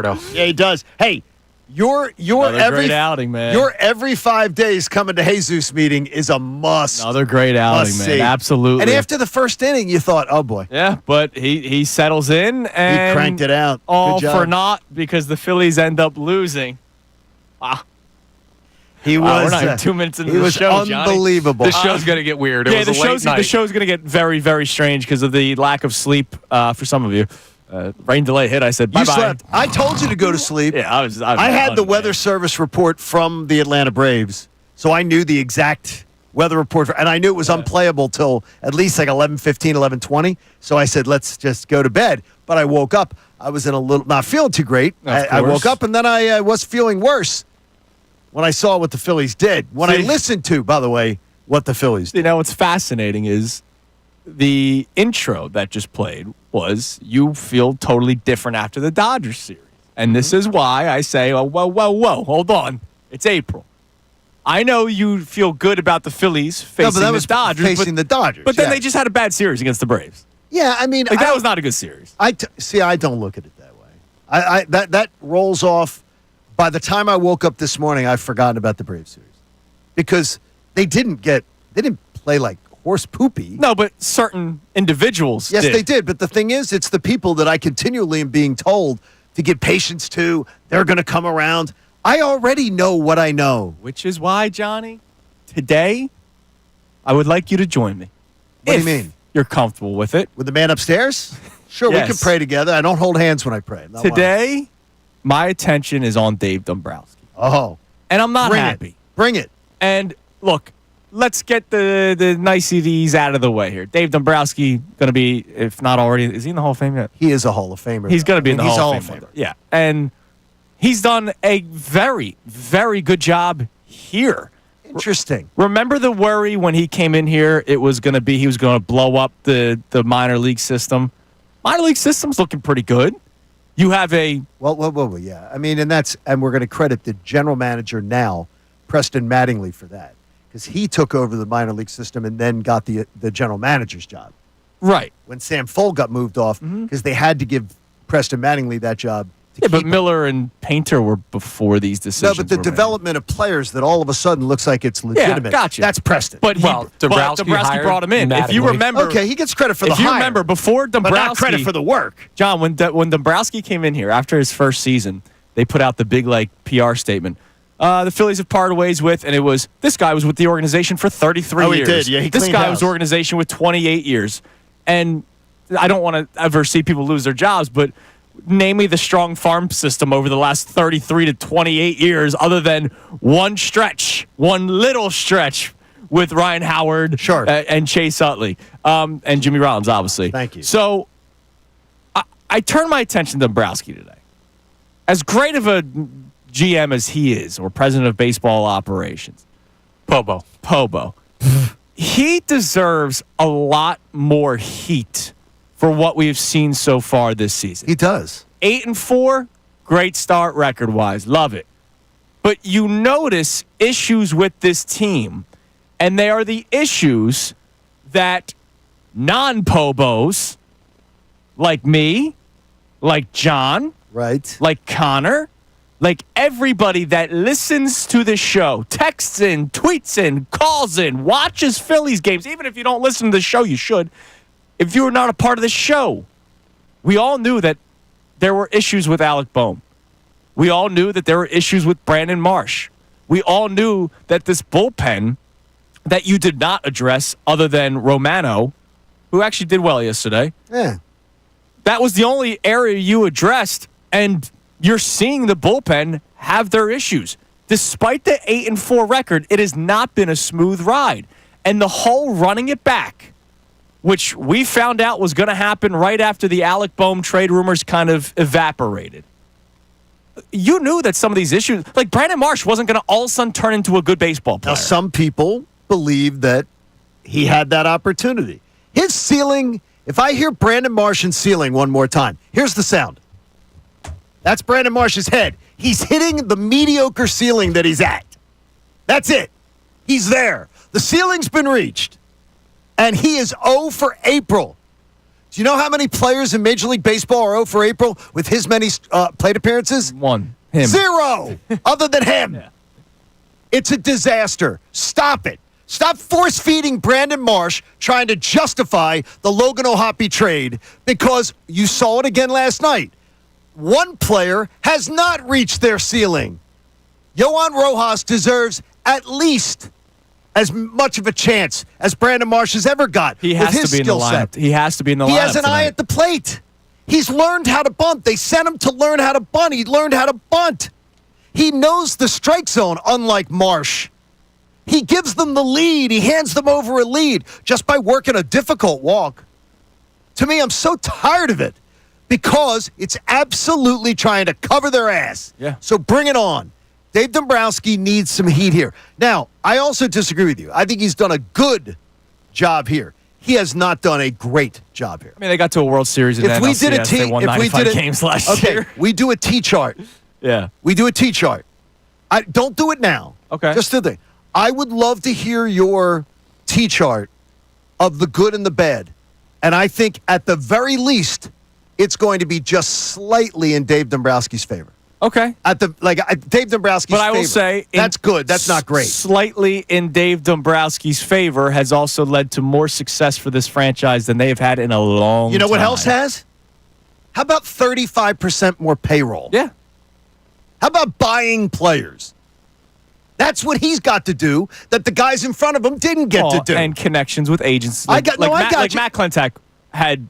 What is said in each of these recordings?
Yeah, he does. Hey, your great outing, man. Your every 5 days coming to Jesus meeting is a must. Another great outing, man. See. Absolutely. And after the first inning, you thought, oh boy. Yeah, but he settles in and He cranked it out. All Good job. for naught because the Phillies end up losing. Wow. We're not even 2 minutes into the show, Johnny. Unbelievable. This show's going to get weird. It was a late night. The show's going to get very, very strange because of the lack of sleep for some of you. Rain delay hit. I said, bye-bye. You slept. I told you to go to sleep. Yeah, I had the weather service report from the Atlanta Braves, so I knew the exact weather report, and I knew it was unplayable till at least like 11:15, 11:20. So I said, let's just go to bed. But I woke up. I was not feeling too great. I woke up, and then I was feeling worse when I saw what the Phillies did. When I listened to, by the way, what the Phillies did. You know, what's fascinating is the intro that just played was you feel totally different after the Dodgers series. And this is why I say, oh, whoa, hold on. It's April. I know you feel good about the Phillies facing the Dodgers. But then they just had a bad series against the Braves. Yeah, I mean. That was not a good series. I don't look at it that way. That rolls off. By the time I woke up this morning, I've forgotten about the Braves series. Because they didn't play like horse poopy. No, but certain individuals Yes, did. they did. But the thing is, it's the people that I continually am being told to give patience to. They're going to come around. I already know what I know. Which is why, Johnny, today, I would like you to join me. What do you mean? You're comfortable with it. With the man upstairs? Sure, Yes. we can pray together. I don't hold hands when I pray. Today, my attention is on Dave Dombrowski. Oh. And I'm not happy. Bring it. And look, let's get the niceties out of the way here. Dave Dombrowski going to be, if not already, is he in the Hall of Fame yet? He is a Hall of Famer. He's going to be in the Hall of Fame. Yeah. And he's done a very, very good job here. Interesting. Remember the worry when he came in here? It was going to be he was going to blow up the minor league system. Minor league system's looking pretty good. You have a well, yeah. I mean, and we're going to credit the general manager now, Preston Mattingly, for that because he took over the minor league system and then got the general manager's job. Right when Sam Fuld got moved off because they had to give Preston Mattingly that job. But Miller and Painter were before these decisions. No, but the development of players that all of a sudden looks like it's legitimate. Yeah, gotcha. That's Preston. But Dombrowski brought him in. If you remember, okay, he gets credit for the hire. If you remember, before Dombrowski, but not credit for the work. John, when Dombrowski came in here after his first season, they put out the big PR statement. The Phillies have parted ways with, and it was this guy was with the organization for 33 years. Oh, he did. Yeah, he This cleaned guy house. was organization with 28 years, and I don't want to ever see people lose their jobs, but. Name me the strong farm system over the last 33 to 28 years other than one little stretch with Ryan Howard and Chase Utley and Jimmy Rollins, obviously. Thank you. So I turned my attention to Dombrowski today. As great of a GM as he is, or president of baseball operations, Pobo, he deserves a lot more heat for what we have seen so far this season. He does. 8-4, great start record-wise. Love it. But you notice issues with this team, and they are the issues that non-Pobos, like me, like John, like Connor, like everybody that listens to the show, texts in, tweets in, calls in, watches Phillies games. Even if you don't listen to the show, you should. If you were not a part of the show, we all knew that there were issues with Alec Bohm. We all knew that there were issues with Brandon Marsh. We all knew that this bullpen that you did not address other than Romano, who actually did well yesterday. Yeah. That was the only area you addressed, and you're seeing the bullpen have their issues. Despite the 8-4 record, it has not been a smooth ride. And the whole running it back, which we found out was going to happen right after the Alec Bohm trade rumors kind of evaporated. You knew that some of these issues, like Brandon Marsh wasn't going to all of a sudden turn into a good baseball player. Now, some people believe that he had that opportunity. His ceiling, if I hear Brandon Marsh and ceiling one more time, here's the sound. That's Brandon Marsh's head. He's hitting the mediocre ceiling that he's at. That's it. He's there. The ceiling's been reached. And he is 0 for April. Do you know how many players in Major League Baseball are 0 for April with his many plate appearances? One. Him. 0, other than him. Yeah. It's a disaster. Stop it. Stop force-feeding Brandon Marsh trying to justify the Logan O'Hoppe trade because you saw it again last night. One player has not reached their ceiling. Yohan Rojas deserves at least as much of a chance as Brandon Marsh has ever got He with has his to be in the skill set. lineup. He has to be in the lineup. He has an tonight. eye at the plate. He's learned how to bunt. They sent him to learn how to bunt. He learned how to bunt. He knows the strike zone, unlike Marsh. He gives them the lead. He hands them over a lead just by working a difficult walk. To me, I'm so tired of it because it's absolutely trying to cover their ass. Yeah. So bring it on. Dave Dombrowski needs some heat here. Now, I also disagree with you. I think he's done a good job here. He has not done a great job here. I mean, they got to a World Series in If we did a NLCS. T, They won if we 95 did a, games last okay, year. we do a T chart. Yeah. We do a T chart. I don't do it now. Okay. Just the thing. I would love to hear your T chart of the good and the bad. And I think at the very least, it's going to be just slightly in Dave Dombrowski's favor. Okay. Dave Dombrowski's favor. But I will say that's good. That's not great. Slightly in Dave Dombrowski's favor has also led to more success for this franchise than they've had in a long time. You know what else has? How about 35% more payroll? Yeah. How about buying players? That's what he's got to do that the guys in front of him didn't get to do. And connections with agents. I got you. Matt Klentak had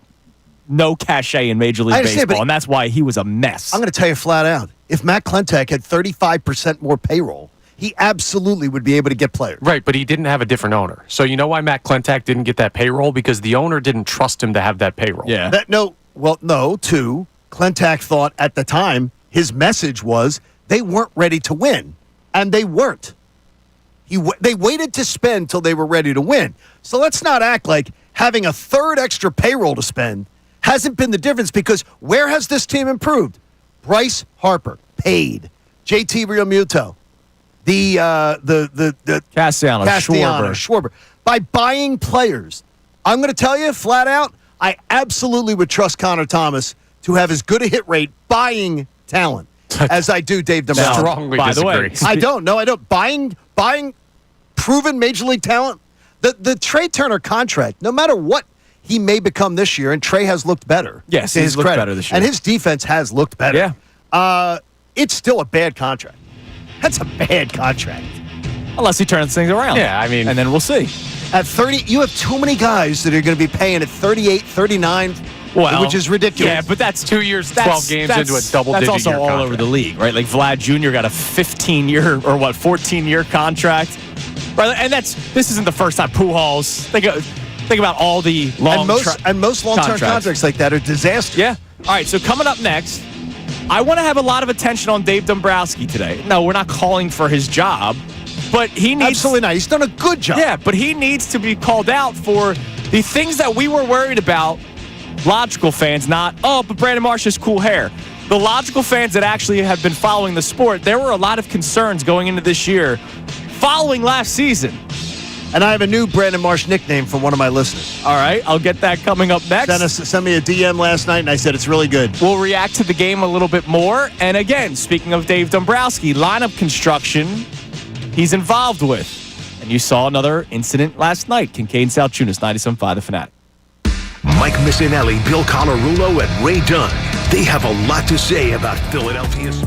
no cachet in Major League Baseball, and that's why he was a mess. I'm going to tell you flat out. If Matt Klentak had 35% more payroll, he absolutely would be able to get players. Right, but he didn't have a different owner. So you know why Matt Klentak didn't get that payroll? Because the owner didn't trust him to have that payroll. Yeah. Two, Klentak thought at the time his message was they weren't ready to win, and they weren't. They waited to spend till they were ready to win. So let's not act like having a third extra payroll to spend hasn't been the difference, because where has this team improved? Bryce Harper paid, JT Realmuto, the Castellanos, Schwarber. By buying players, I'm going to tell you flat out, I absolutely would trust Connor Thomas to have as good a hit rate buying talent as I do Dave Dombrowski. Strongly by the disagree. way, I don't. Buying proven major league talent. The Trey Turner contract, no matter what he may become this year, and Trey has looked better. Yes, to he's his looked credit, better this year. and his defense has looked better. Yeah. It's still a bad contract. That's a bad contract. unless he turns things around. Yeah, I mean. And then we'll see. At 30, you have too many guys that are going to be paying at 38, 39, which is ridiculous. Yeah, but that's 2 years, 12 games into a double-digit That's also year all contract. over the league, right? Like Vlad Jr. got a 15-year or 14-year contract. Right? And this isn't the first time. Pujols. Think about all the long and most long-term contracts like that are disasters. Yeah. All right, so coming up next, I want to have a lot of attention on Dave Dombrowski today. No, we're not calling for his job, but he needs... Absolutely not. He's done a good job. Yeah, but he needs to be called out for the things that we were worried about. Logical fans, not, but Brandon Marsh has cool hair. The logical fans that actually have been following the sport, there were a lot of concerns going into this year following last season. And I have a new Brandon Marsh nickname from one of my listeners. All right, I'll get that coming up next. Sent me a DM last night, and I said it's really good. We'll react to the game a little bit more. And again, speaking of Dave Dombrowski, lineup construction he's involved with. And you saw another incident last night. Kincade Salciunas, 97.5 The Fanatic. Mike Missanelli, Bill Colarulo, and Ray Dunn. They have a lot to say about Philadelphia's...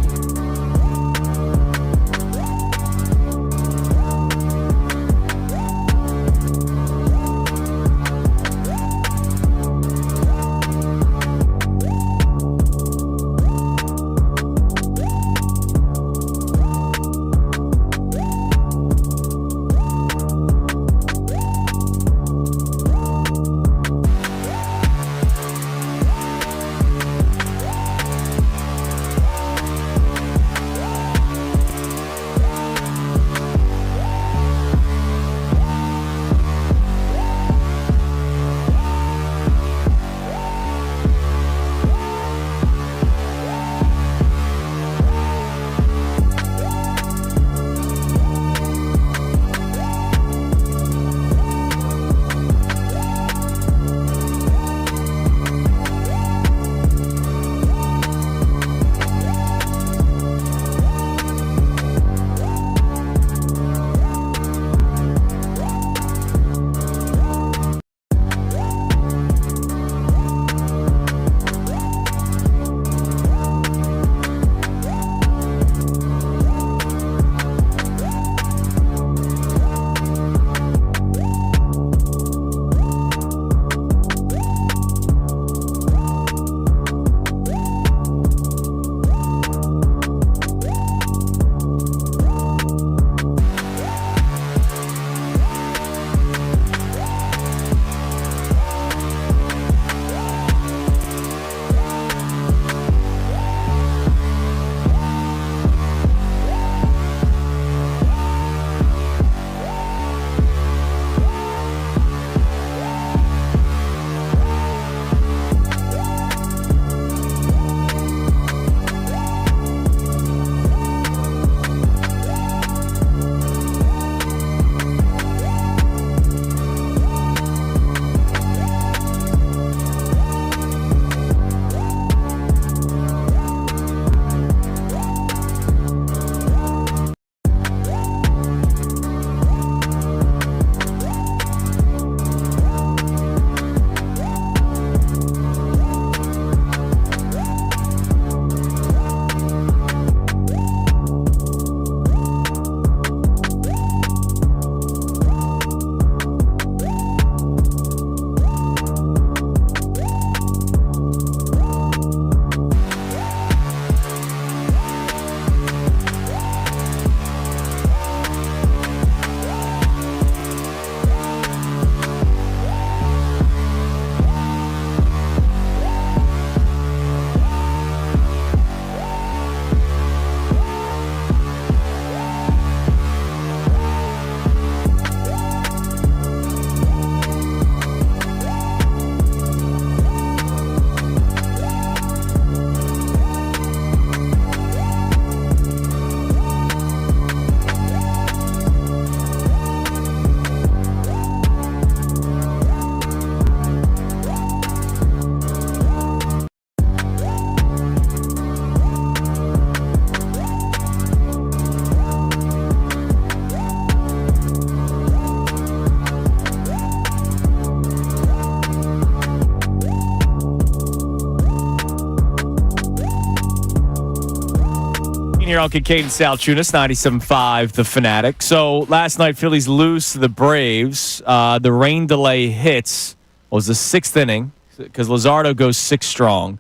Here on Kincade Salciunas, 97.5, The Fanatic. So last night, Phillies lose to the Braves. The rain delay hits. Was the sixth inning because Luzardo goes 6 strong.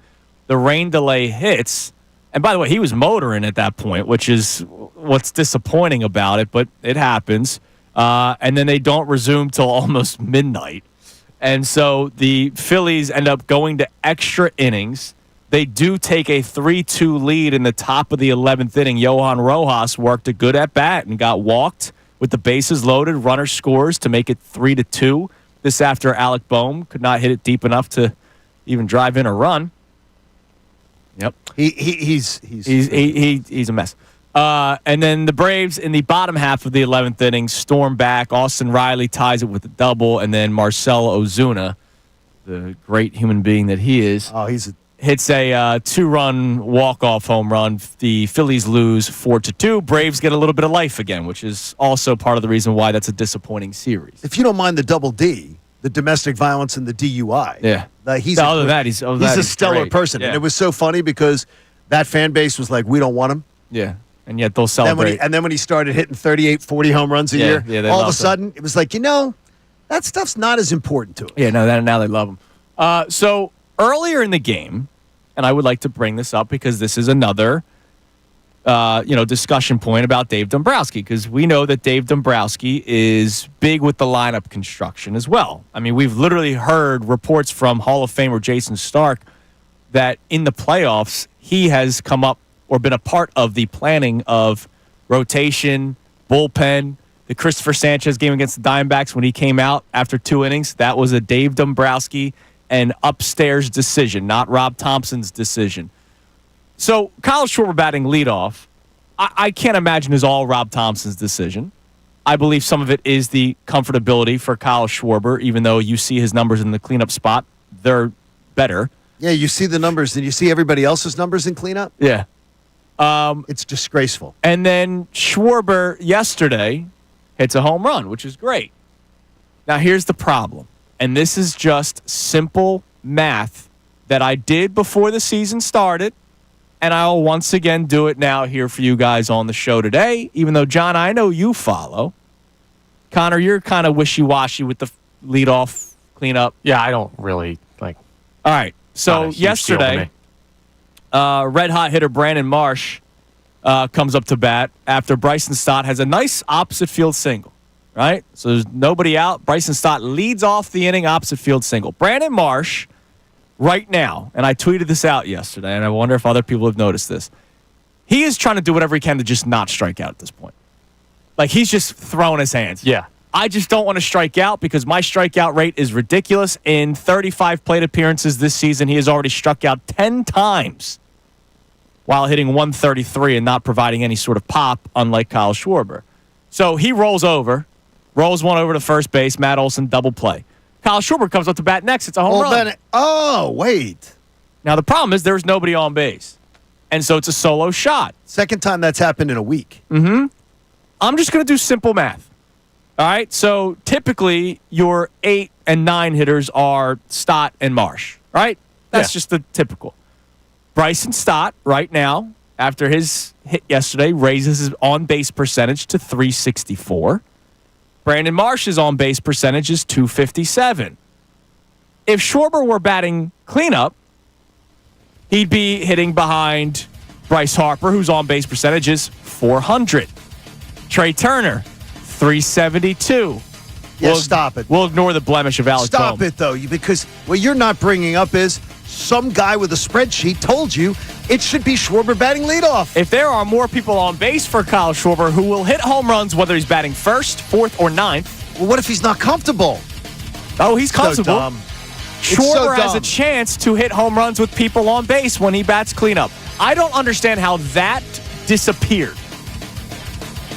The rain delay hits. And by the way, he was motoring at that point, which is what's disappointing about it, but it happens. And then they don't resume till almost midnight. And so the Phillies end up going to extra innings. They do take a 3-2 lead in the top of the 11th inning. Johan Rojas worked a good at-bat and got walked with the bases loaded. Runner scores to make it 3-2. This after Alec Bohm could not hit it deep enough to even drive in a run. Yep. He's a mess. And then the Braves in the bottom half of the 11th inning storm back. Austin Riley ties it with a double, and then Marcell Ozuna, the great human being that he is, hits a 2-run walk-off home run. The Phillies lose 4-2. Braves get a little bit of life again, which is also part of the reason why that's a disappointing series. If you don't mind the double D, the domestic violence and the DUI. Yeah. He's a stellar person. Yeah. And it was so funny because that fan base was like, we don't want him. Yeah. And yet they'll celebrate. And then when he started hitting 38, 40 home runs a year, all of a sudden it was like, that stuff's not as important to him. Yeah, now they love him. So earlier in the game, and I would like to bring this up because this is another discussion point about Dave Dombrowski, because we know that Dave Dombrowski is big with the lineup construction as well. I mean, we've literally heard reports from Hall of Famer Jason Stark that in the playoffs, he has come up or been a part of the planning of rotation, bullpen. The Christopher Sanchez game against the Diamondbacks when he came out after 2 innings, that was a Dave Dombrowski and upstairs decision, not Rob Thompson's decision. So Kyle Schwarber batting leadoff, I can't imagine is all Rob Thompson's decision. I believe some of it is the comfortability for Kyle Schwarber, even though you see his numbers in the cleanup spot. They're better. Yeah, you see the numbers, and you see everybody else's numbers in cleanup? Yeah. It's disgraceful. And then Schwarber yesterday hits a home run, which is great. Now, here's the problem. And this is just simple math that I did before the season started. And I'll once again do it now here for you guys on the show today, even though, John, I know you follow. Connor, you're kind of wishy-washy with the leadoff cleanup. Yeah, I don't really like. All right. So yesterday, red-hot hitter Brandon Marsh comes up to bat after Bryson Stott has a nice opposite field single, right? So there's nobody out. Bryson Stott leads off the inning, opposite field single. Brandon Marsh, right now, and I tweeted this out yesterday, and I wonder if other people have noticed this. He is trying to do whatever he can to just not strike out at this point. Like, he's just throwing his hands. Yeah. I just don't want to strike out because my strikeout rate is ridiculous. In 35 plate appearances this season, he has already struck out 10 times while hitting 133 and not providing any sort of pop, unlike Kyle Schwarber. So he rolls one over to first base. Matt Olson double play. Kyle Schwarber comes up to bat next. It's a home run. Wait. Now, the problem is there's nobody on base. And so it's a solo shot. Second time that's happened in a week. Mm-hmm. I'm just going to do simple math. All right? So typically your 8 and 9 hitters are Stott and Marsh, right? That's just the typical. Bryson Stott right now, after his hit yesterday, raises his on-base percentage to .364. Brandon Marsh's on-base percentage is .257. If Schwarber were batting cleanup, he'd be hitting behind Bryce Harper, whose on-base percentage is .400. Trey Turner, .372. Yeah, stop it. We'll ignore the blemish of Alec Bohm. Stop it, though, because what you're not bringing up is some guy with a spreadsheet told you it should be Schwarber batting leadoff. If there are more people on base for Kyle Schwarber who will hit home runs, whether he's batting first, fourth, or ninth. Well, what if he's not comfortable? Oh, he's comfortable. So dumb. Schwarber has a chance to hit home runs with people on base when he bats cleanup. I don't understand how that disappeared.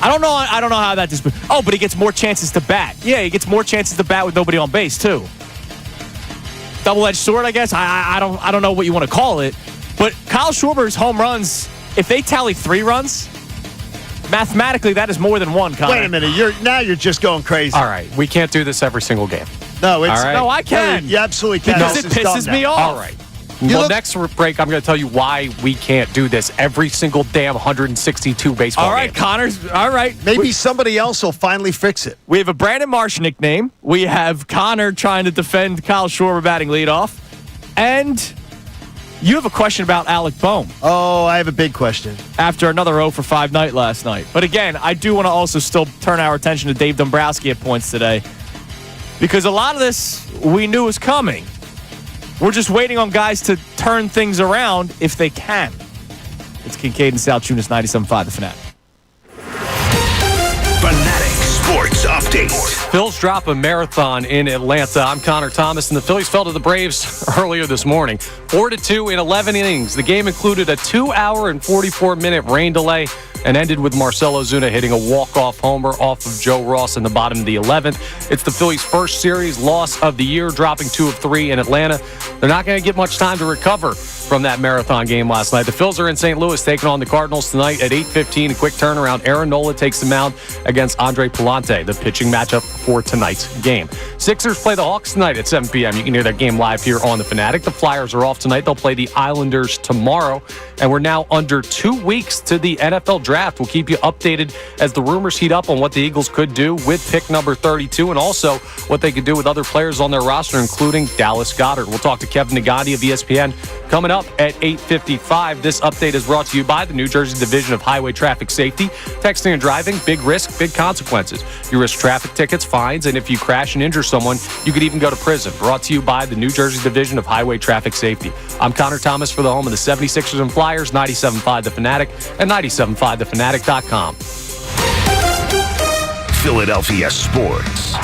I don't know how that disappeared. Oh, but he gets more chances to bat. Yeah, he gets more chances to bat with nobody on base too. Double-edged sword, I guess. I don't know what you want to call it. But Kyle Schwarber's home runs, if they tally 3 runs, mathematically that is more than 1, Connor. Wait a minute. You're just going crazy. All right. We can't do this every single game. No, I can. You absolutely can. Because it pisses me off. All right. Next break, I'm going to tell you why we can't do this every single damn 162 baseball All right, game. Connor's. All right. Maybe somebody else will finally fix it. We have a Brandon Marsh nickname. We have Connor trying to defend Kyle Schwarber batting leadoff. And you have a question about Alec Bohm Oh, I have a big question. after another 0 for 5 night last night. But again, I do want to also still turn our attention to Dave Dombrowski at points today, because a lot of this we knew was coming. We're just waiting on guys to turn things around if they can. It's Kincade and Salciunas, 97.5 The Fanatic. Fanatic Sports Update. Phillies drop a marathon in Atlanta. I'm Connor Thomas, and the Phillies fell to the Braves earlier this morning. 4-2 in 11 innings. The game included a 2-hour and 44-minute rain delay and ended with Marcell Ozuna hitting a walk-off homer off of Joe Ross in the bottom of the 11th. It's the Phillies' first series loss of the year, dropping 2 of 3 in Atlanta. They're not going to get much time to recover from that marathon game last night. The Phils are in St. Louis taking on the Cardinals tonight at 8:15. A quick turnaround. Aaron Nola takes the mound against Andre Pallante, the pitching matchup for tonight's game. Sixers play the Hawks tonight at 7 p.m. You can hear that game live here on The Fanatic. The Flyers are off tonight. They'll play the Islanders tomorrow. And we're now under 2 weeks to the NFL draft. We'll keep you updated as the rumors heat up on what the Eagles could do with pick number 32 and also what they could do with other players on their roster, including Dallas Goedert. We'll talk to Kevin Nagandi of ESPN coming up at 8:55. This update is brought to you by the New Jersey Division of Highway Traffic Safety. Texting and driving, big risk, big consequences. You risk traffic tickets, fines, and if you crash and injure someone, you could even go to prison. Brought to you by the New Jersey Division of Highway Traffic Safety. I'm Connor Thomas for the home of the 76ers and Flyers, 97.5 The Fanatic, and 97.5thefanatic.com. Philadelphia Sports.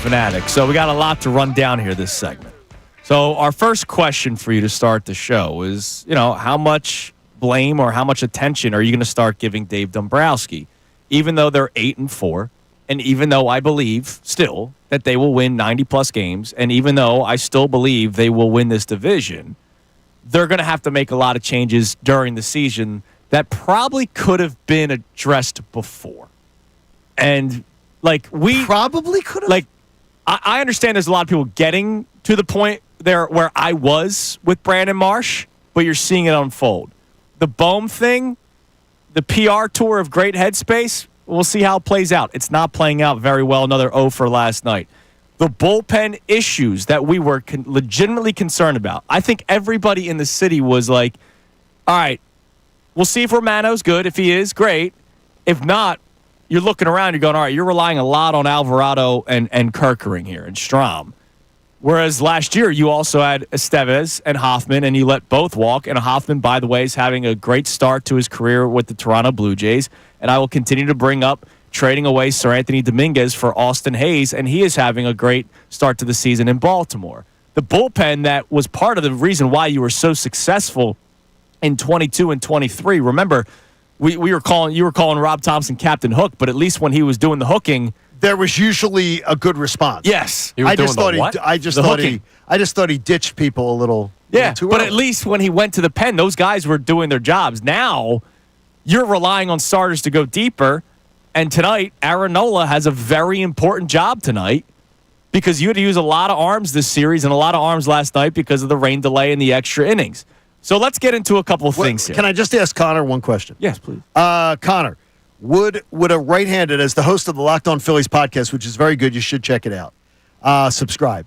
fanatic. So we got a lot to run down here this segment. So our first question for you to start the show is, how much blame or how much attention are you going to start giving Dave Dombrowski? Even though they're 8-4, and even though I believe still that they will win 90-plus games, and even though I still believe they will win this division, they're going to have to make a lot of changes during the season that probably could have been addressed before. And, we probably could have. I understand there's a lot of people getting to the point there where I was with Brandon Marsh, but you're seeing it unfold. The Bohm thing, the PR tour of great headspace, we'll see how it plays out. It's not playing out very well. Another 0 for last night. The bullpen issues that we were legitimately concerned about. I think everybody in the city was like, all right, we'll see if Romano's good. If he is, great. If not, you're looking around, you're going, all right, you're relying a lot on Alvarado and Kerkering here and Strahm. Whereas last year, you also had Estevez and Hoffman, and you let both walk. And Hoffman, by the way, is having a great start to his career with the Toronto Blue Jays. And I will continue to bring up trading away Sir Anthony Dominguez for Austin Hayes, and he is having a great start to the season in Baltimore. The bullpen that was part of the reason why you were so successful in 22 and 23. Remember, you were calling Rob Thompson Captain Hook, but at least when he was doing the hooking, there was usually a good response. Yes, I just thought he ditched people a little. Yeah, too but early. at least when he went to the pen, those guys were doing their jobs. Now you're relying on starters to go deeper, and tonight Aaron Nola has a very important job tonight because you had to use a lot of arms this series and a lot of arms last night because of the rain delay and the extra innings. So let's get into a couple of things here. Can I just ask Connor one question? Yes, please. Connor, would a right-handed, as the host of the Locked On Phillies podcast, which is very good, you should check it out. Subscribe.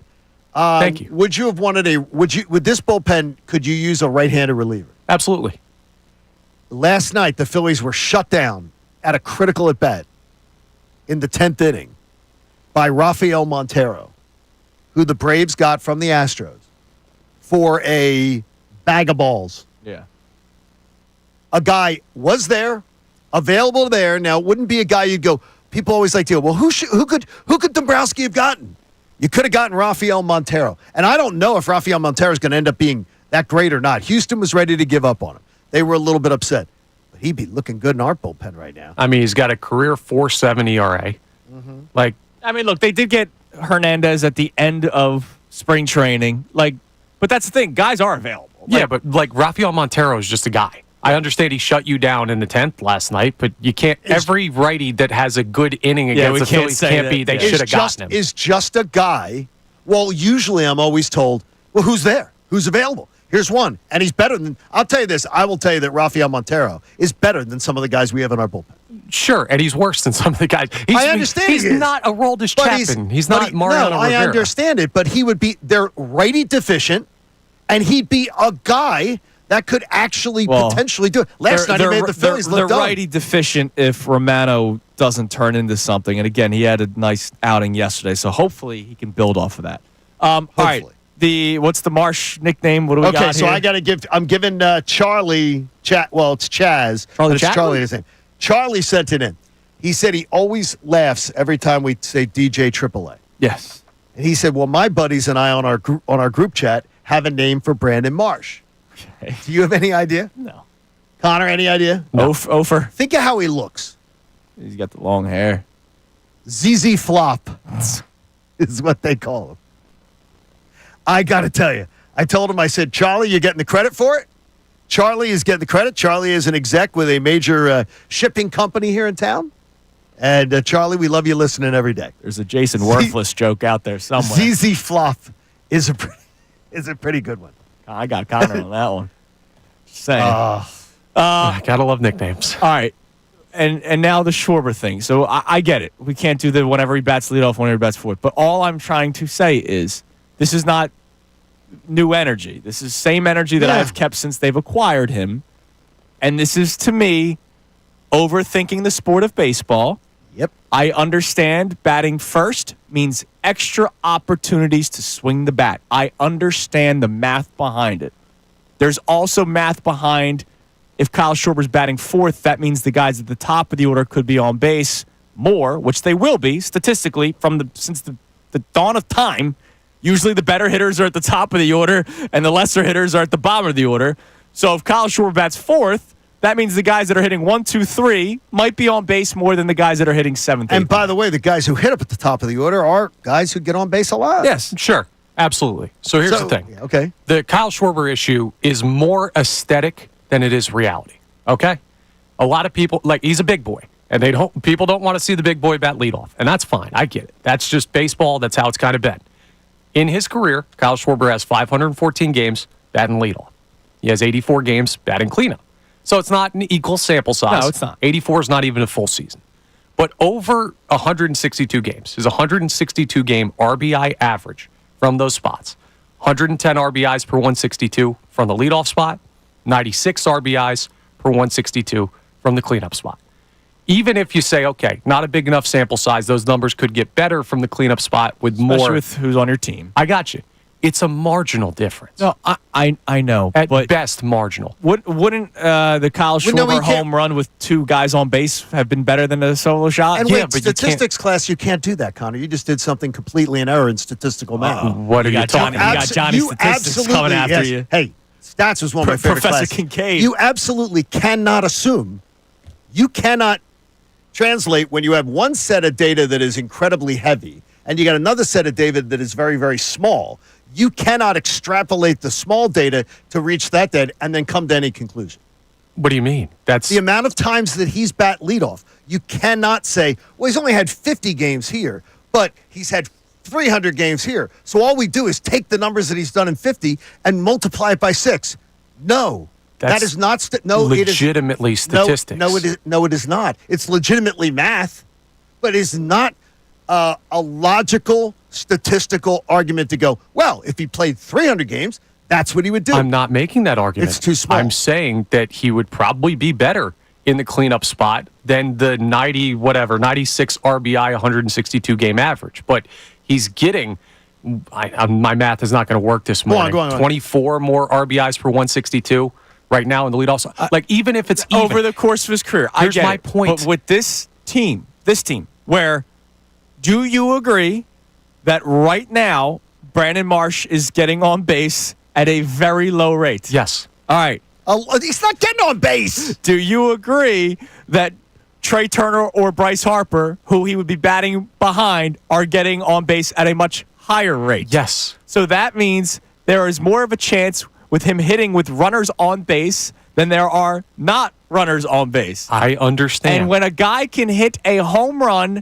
Thank you. Would you have wanted with this bullpen, could you use a right-handed reliever? Absolutely. Last night, the Phillies were shut down at a critical at-bat in the 10th inning by Rafael Montero, who the Braves got from the Astros for a bag of balls. Yeah. A guy was there, available there. Now, it wouldn't be a guy you'd go, people always like to go, well, who could Dombrowski have gotten? You could have gotten Rafael Montero. And I don't know if Rafael Montero is going to end up being that great or not. Houston was ready to give up on him. They were a little bit upset. But he'd be looking good in our bullpen right now. I mean, he's got a career 4.7 ERA. Mm-hmm. Look, they did get Hernandez at the end of spring training. But that's the thing. Guys are available. But Rafael Montero is just a guy. I understand he shut you down in the 10th last night, but you can't. Every righty that has a good inning against the Phillies can't be. They should have gotten him. Is just a guy. Well, usually I'm always told, well, who's there? Who's available? Here's one, and he's better than. I'll tell you this. I will tell you that Rafael Montero is better than some of the guys we have in our bullpen. Sure, and he's worse than some of the guys. I understand he's not a Aroldis Chapman. He's not Mariano Rivera. I understand it, but he would be. They're righty deficient, and he'd be a guy that could actually potentially do it. Last night he made the Phillies look dumb. They're righty deficient if Romano doesn't turn into something. And again, he had a nice outing yesterday, so hopefully he can build off of that. All right. What's the Marsh nickname? What do we got here? Okay, so I got to give. I'm giving Charlie. It's Chaz. Charlie but it's Charlie his name. Charlie sent it in. He said he always laughs every time we say DJ AAA. Yes. And he said, well, my buddies and I on our group chat have a name for Brandon Marsh. Okay. Do you have any idea? No. Connor, any idea? No. Ofer. Think of how he looks. He's got the long hair. ZZ Flop is what they call him. I got to tell you, I told him, I said, Charlie, you're getting the credit for it? Charlie is getting the credit. Charlie is an exec with a major shipping company here in town. And Charlie, we love you listening every day. There's a Jason Worthless joke out there somewhere. ZZ Flop is a pretty good one. I got Connor on that one. Just saying. Gotta love nicknames. All right. And now the Schwarber thing. So I get it. We can't do the whenever he bats leadoff, whenever he bats fourth. But all I'm trying to say is this is not new energy. This is same energy that I've kept since they've acquired him. And this is, to me, overthinking the sport of baseball. Yep. I understand batting first means extra opportunities to swing the bat. I understand the math behind it. There's also math behind if Kyle Schwarber's batting fourth, that means the guys at the top of the order could be on base more, which they will be statistically since the the dawn of time, usually the better hitters are at the top of the order and the lesser hitters are at the bottom of the order. So if Kyle Schwarber bats fourth, that means the guys that are hitting 1, 2, 3 might be on base more than the guys that are hitting seventh. And by the way, the guys who hit up at the top of the order are guys who get on base a lot. Yes, sure. Absolutely. So here's the thing. Okay. The Kyle Schwarber issue is more aesthetic than it is reality. Okay? A lot of people, like, he's a big boy, and people don't want to see the big boy bat leadoff, and that's fine. I get it. That's just baseball. That's how it's kind of been. In his career, Kyle Schwarber has 514 games batting leadoff. He has 84 games batting cleanup. So it's not an equal sample size. No, it's not. 84 is not even a full season. But over 162 games, his 162-game RBI average from those spots, 110 RBIs per 162 from the leadoff spot, 96 RBIs per 162 from the cleanup spot. Even if you say, okay, not a big enough sample size, those numbers could get better from the cleanup spot with Especially more. with who's on your team. I got you. It's a marginal difference. No, I know. At but best, marginal. Wouldn't the Kyle Schwarber home run with 2 guys on base have been better than a solo shot? And Yeah, wait, but you statistics class, you can't do that, Connor. You just did something completely in error in statistical math. What are you talking Johnny, about? you got Johnny statistics coming after you. Hey, stats was one of my favorite Professor classes. Kincade. You absolutely cannot assume. You cannot translate when you have one set of data that is incredibly heavy and you got another set of data that is very, very small. You cannot extrapolate the small data to reach that data and then come to any conclusion. What do you mean? That's The amount of times that he's bat leadoff, you cannot say, well, he's only had 50 games here, but he's had 300 games here. So all we do is take the numbers that he's done in 50 and multiply it by 6. No. That's that is not legitimately statistics. No, it is not. It's legitimately math, but it's not a logical statistical argument to go, well, if he played 300 games, that's what he would do. I'm not making that argument. It's too small. I'm saying that he would probably be better in the cleanup spot than the 96 RBI, 162 game average. But he's getting, my math is not going to work this morning. Go on. 24 more RBIs per 162 right now in the leadoff spot. Like, even if it's even, over the course of his career, here's I get my it. point. But with this team, where do you agree that right now Brandon Marsh is getting on base at a very low rate? Yes. All right. He's not getting on base. Do you agree that Trey Turner or Bryce Harper, who he would be batting behind, are getting on base at a much higher rate? Yes. So that means there is more of a chance with him hitting with runners on base than there are not runners on base. I understand. And when a guy can hit a home run,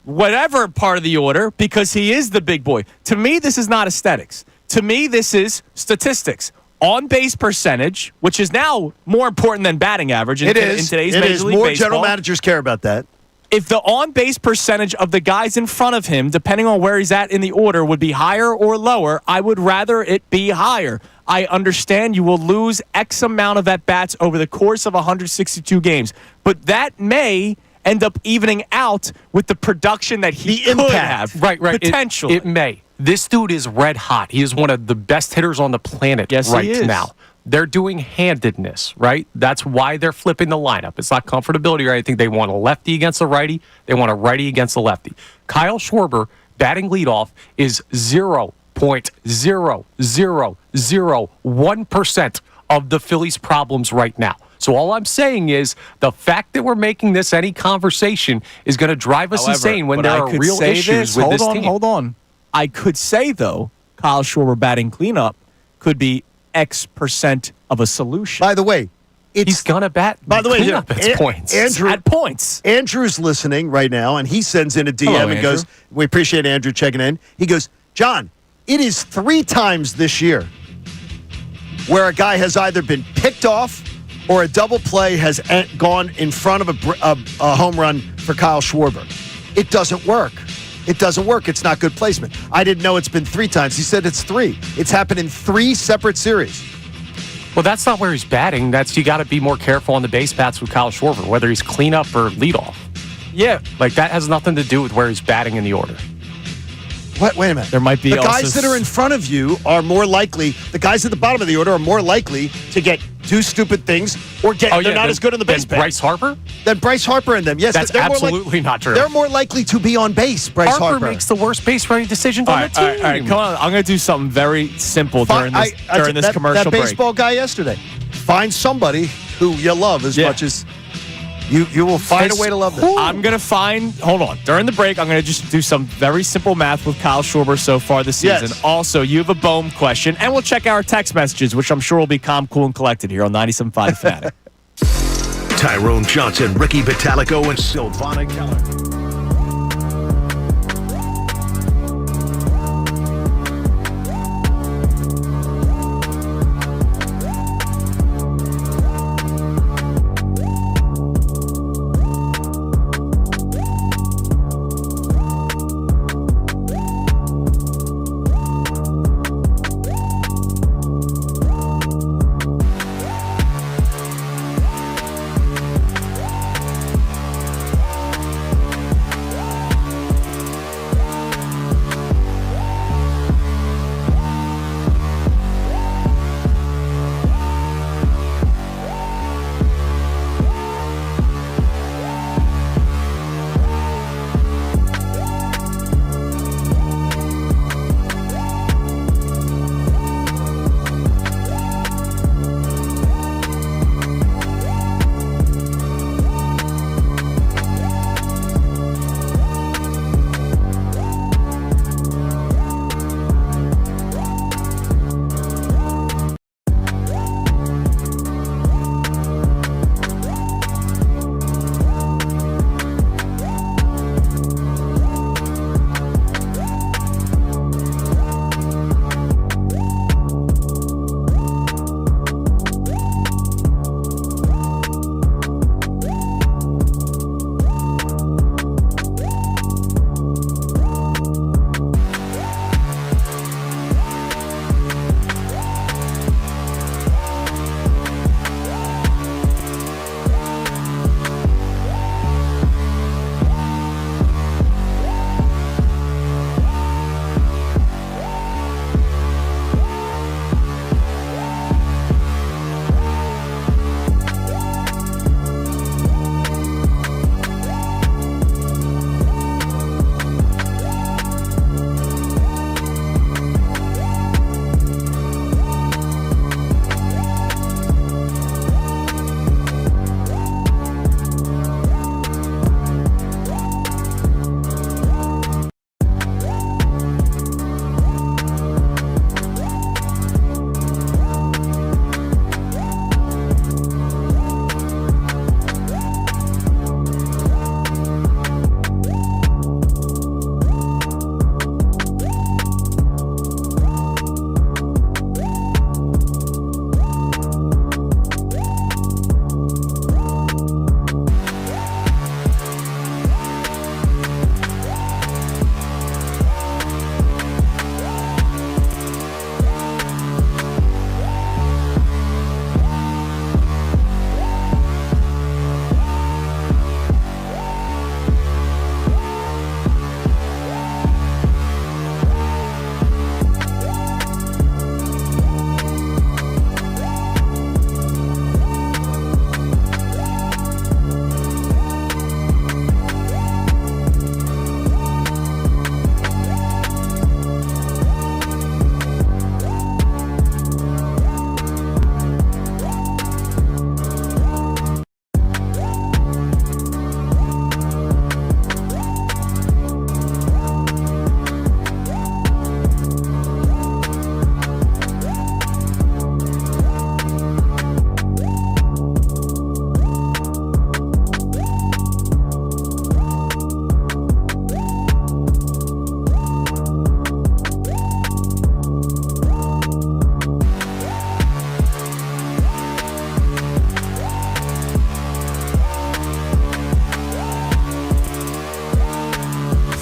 whatever part of the order, because he is the big boy, to me, this is not aesthetics. To me, this is statistics. On-base percentage, which is now more important than batting average in today's Major League More Baseball. general managers care about that. If the on-base percentage of the guys in front of him, depending on where he's at in the order, would be higher or lower, I would rather it be higher. I understand you will lose X amount of at-bats over the course of 162 games, but that may end up evening out with the production that he could have. Right. Potentially. It may. This dude is red hot. He is one of the best hitters on the planet Yes, right he is. now. They're doing handedness, right? That's why they're flipping the lineup. It's not comfortability or anything. They want a lefty against a righty. They want a righty against a lefty. Kyle Schwarber, batting leadoff, is 0.0001% of the Phillies' problems right now. So all I'm saying is the fact that we're making this any conversation is going to drive us insane when there are real issues with this team. Hold on. I could say, though, Kyle Schwarber batting cleanup could be X% of a solution. By the way, He's going to bat cleanup at points. At points. Andrew's listening right now, and he sends in a DM Hello, and Andrew. goes, we appreciate Andrew checking in. He goes, John, it is 3 times this year where a guy has either been picked off or a double play has gone in front of a home run for Kyle Schwarber. It doesn't work. It doesn't work. It's not good placement. I didn't know it's been 3 times. He said it's 3. It's happened in 3 separate series. Well, that's not where he's batting. You got to be more careful on the base paths with Kyle Schwarber, whether he's cleanup or leadoff. Yeah. Like, that has nothing to do with where he's batting in the order. What? Wait a minute. There might be the also guys that are in front of you are more likely. The guys at the bottom of the order are more likely to get do stupid things or they're not as good on the base path. Bryce Harper? Then Bryce Harper and them. Yes, That's they're absolutely not true. They're more likely to be on base, Bryce Harper. Harper makes the worst base running decisions on the team. All right, come on. I'm going to do something very simple during this commercial that break. baseball guy yesterday. Find somebody who you love as much as you will find a way to love them. I'm going to hold on. During the break, I'm going to just do some very simple math with Kyle Schwarber so far this season. Yes. Also, you have a Bohm question, and we'll check our text messages, which I'm sure will be calm, cool, and collected here on 97.5 Fanatic. Tyrone Johnson, Ricky Vitalico, and Silvana Keller.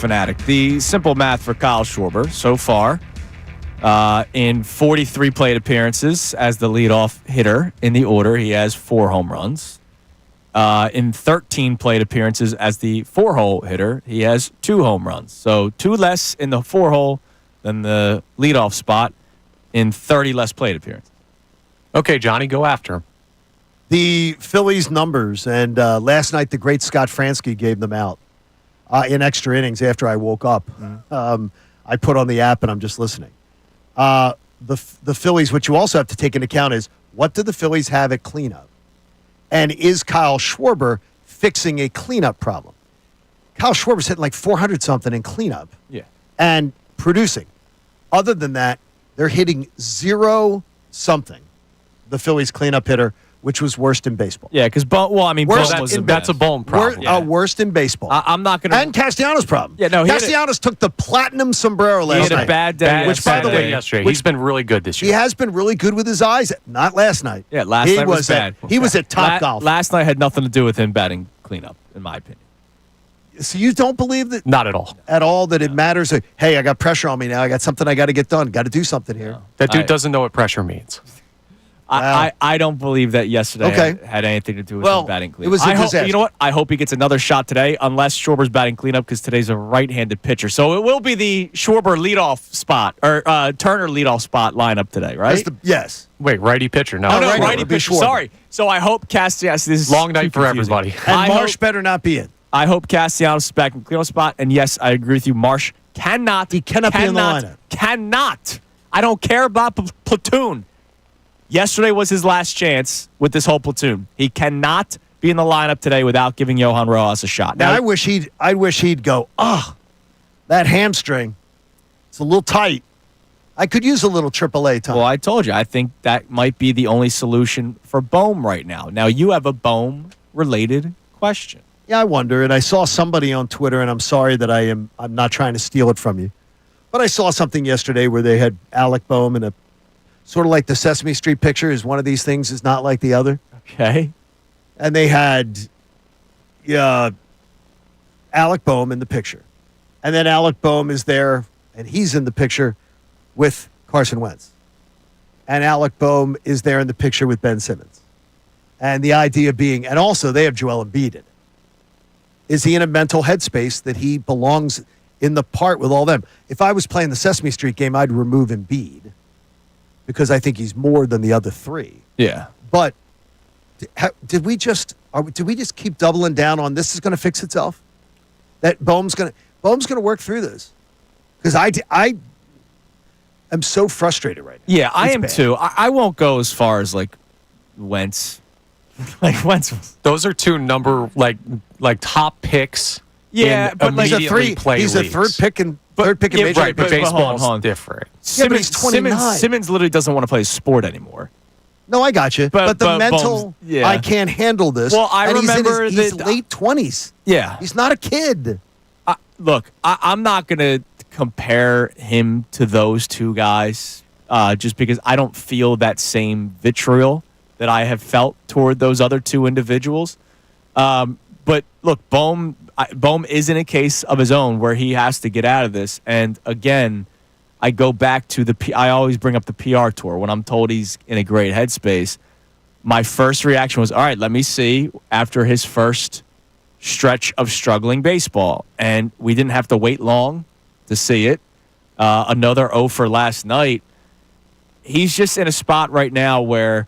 Fanatic. The simple math for Kyle Schwarber so far in 43 plate appearances as the leadoff hitter in the order, he has 4 home runs. In 13 plate appearances as the 4-hole hitter, he has 2 home runs. So 2 less in the 4-hole than the leadoff spot in 30 less plate appearances. Okay, Johnny, go after him. The Phillies numbers, and last night the great Scott Fransky gave them out in extra innings after I woke up. I put on the app and I'm just listening. The Phillies, what you also have to take into account is what do the Phillies have at cleanup? And is Kyle Schwarber fixing a cleanup problem? Kyle Schwarber's hitting like 400-something in cleanup and producing. Other than that, they're hitting 0-something, the Phillies cleanup hitter, which was worst in baseball. Yeah, because Bohm was that's a Bohm problem. Worst in baseball. I'm not going to. And Castellanos' problem. Yeah, no, Castellanos took the platinum sombrero last night. He had a bad day. Which, by the way, yesterday, he's been really good this year. He has been really good with his eyes. Not last night. Yeah, last night was bad. He was at Top Golf. Last night had nothing to do with him batting cleanup, in my opinion. So you don't believe that? Not at all. At all that it matters? Like, hey, I got pressure on me now. I got something I got to get done. Got to do something here. That dude doesn't know what pressure means. I don't believe that yesterday had anything to do with him batting cleanup. It was a disaster. You know what? I hope he gets another shot today, unless Schwarber's batting cleanup, because today's a right-handed pitcher. So it will be the Schwarber leadoff spot, or Turner leadoff spot lineup today, right? Yes. Wait, righty pitcher? No, righty pitcher. Sorry. So I hope Castellanos. This is long night for everybody. And Marsh better not be in. I hope Castellanos is back in cleanup spot. And yes, I agree with you. Marsh cannot. He cannot be in the lineup. Cannot. I don't care about platoon. Yesterday was his last chance with this whole platoon. He cannot be in the lineup today without giving Johan Rojas a shot. Now I wish he'd go, that hamstring, it's a little tight. I could use a little AAA time. Well, I told you, I think that might be the only solution for Bohm right now. Now, you have a Bohm-related question. Yeah, I wonder, and I saw somebody on Twitter, and I'm sorry that I'm not trying to steal it from you, but I saw something yesterday where they had Alec Bohm in a sort of like the Sesame Street picture is one of these things is not like the other. Okay. And they had Alec Bohm in the picture. And then Alec Bohm is there, and he's in the picture with Carson Wentz. And Alec Bohm is there in the picture with Ben Simmons. And the idea being, and also they have Joel Embiid in it. Is he in a mental headspace that he belongs in the part with all them? If I was playing the Sesame Street game, I'd remove Embiid, because I think he's more than the other three. Yeah. But did we just keep doubling down on this is going to fix itself? That Bohm's going to work through this? Because I am so frustrated right now. Yeah, I am too. I won't go as far as like Wentz. Like Wentz. Those are two top picks. Yeah, in but like he's a third pick in Major right, League but Baseball. baseball's different. Yeah, but he's 29. Simmons literally doesn't want to play a sport anymore. No, I got you. But the mental, Bohm's, I can't handle this. Well, I remember he's late 20s. Yeah. He's not a kid. Look, I'm not going to compare him to those two guys just because I don't feel that same vitriol that I have felt toward those other two individuals. But look, Bohm is in a case of his own where he has to get out of this. And again, I go back to I always bring up the PR tour when I'm told he's in a great headspace. My first reaction was, all right, let me see after his first stretch of struggling baseball. And we didn't have to wait long to see it. Another 0 for last night. He's just in a spot right now where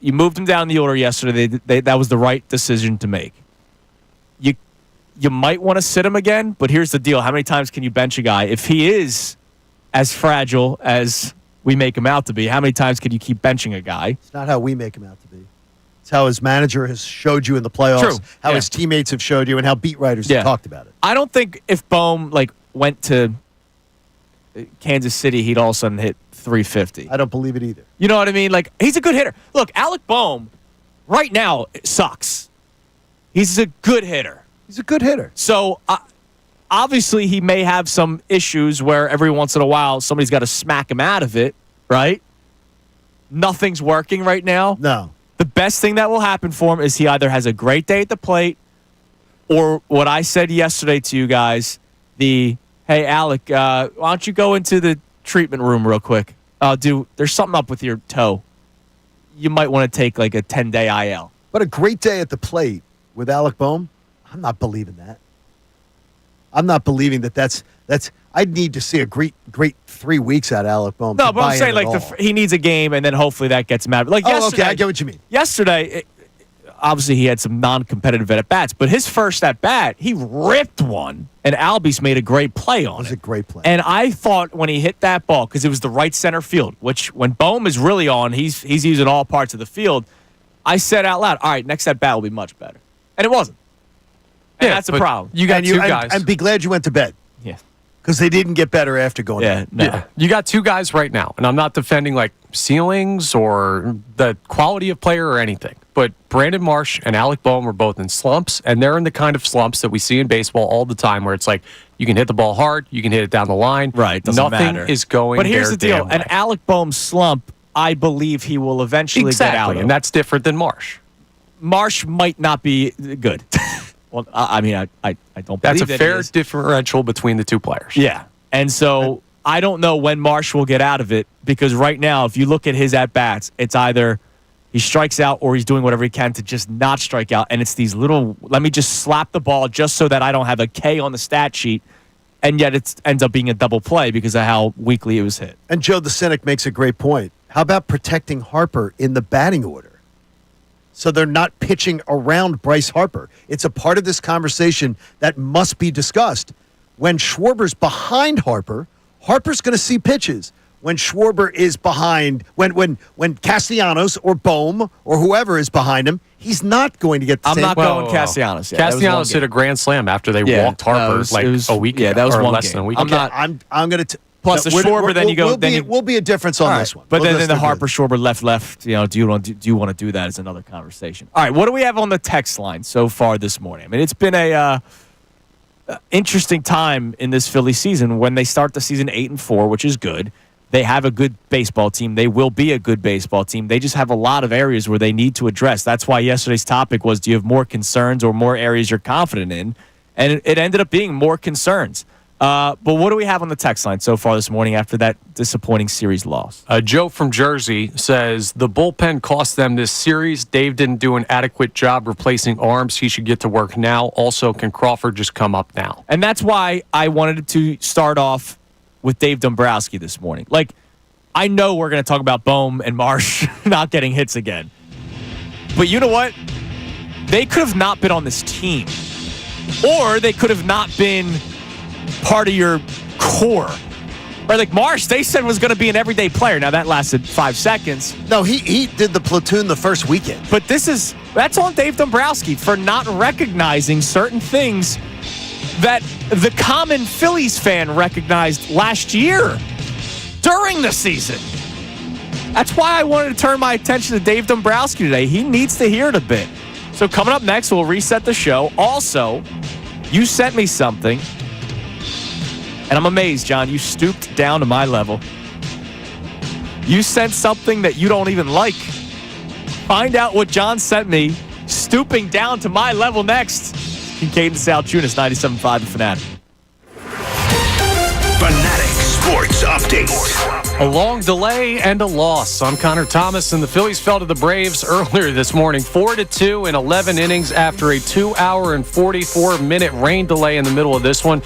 you moved him down the order yesterday. That was the right decision to make. You might want to sit him again, but here's the deal. How many times can you bench a guy? If he is as fragile as we make him out to be, how many times can you keep benching a guy? It's not how we make him out to be. It's how his manager has showed you in the playoffs, True. How his teammates have showed you, and how beat writers have talked about it. I don't think if Bohm went to Kansas City, he'd all of a sudden hit 350. I don't believe it either. You know what I mean? He's a good hitter. Look, Alec Bohm right now sucks. He's a good hitter. He's a good hitter. So, obviously, he may have some issues where every once in a while somebody's got to smack him out of it, right? Nothing's working right now. No. The best thing that will happen for him is he either has a great day at the plate or what I said yesterday to you guys, hey, Alec, why don't you go into the treatment room real quick? There's something up with your toe. You might want to take a 10-day IL. But a great day at the plate with Alec Bohm, I'm not believing that. I'm not believing that's I'd need to see a great 3 weeks out of Alec Bohm. No, to but buy I'm saying in at like all. he needs a game, and then hopefully that gets him out. Like Oh, yesterday, okay, I get what you mean. Yesterday, obviously he had some non-competitive at bats, but his first at bat, he ripped one, and Albies made a great play on it. It was a great play. And I thought when he hit that ball, because it was the right center field, which when Bohm is really on, he's using all parts of the field. I said out loud, all right, next at bat will be much better, and it wasn't. And that's a but problem. You got two guys. And be glad you went to bed. Yeah. Because they didn't get better after going to bed. No. Yeah, you got two guys right now, and I'm not defending like ceilings or the quality of player or anything, but Brandon Marsh and Alec Bohm are both in slumps, and they're in the kind of slumps that we see in baseball all the time, where it's like you can hit the ball hard, you can hit it down the line, Right, doesn't nothing matter. is going. But here's the their deal: damn an way. Alec Bohm slump, I believe he will eventually get out of, and that's different than Marsh. Marsh might not be good. Well, I mean, I don't believe That's a that he fair is. differential between the two players. Yeah. And so I don't know when Marsh will get out of it, because right now, if you look at his at-bats, it's either he strikes out or he's doing whatever he can to just not strike out. And it's these little, let me just slap the ball just so that I don't have a K on the stat sheet. And yet it ends up being a double play because of how weakly it was hit. And Joe the Cynic makes a great point. How about protecting Harper in the batting order? So they're not pitching around Bryce Harper. It's a part of this conversation that must be discussed. When Schwarber's behind Harper, Harper's going to see pitches. When Schwarber is behind, when Castellanos or Bohm or whoever is behind him, he's not going to get the I'm same. not going Castellanos. Yeah, that was one Castellanos hit game. a grand slam after they Yeah, walked Harper it was Oh, a week yeah, ago, that was or one less game. than a week I'm ago. not- I'm going to. Plus the Schwarber, then you go. We'll be a difference on All right. this one. But We'll then just the do Harper this. Schwarber left. You know, do you want to do that? Is another conversation. All right, what do we have on the text line so far this morning? I mean, it's been a interesting time in this Philly season. When they start the season 8-4, which is good. They have a good baseball team. They will be a good baseball team. They just have a lot of areas where they need to address. That's why yesterday's topic was: do you have more concerns or more areas you're confident in? And it ended up being more concerns. But what do we have on the text line so far this morning after that disappointing series loss? Joe from Jersey says the bullpen cost them this series. Dave didn't do an adequate job replacing arms. He should get to work now. Also, can Crawford just come up now? And that's why I wanted to start off with Dave Dombrowski this morning. Like, I know we're going to talk about Bohm and Marsh not getting hits again. But you know what? They could have not been on this team. Or they could have not been part of your core. Right? Like Marsh, they said was going to be an everyday player. Now, that lasted 5 seconds. No, he did the platoon the first weekend. But that's on Dave Dombrowski for not recognizing certain things that the common Phillies fan recognized last year during the season. That's why I wanted to turn my attention to Dave Dombrowski today. He needs to hear it a bit. So coming up next, we'll reset the show. Also, you sent me something, and I'm amazed, John. You stooped down to my level. You sent something that you don't even like. Find out what John sent me, stooping down to my level next. Kincade Salciunas, 97.5 The Fanatic. Fanatic Sports Update. A long delay and a loss. I'm Connor Thomas, and the Phillies fell to the Braves earlier this morning, 4-2 in 11 innings after a 2-hour and 44-minute rain delay in the middle of this one.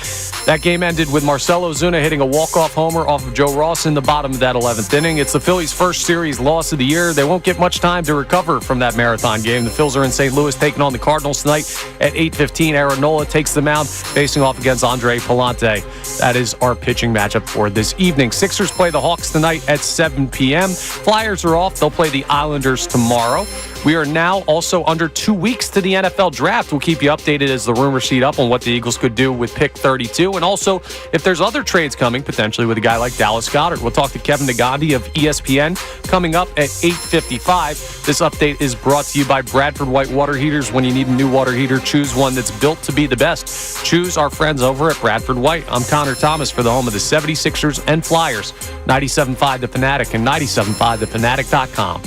That game ended with Marcell Ozuna hitting a walk-off homer off of Joe Ross in the bottom of that 11th inning. It's the Phillies' first series loss of the year. They won't get much time to recover from that marathon game. The Phils are in St. Louis taking on the Cardinals tonight at 8:15. Aaron Nola takes the mound, facing off against Andre Palante. That is our pitching matchup for this evening. Sixers play the Hawks tonight at 7 p.m. Flyers are off. They'll play the Islanders tomorrow. We are now also under 2 weeks to the NFL draft. We'll keep you updated as the rumors heat up on what the Eagles could do with pick 32. And also, if there's other trades coming, potentially with a guy like Dallas Goedert. We'll talk to Kevin Negandhi of ESPN coming up at 8:55. This update is brought to you by Bradford White Water Heaters. When you need a new water heater, choose one that's built to be the best. Choose our friends over at Bradford White. I'm Connor Thomas for the home of the 76ers and Flyers. 97.5 The Fanatic and 97.5thefanatic.com.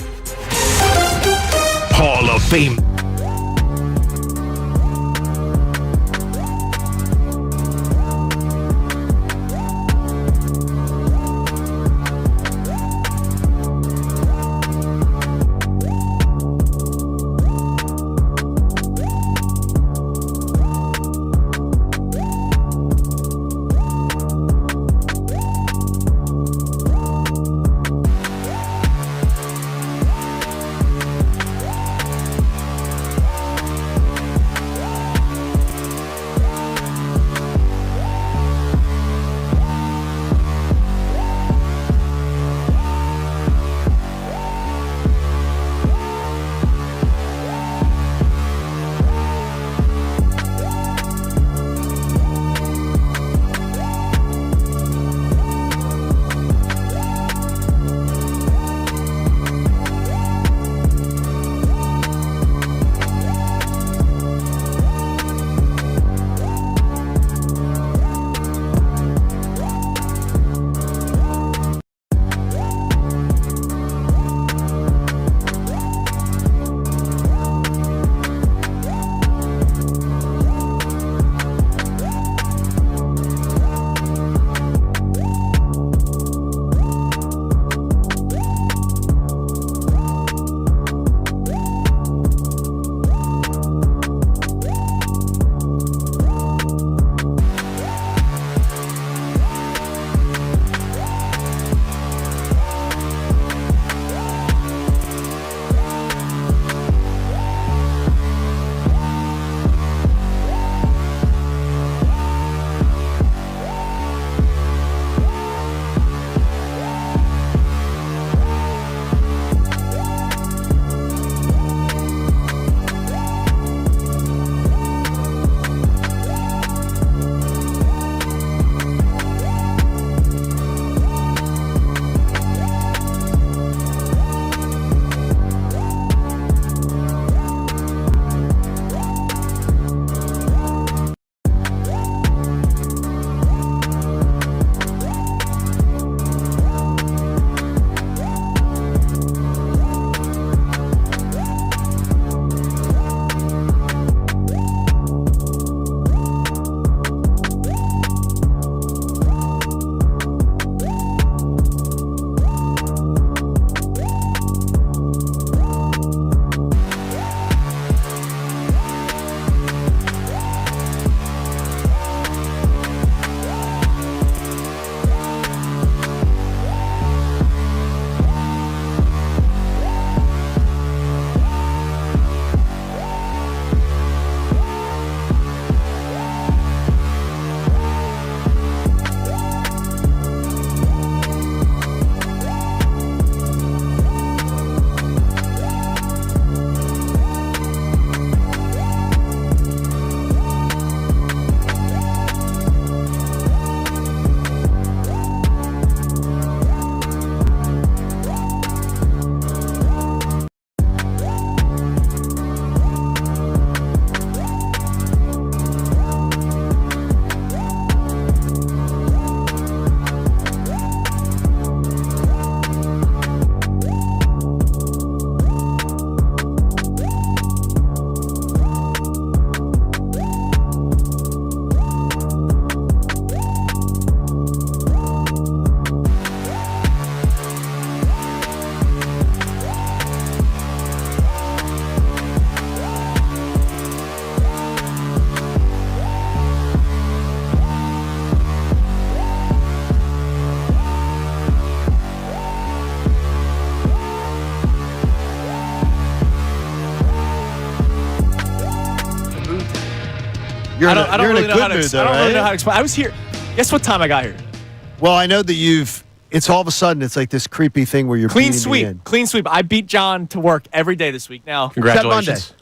Hall of Fame. You're I in don't, a, I don't you're really in a know good how to. mood, though, I don't really right? know how to explain. I was here. Guess what time I got here? Well, I know that it's all of a sudden it's like this creepy thing where you're Clean beating me sweep. in. Clean sweep. I beat John to work every day this week. Now, Congratulations.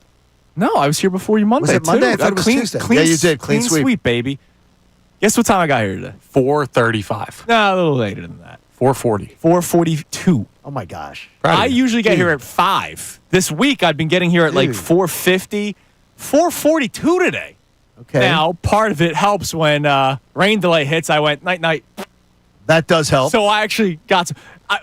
no, I was here before you Monday. Was it Monday? Too. I thought it was clean, Tuesday. Clean, Yeah, you did. Clean sweep. baby. Guess what time I got here today? 4:35. No, a little later than that. 4:40. 4:42. Oh my gosh. I usually get here at 5. This week, I've been getting here at like Dude. 4:50. 4:42 today. Okay. Now, part of it helps when rain delay hits. I went night. That does help. So I actually got to.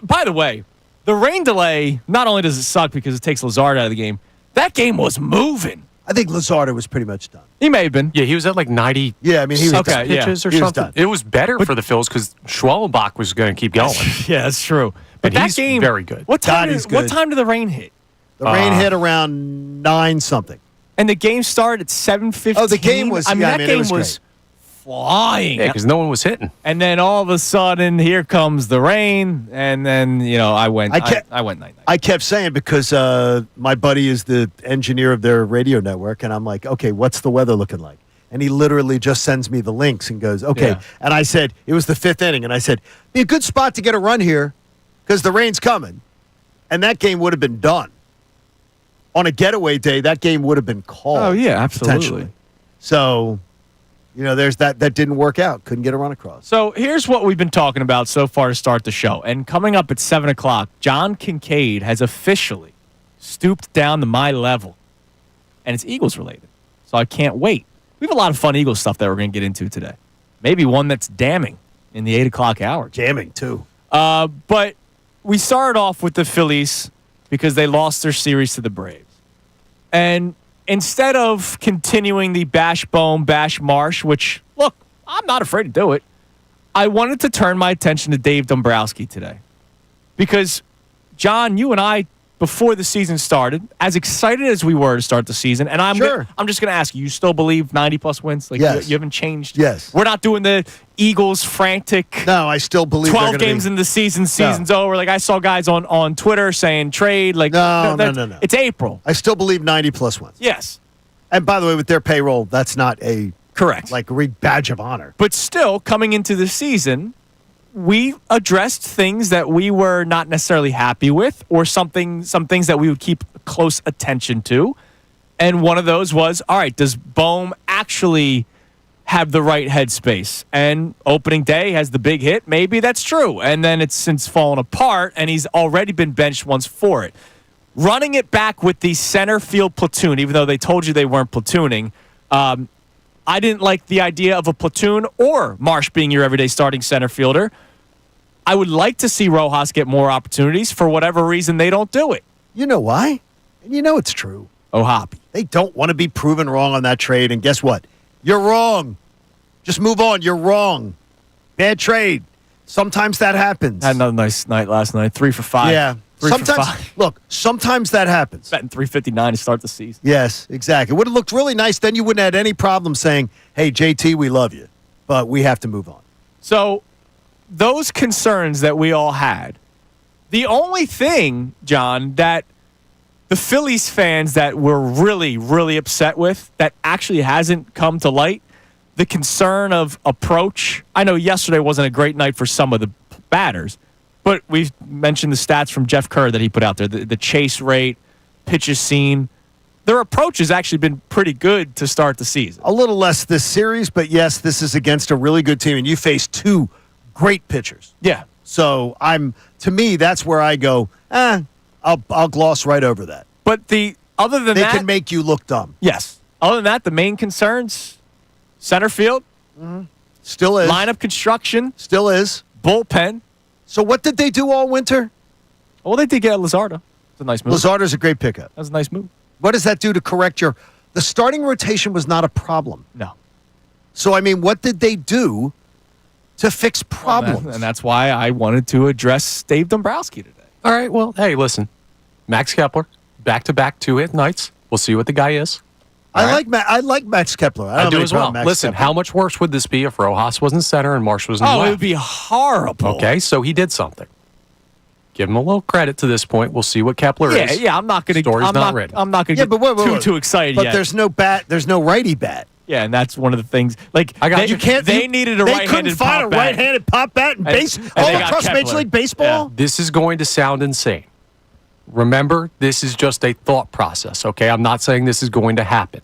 By the way, the rain delay, not only does it suck because it takes Lazard out of the game, that game was moving. I think Lazardo was pretty much done. He may have been. Yeah, he was at like 90 Yeah, I mean, he was Okay, done. yeah. pitches or He was something. done. It was better for the Phils because Schwalbach was going to keep going. Yeah, that's true. But And that he's game, very good. What time? God, he's What good. time did the rain hit? The rain hit around 9 something. And the game started at 7:15. Oh, the game was- I mean, yeah, I that mean, it game was was flying. Yeah, because no one was hitting. And then all of a sudden, here comes the rain, and then I went. I went night. I kept saying because my buddy is the engineer of their radio network, and I'm like, okay, what's the weather looking like? And he literally just sends me the links and goes, okay. Yeah. And I said, it was the 5th inning, and I said, be a good spot to get a run here because the rain's coming. And that game would have been done. On a getaway day, that game would have been called. Oh, yeah, absolutely. Potentially. So, there's that didn't work out. Couldn't get a run across. So here's what we've been talking about so far to start the show. And coming up at 7 o'clock, John Kincade has officially stooped down to my level. And it's Eagles related. So I can't wait. We have a lot of fun Eagles stuff that we're going to get into today. Maybe one that's damning in the 8 o'clock hour. Jamming, too. But we started off with the Phillies because they lost their series to the Braves. And instead of continuing the bash Bohm, bash Marsh, which, look, I'm not afraid to do it, I wanted to turn my attention to Dave Dombrowski today. Because, John, you and I, before the season started, as excited as we were to start the season, and I'm Sure. I'm just going to ask you still believe 90-plus wins? Like, Yes. you haven't changed? Yes. We're not doing the Eagles frantic... No, I still believe 12 they're gonna games be, in the season's over. Like, I saw guys on Twitter saying trade. Like, No. It's April. I still believe 90-plus wins. Yes. And by the way, with their payroll, that's not a Correct. badge of honor. But still, coming into the season, we addressed things that we were not necessarily happy with or some things that we would keep close attention to. And one of those was, all right, does Bohm actually have the right headspace? And opening day has the big hit. Maybe that's true. And then it's since fallen apart, and he's already been benched once for it. Running it back with the center field platoon, even though they told you they weren't platooning, I didn't like the idea of a platoon or Marsh being your everyday starting center fielder. I would like to see Rojas get more opportunities. For whatever reason, they don't do it. You know why? And you know it's true. Oh, Hoppy. They don't want to be proven wrong on that trade. And guess what? You're wrong. Just move on. You're wrong. Bad trade. Sometimes that happens. Had another nice night last night. 3 for 5. Yeah. 3 for Sometimes, 5. look, sometimes that happens. Betting 359 to start the season. Yes, exactly. It would have looked really nice. Then you wouldn't have had any problem saying, hey, JT, we love you, but we have to move on. So those concerns that we all had, the only thing, John, that the Phillies fans that were really, really upset with that actually hasn't come to light, the concern of approach. I know yesterday wasn't a great night for some of the batters, but we've mentioned the stats from Jeff Kerr that he put out there, the chase rate, pitches seen. Their approach has actually been pretty good to start the season. A little less this series, but yes, this is against a really good team, and you face 2 great pitchers. Yeah. So to me, that's where I go, I'll gloss right over that. But other than They that, can make you look dumb. yes. Other than that, the main concerns, center field, Still is. lineup construction, Still is. bullpen. So what did they do all winter? Well, they did get Luzardo. It's a nice move. Lazardo's a great pickup. That was a nice move. What does that do to correct the starting rotation was not a problem. No. So, I mean, what did they do to fix problems? And that's why I wanted to address Dave Dombrowski today. All right, well, hey, listen. Max Kepler, back-to-back 2-hit nights. We'll see what the guy is. I like Max Kepler. I don't do have as any well. problem with Max Listen, Kepler. how much worse would this be if Rojas was in center and Marsh was in Oh, left? it would be horrible. Okay, so he did something. Give him a little credit to this point. We'll see what Kepler is. Yeah, I'm not going to. Story's I'm not not written. I'm not going to Yeah, get but wait, too excited but yet. there's no righty bat. Yeah, and that's one of the things. Like, I got they, you. They needed a They right-handed couldn't find a pop bat. right-handed pop bat in And all they got across Major Kepler. League Baseball. This is going to sound insane. Remember, this is just a thought process, okay? I'm not saying this is going to happen.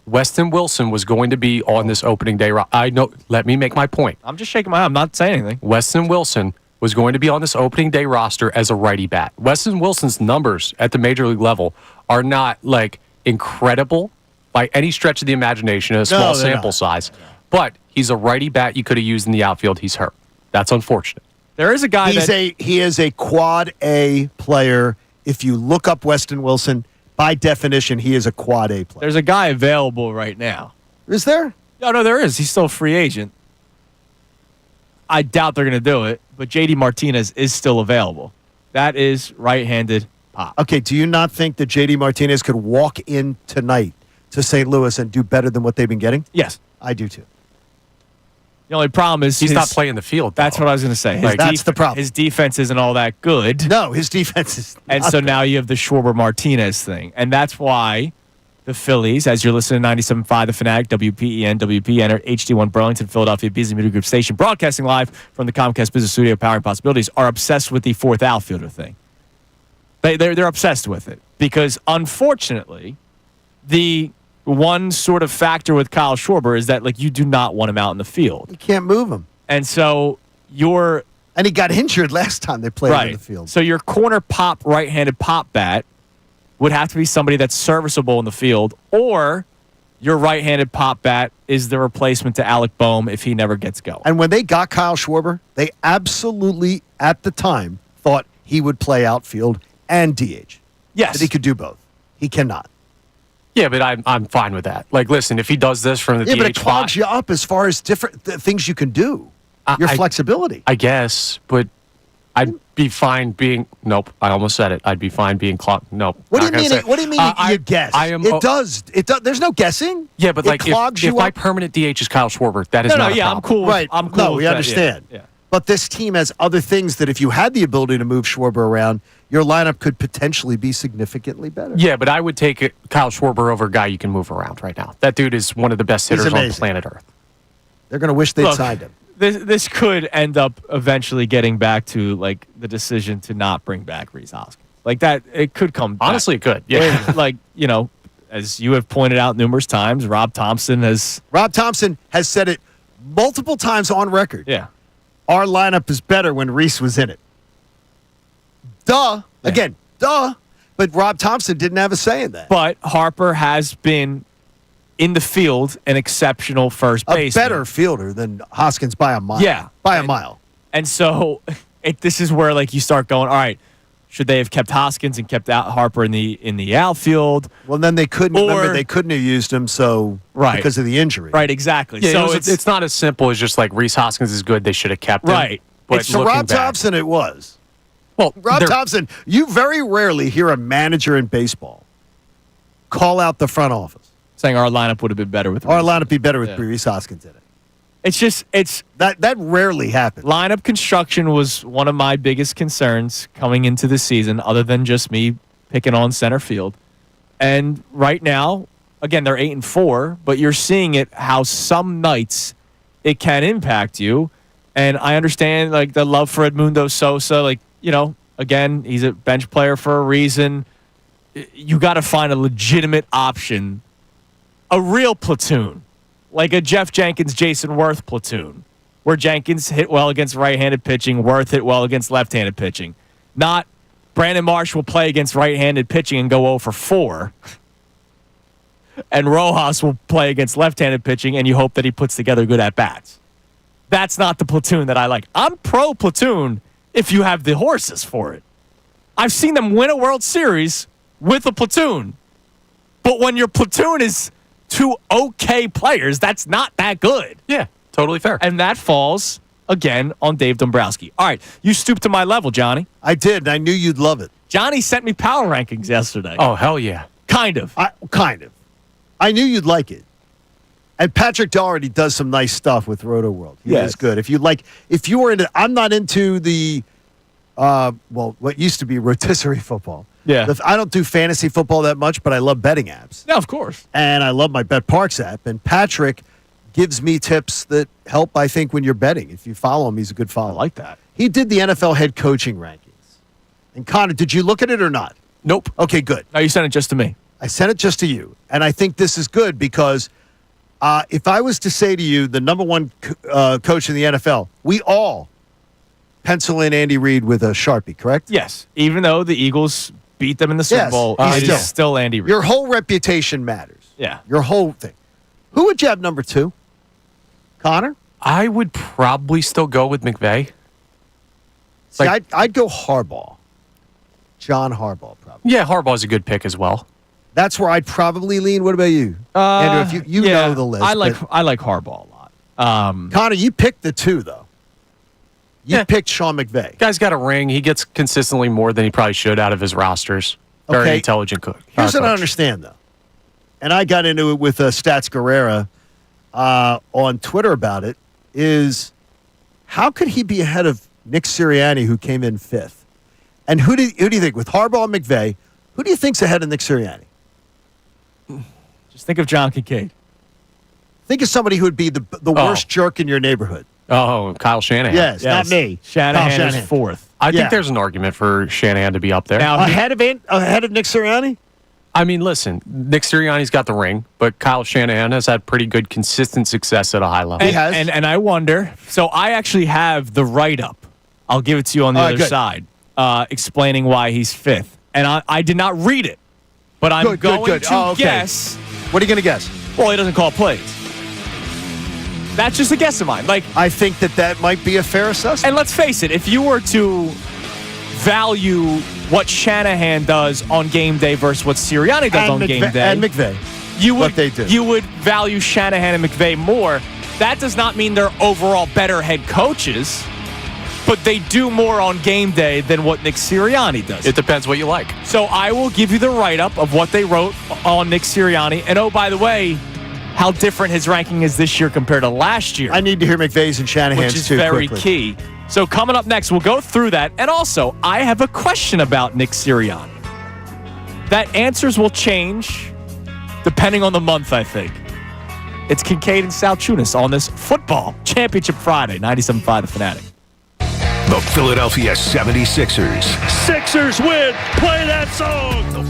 Weston Wilson was going to be on this opening day. I know. Let me make my point. I'm just shaking my head. I'm not saying anything. Weston Wilson was going to be on this opening day roster as a righty bat. Weston Wilson's numbers at the major league level are not like incredible by any stretch of the imagination in a small they're sample not. size. But he's a righty bat you could have used in the outfield. He's hurt. That's unfortunate. There is a guy He is a quad A player. If you look up Weston Wilson, by definition, he is a quad A player. there's a guy available right now. Is there? No, there is. He's still a free agent. I doubt they're going to do it, but JD Martinez is still available. That is right-handed pop. Okay, do you not think that JD Martinez could walk in tonight to St. Louis and do better than what they've been getting? Yes. I do too. The only problem is He's not playing the field. That's though. what I was going to say. That's the problem. His defense isn't all that good. No, his defense is And not so good. now you have the Schwarber Martinez thing. And that's why the Phillies, as you're listening to 97.5 The Fanatic, WPEN, WPN, HD1 Burlington, Philadelphia Beasley Media Group Station, broadcasting live from the Comcast Business Studio, powering possibilities, are obsessed with the fourth outfielder thing. They're obsessed with it because, unfortunately, the one sort of factor with Kyle Schwarber is that, like, you do not want him out in the field. You can't move him. And so you're And he got injured last time they played him in the field. So your corner pop, right-handed pop bat would have to be somebody that's serviceable in the field, or your right-handed pop bat is the replacement to Alec Bohm if he never gets going. And when they got Kyle Schwarber, they absolutely, at the time, thought he would play outfield and DH. Yes. That he could do both. He cannot. Yeah, but I'm fine with that. Like, listen, if he does this from the Yeah, DH but it clogs spot, you up as far as different things you can do. Your flexibility. I guess, but I'd be fine being. Nope, I almost said it. I'd be fine being clogged. Nope. What do not you mean? gonna say it. What do you mean? You guess? I am. It does. It does. There's no guessing. Yeah, but it like clogs if you my up. permanent DH is Kyle Schwarber, that is no, not a I'm problem. cool. Right. I'm cool. No, with we that, understand. Yeah. But this team has other things that if you had the ability to move Schwarber around, your lineup could potentially be significantly better. Yeah, but I would take Kyle Schwarber over a guy you can move around right now. That dude is one of the best He's hitters on amazing. planet Earth. They're going to wish they'd Look, signed him. This could end up eventually getting back to like the decision to not bring back Rhys Hoskins. Like that, it could come back. Honestly, it could. Yeah. Like, you know, as you have pointed out numerous times, Rob Thompson has. Rob Thompson has said it multiple times on record. Yeah. Our lineup is better when Reese was in it. Duh. Yeah. Again, duh. But Rob Thompson didn't have a say in that. But Harper has been in the field an exceptional first A baseman. better fielder than Hoskins by a mile. Yeah. By a mile. And so this is where like you start going, all right, should they have kept Hoskins and kept out Harper in the outfield? Well, then they couldn't. Or- Remember, they couldn't have used him Right. because of the injury. Right, exactly. Yeah, so it's not as simple as just like Rhys Hoskins is good. They should have kept him. Right. But So looking Rob back- Thompson, it was. Well, Rob they're- Thompson, you very rarely hear a manager in baseball call out the front office. saying our lineup would have been better with Our Reese. lineup would be better with Yeah. Reese Hoskins in it. It's That rarely happens. lineup construction was one of my biggest concerns coming into the season, other than just me picking on center field. And right now, again, they're 8-4, but you're seeing it how some nights it can impact you. And I understand like the love for Edmundo Sosa, like, you know, again, he's a bench player for a reason. You got to find a legitimate option, a real platoon, like a Jeff Jenkins, Jason Worth platoon, where Jenkins hit well against right-handed pitching, Worth hit well against left-handed pitching. Not Brandon Marsh will play against right-handed pitching and go 0 for 4, and Rojas will play against left-handed pitching, and you hope that he puts together good at-bats. That's not the platoon that I like. I'm pro platoon if you have the horses for it. I've seen them win a World Series with a platoon. But when your platoon is two okay players, that's not that good. Yeah, totally fair. And that falls, again, on Dave Dombrowski. All right, you stooped to my level, Johnny. I did, and I knew you'd love it. Johnny sent me power rankings yesterday. Oh, hell yeah. Kind of. Kind of. I knew you'd like it. And Patrick Doherty does some nice stuff with Roto World. He Yes. is good. If you were into, I'm not into the what used to be rotisserie football. Yeah. I don't do fantasy football that much, but I love betting apps. Yeah, of course. And I love my Bet Parks app. And Patrick gives me tips that help, I think, when you're betting. If you follow him, he's a good follower. I like that. He did the NFL head coaching rankings. And Connor, did you look at it or not? Nope. Okay, good. No, you sent it just to me. I sent it just to you. And I think this is good because if I was to say to you the number one coach in the NFL, we all pencil in Andy Reid with a Sharpie, correct? Yes. Even though the Eagles beat them in the Super Yes, Bowl, he's it is still Andy Reid. Your whole reputation matters. Yeah. Your whole thing. Who would you have number 2? Connor? I would probably still go with McVay. See, I'd go Harbaugh. John Harbaugh, probably. Yeah, Harbaugh's a good pick as well. That's where I'd probably lean. What about you? Andrew, if you know the list. I like but- Harbaugh a lot. Connor, you picked the 2, though. You Yeah. picked Sean McVay. Guy's got a ring. He gets consistently more than he probably should out of his rosters. Very Okay. intelligent cook. Here's what I coach. understand, though. And I got into it with Stats Guerrera on Twitter about it, is how could he be ahead of Nick Sirianni, who came in 5th? And who do you think, with Harbaugh and McVay, who do you think's ahead of Nick Sirianni? Just think of John Kincade. Think of somebody who would be the worst jerk in your neighborhood. Oh, Kyle Shanahan. Yes, not me. Shanahan Kyle is Shanahan. 4th. I Yeah. think there's an argument for Shanahan to be up there. Now, Ahead of Nick Sirianni? I mean, listen, Nick Sirianni's got the ring, but Kyle Shanahan has had pretty good, consistent success at a high level. He has. And I wonder. So I actually have the write-up. I'll give it to you on the All right, other good. side, explaining why he's 5th. And I did not read it, but I'm Good, going good. to Oh, okay. guess. What are you going to guess? Well, he doesn't call plays. That's just a guess of mine. Like, I think that might be a fair assessment. and let's face it, if you were to value what Shanahan does on game day versus what Sirianni does on game day, And McVay. you would what they do. you would value Shanahan and McVay more. That does not mean they're overall better head coaches, but they do more on game day than what Nick Sirianni does. It depends what you like. So I will give you the write-up of what they wrote on Nick Sirianni. And oh, by the way, how different his ranking is this year compared to last year, I need to hear McVay's and Shanahan's which is too. very quickly. key. So coming up next, we'll go through that. And also, I have a question about Nick Sirianni. That answers will change depending on the month, I think. It's Kincade and Salciunas on this Football Championship Friday, 97.5 The Fanatic. The Philadelphia 76ers. Sixers win. Play that song.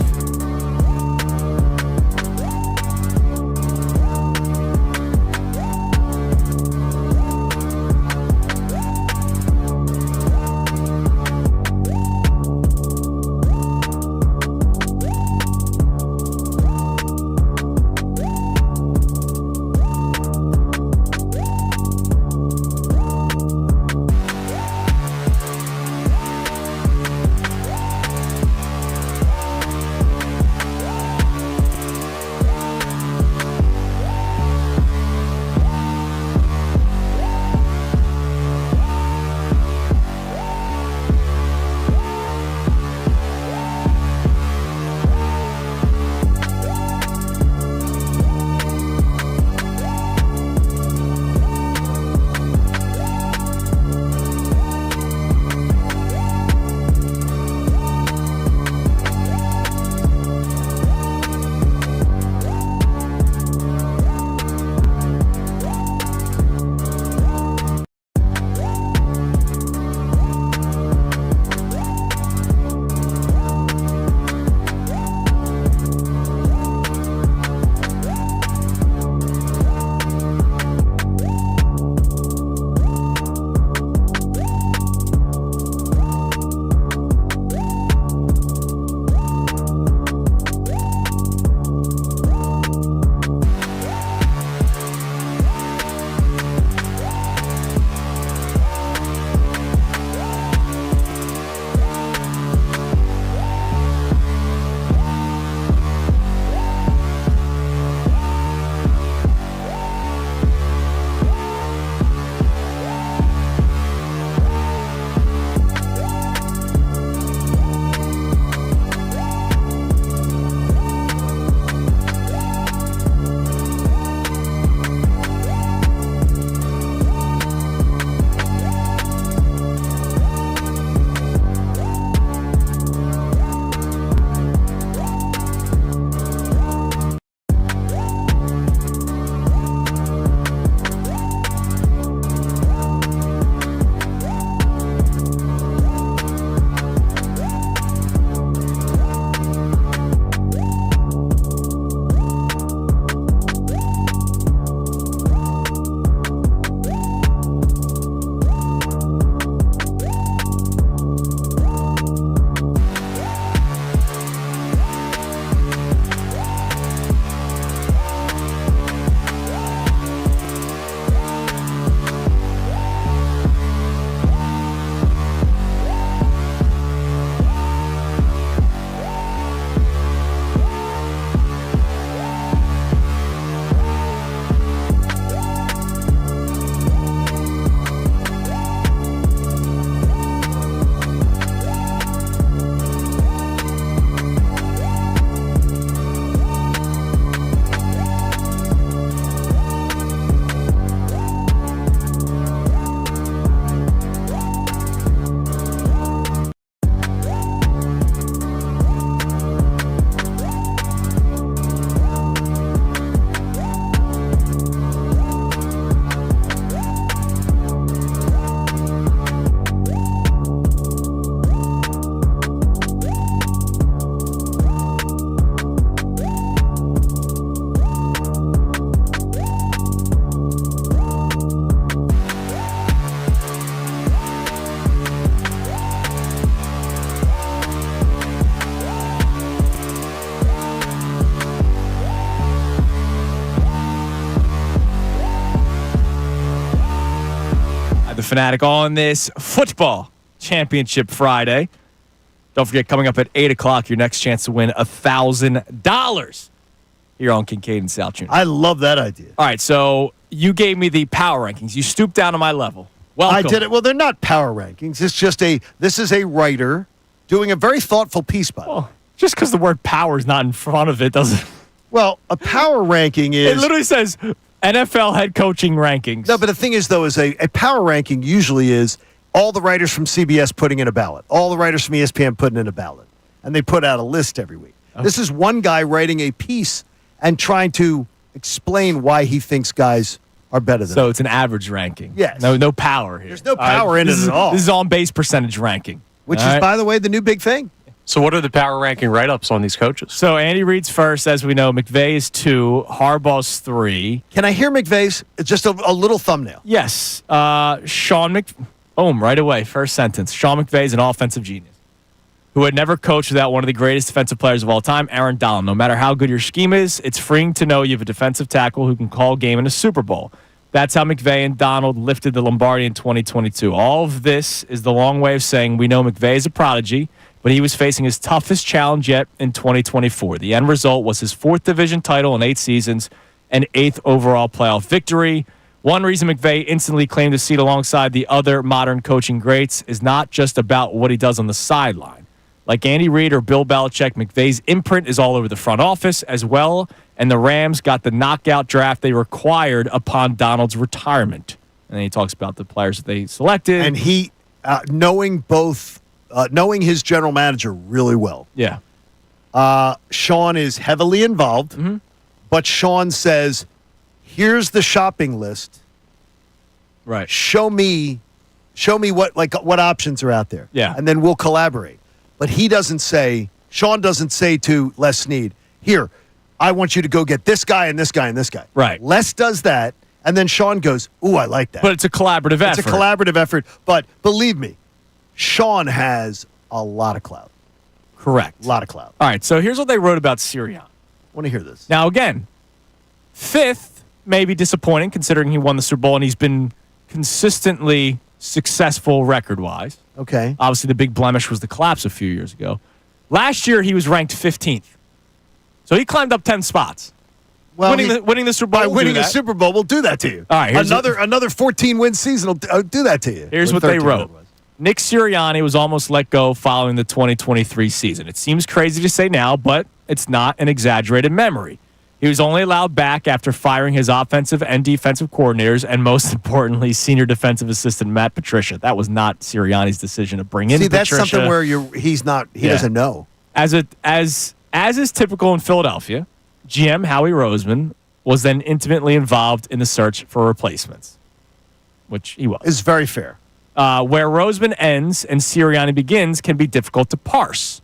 Fanatic on this football championship Friday. Don't forget, coming up at 8 o'clock, your next chance to win $1,000 here on Kincade and Salciunas. I love that idea. All right, so you gave me the power rankings. You stooped down to my level. Welcome. I did it. Well, they're not power rankings. It's just this is a writer doing a very thoughtful piece, by the way. Well, just because the word power is not in front of it doesn't. Well, a power ranking is. It literally says NFL head coaching rankings. No, but the thing is, though, is a power ranking usually is all the writers from CBS putting in a ballot, all the writers from ESPN putting in a ballot, and they put out a list every week. Okay. This is one guy writing a piece and trying to explain why he thinks guys are better than So him. It's an average ranking. Yes. No power here. There's no power in it at all. This is on base percentage ranking. Which all is, right? by the way, the new big thing. So what are the power ranking write-ups on these coaches? So Andy Reid's first, as we know. McVay is 2. Harbaugh's 3. Can I hear McVay's? It's just a little thumbnail. Yes. Boom, right away. First sentence. Sean McVay is an offensive genius who had never coached without one of the greatest defensive players of all time, Aaron Donald. No matter how good your scheme is, it's freeing to know you have a defensive tackle who can call a game in a Super Bowl. That's how McVay and Donald lifted the Lombardi in 2022. All of this is the long way of saying we know McVay is a prodigy, but he was facing his toughest challenge yet in 2024. The end result was his 4th division title in 8 seasons and 8th overall playoff victory. One reason McVay instantly claimed a seat alongside the other modern coaching greats is not just about what he does on the sideline. Like Andy Reid or Bill Belichick, McVay's imprint is all over the front office as well, and the Rams got the knockout draft they required upon Donald's retirement. And then he talks about the players that they selected. And he, knowing his general manager really well. Yeah. Sean is heavily involved, but Sean says, here's the shopping list. Right. Show me what options are out there. Yeah. And then we'll collaborate. But Sean doesn't say to Les Snead, here, I want you to go get this guy and this guy and this guy. Right. Les does that, and then Sean goes, ooh, I like that. But it's a collaborative effort. It's a collaborative effort. But believe me, Sean has a lot of clout. Correct. A lot of clout. All right, so here's what they wrote about Sirianni. I want to hear this. Now, again, 5th may be disappointing considering he won the Super Bowl and he's been consistently successful record-wise. Okay. Obviously, the big blemish was the collapse a few years ago. Last year, he was ranked 15th. So he climbed up 10 spots. Well, winning the Super Bowl. by will winning do a that. Super Bowl will do that to you. All right, here's another 14-win season will do that to you. Here's Or what they 13 wrote. it was. Nick Sirianni was almost let go following the 2023 season. It seems crazy to say now, but it's not an exaggerated memory. He was only allowed back after firing his offensive and defensive coordinators and, most importantly, senior defensive assistant Matt Patricia. That was not Sirianni's decision to bring in that's Patricia. something where he doesn't know. As is typical in Philadelphia, GM Howie Roseman was then intimately involved in the search for replacements, which he was. It's very fair. Where Roseman ends and Sirianni begins can be difficult to parse.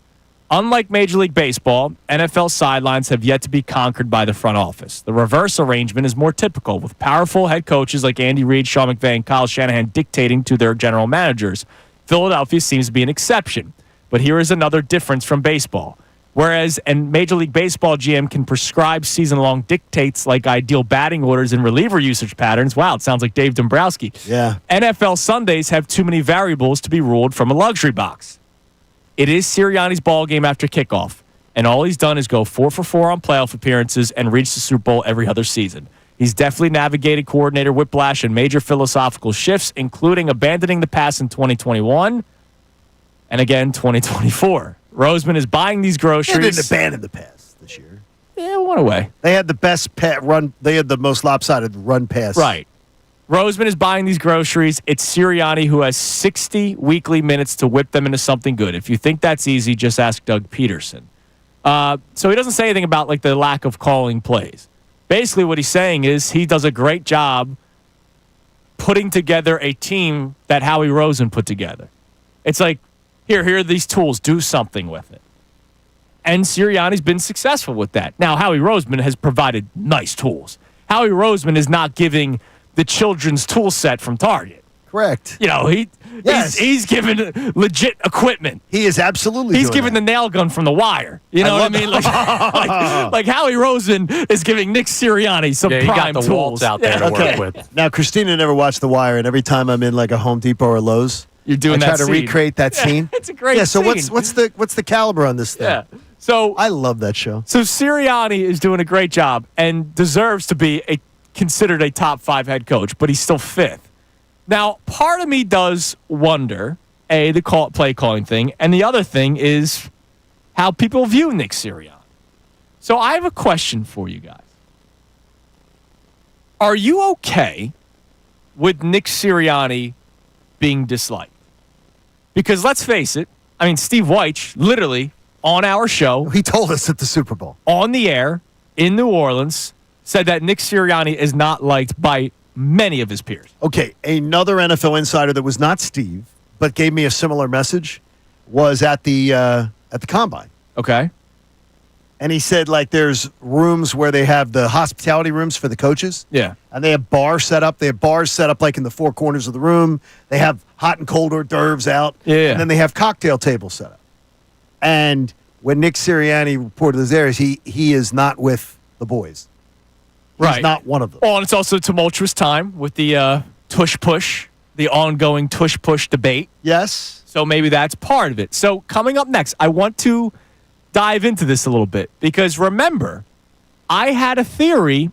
Unlike Major League Baseball, NFL sidelines have yet to be conquered by the front office. The reverse arrangement is more typical, with powerful head coaches like Andy Reid, Sean McVay, and Kyle Shanahan dictating to their general managers. Philadelphia seems to be an exception. But here is another difference from baseball. Whereas a Major League Baseball GM can prescribe season-long dictates like ideal batting orders and reliever usage patterns. Wow, it sounds like Dave Dombrowski. Yeah. NFL Sundays have too many variables to be ruled from a luxury box. It is Sirianni's ball game after kickoff, and all he's done is go 4 for 4 on playoff appearances and reach the Super Bowl every other season. He's definitely navigated coordinator whiplash and major philosophical shifts, including abandoning the pass in 2021 and again 2024. Roseman is buying these groceries. They didn't abandon the pass this year. Yeah, one away. They had the best run. They had the most lopsided run pass. Right. Roseman is buying these groceries. It's Sirianni who has 60 weekly minutes to whip them into something good. If you think that's easy, just ask Doug Peterson. So he doesn't say anything about the lack of calling plays. Basically, what he's saying is he does a great job putting together a team that Howie Roseman put together. It's like, here are these tools. Do something with it. And Sirianni's been successful with that. Now, Howie Roseman has provided nice tools. Howie Roseman is not giving the children's tool set from Target. Correct. He's giving legit equipment. He is absolutely. He's doing giving that. the nail gun from The Wire. You know what I mean? Like Howie Roseman is giving Nick Sirianni some he prime got the tools waltz out there to work with. Now, Christina never watched The Wire, and every time I'm in like a Home Depot or Lowe's, You're doing I try that to scene. recreate that scene. It's a great So scene. what's the caliber on this thing? Yeah. So I love that show. So Sirianni is doing a great job and deserves to be considered a top 5 head coach, but he's still 5th. Now, part of me does wonder, the play calling thing, and the other thing is how people view Nick Sirianni. So I have a question for you guys. Are you okay with Nick Sirianni being disliked? Because let's face it, I mean, Steve Weich, literally, on our show, He told us at the Super Bowl. on the air in New Orleans, said that Nick Sirianni is not liked by many of his peers. Okay, another NFL insider that was not Steve, but gave me a similar message, was at the Combine. Okay. And he said, like, there's rooms where they have the hospitality rooms for the coaches. Yeah. And they have bars set up. They have bars set up, like, in the 4 corners of the room. They have hot and cold hors d'oeuvres out. Yeah. And then they have cocktail tables set up. And when Nick Sirianni reported this there, he is not with the boys. He's Right. not one of them. Well, and it's also a tumultuous time with the tush-push, the ongoing tush-push debate. Yes. So maybe that's part of it. So coming up next, I want to dive into this a little bit because remember, I had a theory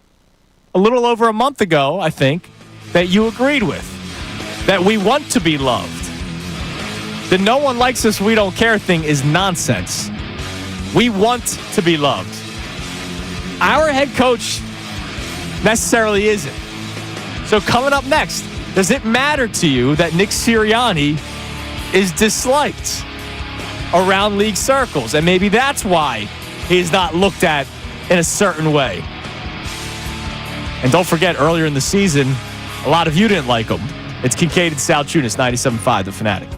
a little over a month ago, I think, that you agreed with, that we want to be loved. The no one likes us, we don't care thing is nonsense. We want to be loved. Our head coach necessarily isn't. So coming up next, does it matter to you that Nick Sirianni is disliked around league circles? And maybe that's why he's not looked at in a certain way. And don't forget, earlier in the season, a lot of you didn't like him. It's Kincade Salciunas, 97.5, The Fanatic.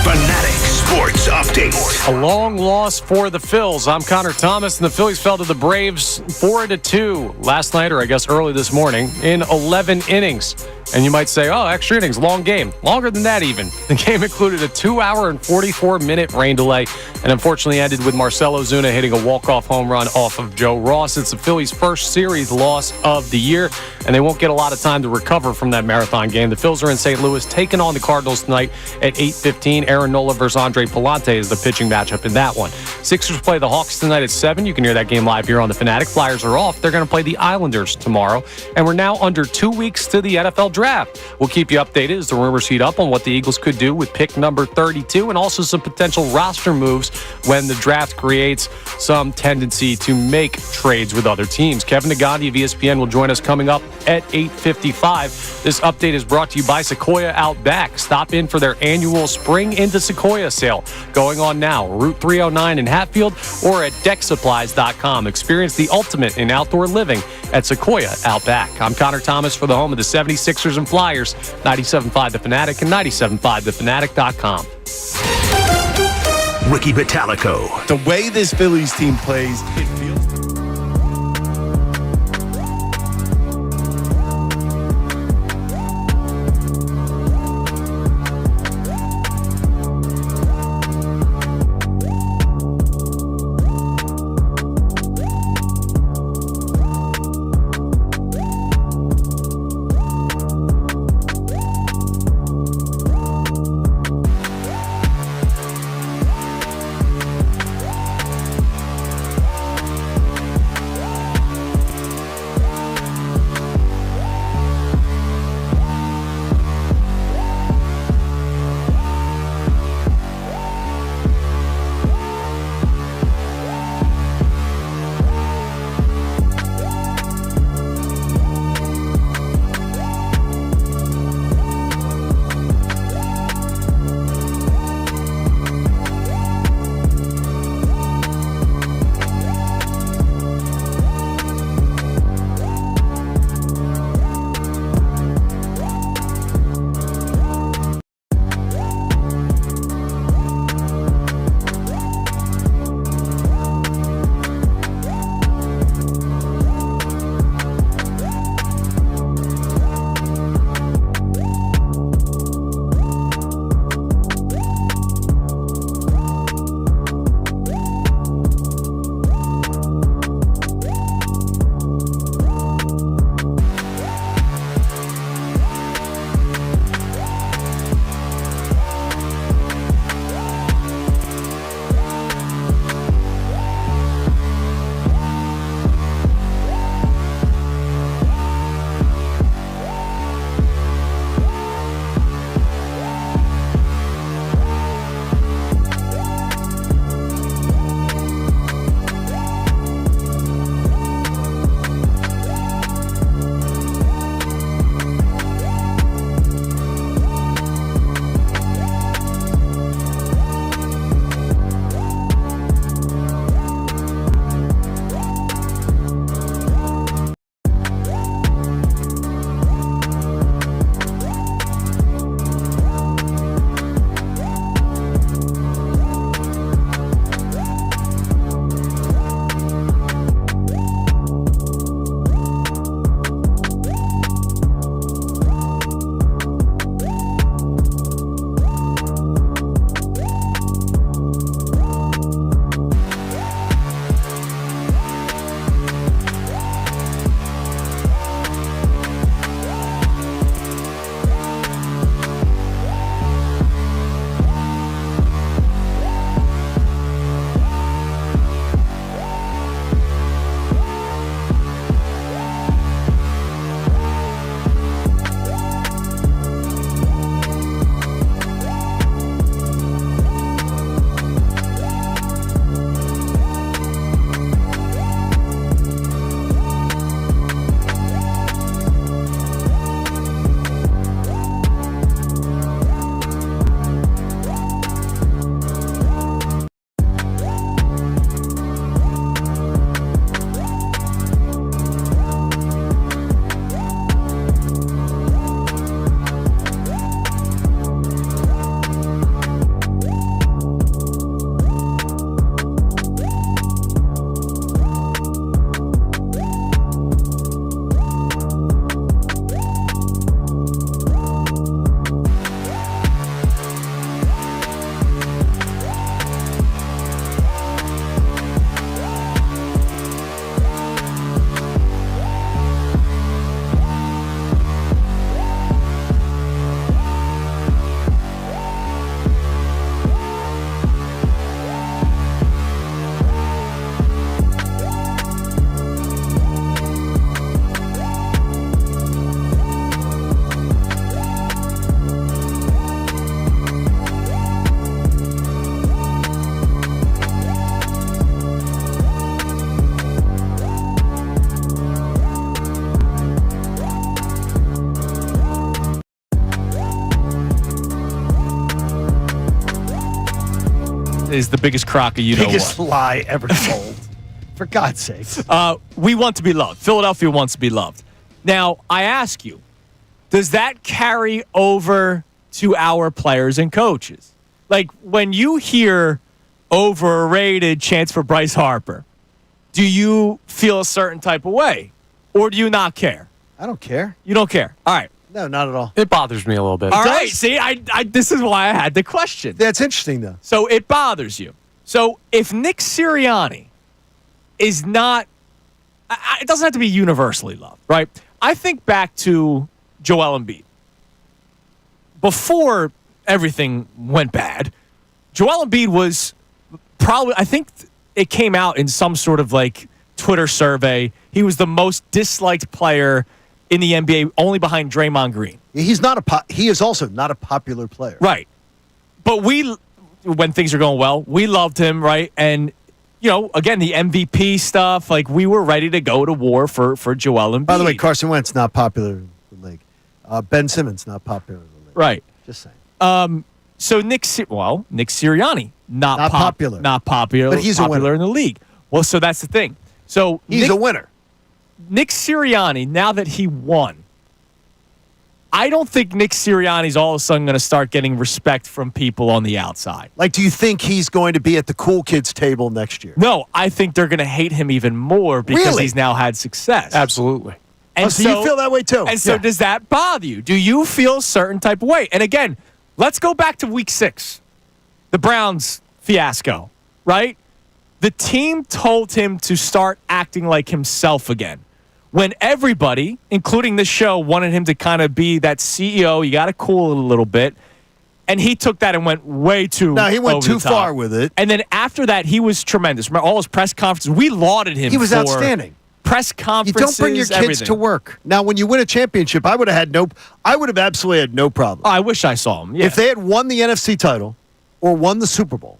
Fanatic Sports Update. A long loss for the Phils. I'm Connor Thomas, and the Phillies fell to the Braves 4-2 last night, or I guess early this morning, in 11 innings. And you might say, oh, extra innings, long game. Longer than that even. The game included a 2-hour and 44-minute rain delay and unfortunately ended with Marcell Ozuna hitting a walk-off home run off of Joe Ross. It's the Phillies' first series loss of the year, and they won't get a lot of time to recover from that marathon game. The Phils are in St. Louis, taking on the Cardinals tonight at 8:15. Aaron Nola versus Andre Pallante is the pitching matchup in that one. Sixers play the Hawks tonight at 7. You can hear that game live here on the Fanatic. Flyers are off. They're going to play the Islanders tomorrow, and we're now under 2 weeks to the NFL draft. We'll keep you updated as the rumors heat up on what the Eagles could do with pick number 32 and also some potential roster moves when the draft creates some tendency to make trades with other teams. Kevin Nagandi of ESPN will join us coming up at 8:55. This update is brought to you by Sequoia Outback. Stop in for their annual Spring into Sequoia sale going on now. Route 309 in Hatfield or at decksupplies.com. Experience the ultimate in outdoor living at Sequoia Outback. I'm Connor Thomas for the home of the 76ers and Flyers, 97.5 The Fanatic and 97.5thefanatic.com. Ricky Vitalico. The way this Phillies team plays, it feels. is the biggest crock of Biggest lie ever told. For God's sake. We want to be loved. Philadelphia wants to be loved. Now, I ask you, does that carry over to our players and coaches? Like, when you hear overrated chants for Bryce Harper, do you feel a certain type of way? Or do you not care? I don't care. You don't care. All right. No, not at all. It bothers me a little bit. All right. See, I this is why I had the question. That's interesting, though. So it bothers you. So if Nick Sirianni is not, it doesn't have to be universally loved, right? I think back to Joel Embiid. Before everything went bad, Joel Embiid was probably, I think it came out in some sort of like Twitter survey. He was the most disliked player in the NBA, only behind Draymond Green. He's not he is also not a popular player. Right. But when things are going well, we loved him, right? And, again, the MVP stuff, like we were ready to go to war for Joel Embiid. By the way, Carson Wentz not popular in the league. Ben Simmons not popular in the league. Right. Just saying. So Nick Sirianni, not popular. Not popular. But he's a popular winner. in the league. Well, so that's the thing. So he's a winner. Nick Sirianni, now that he won, I don't think Nick Sirianni's all of a sudden going to start getting respect from people on the outside. Like, do you think he's going to be at the cool kids table next year? No, I think they're going to hate him even more because Really? he's now had success. Absolutely. And so you feel that way too? And so does that bother you? Do you feel a certain type of way? And again, let's go back to week 6, the Browns fiasco, right? The team told him to start acting like himself again. When everybody, including the show, wanted him to kind of be that CEO, you got to cool it a little bit. And he took that and went way too No, he went over too the top. far with it. And then after that, he was tremendous. Remember all his press conferences? We lauded him. He was for outstanding. Press You conferences. don't bring your kids everything. to work. Now, when you win a championship, I would have absolutely had no problem. Oh, I wish I saw him. Yeah. If they had won the NFC title or won the Super Bowl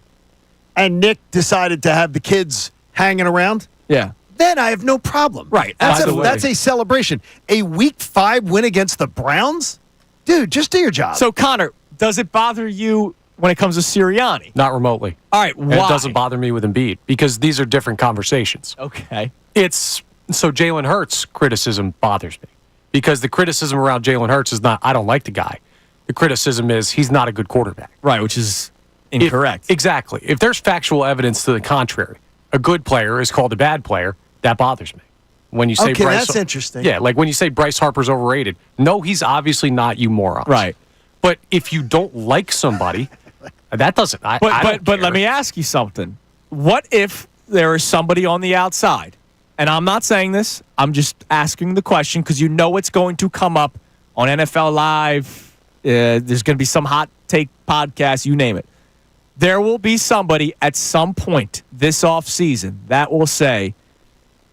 and Nick decided to have the kids hanging around, yeah. then I have no problem. Right. That's a celebration. A Week 5 win against the Browns? Dude, just do your job. So, Connor, does it bother you when it comes to Sirianni? Not remotely. All right, why? And it doesn't bother me with Embiid because these are different conversations. Okay. So Jalen Hurts' criticism bothers me because the criticism around Jalen Hurts is not, I don't like the guy. The criticism is he's not a good quarterback. Right, which is incorrect. Exactly. If there's factual evidence to the contrary, a good player is called a bad player, that bothers me. When you say Okay, Bryce, that's interesting. Yeah, like when you say Bryce Harper's overrated. No, he's obviously not, you morons. Right. But if you don't like somebody, that doesn't. I But don't care. let me ask you something. What if there is somebody on the outside? And I'm not saying this. I'm just asking the question because you know it's going to come up on NFL Live. There's going to be some hot take podcast, you name it. There will be somebody at some point this offseason that will say,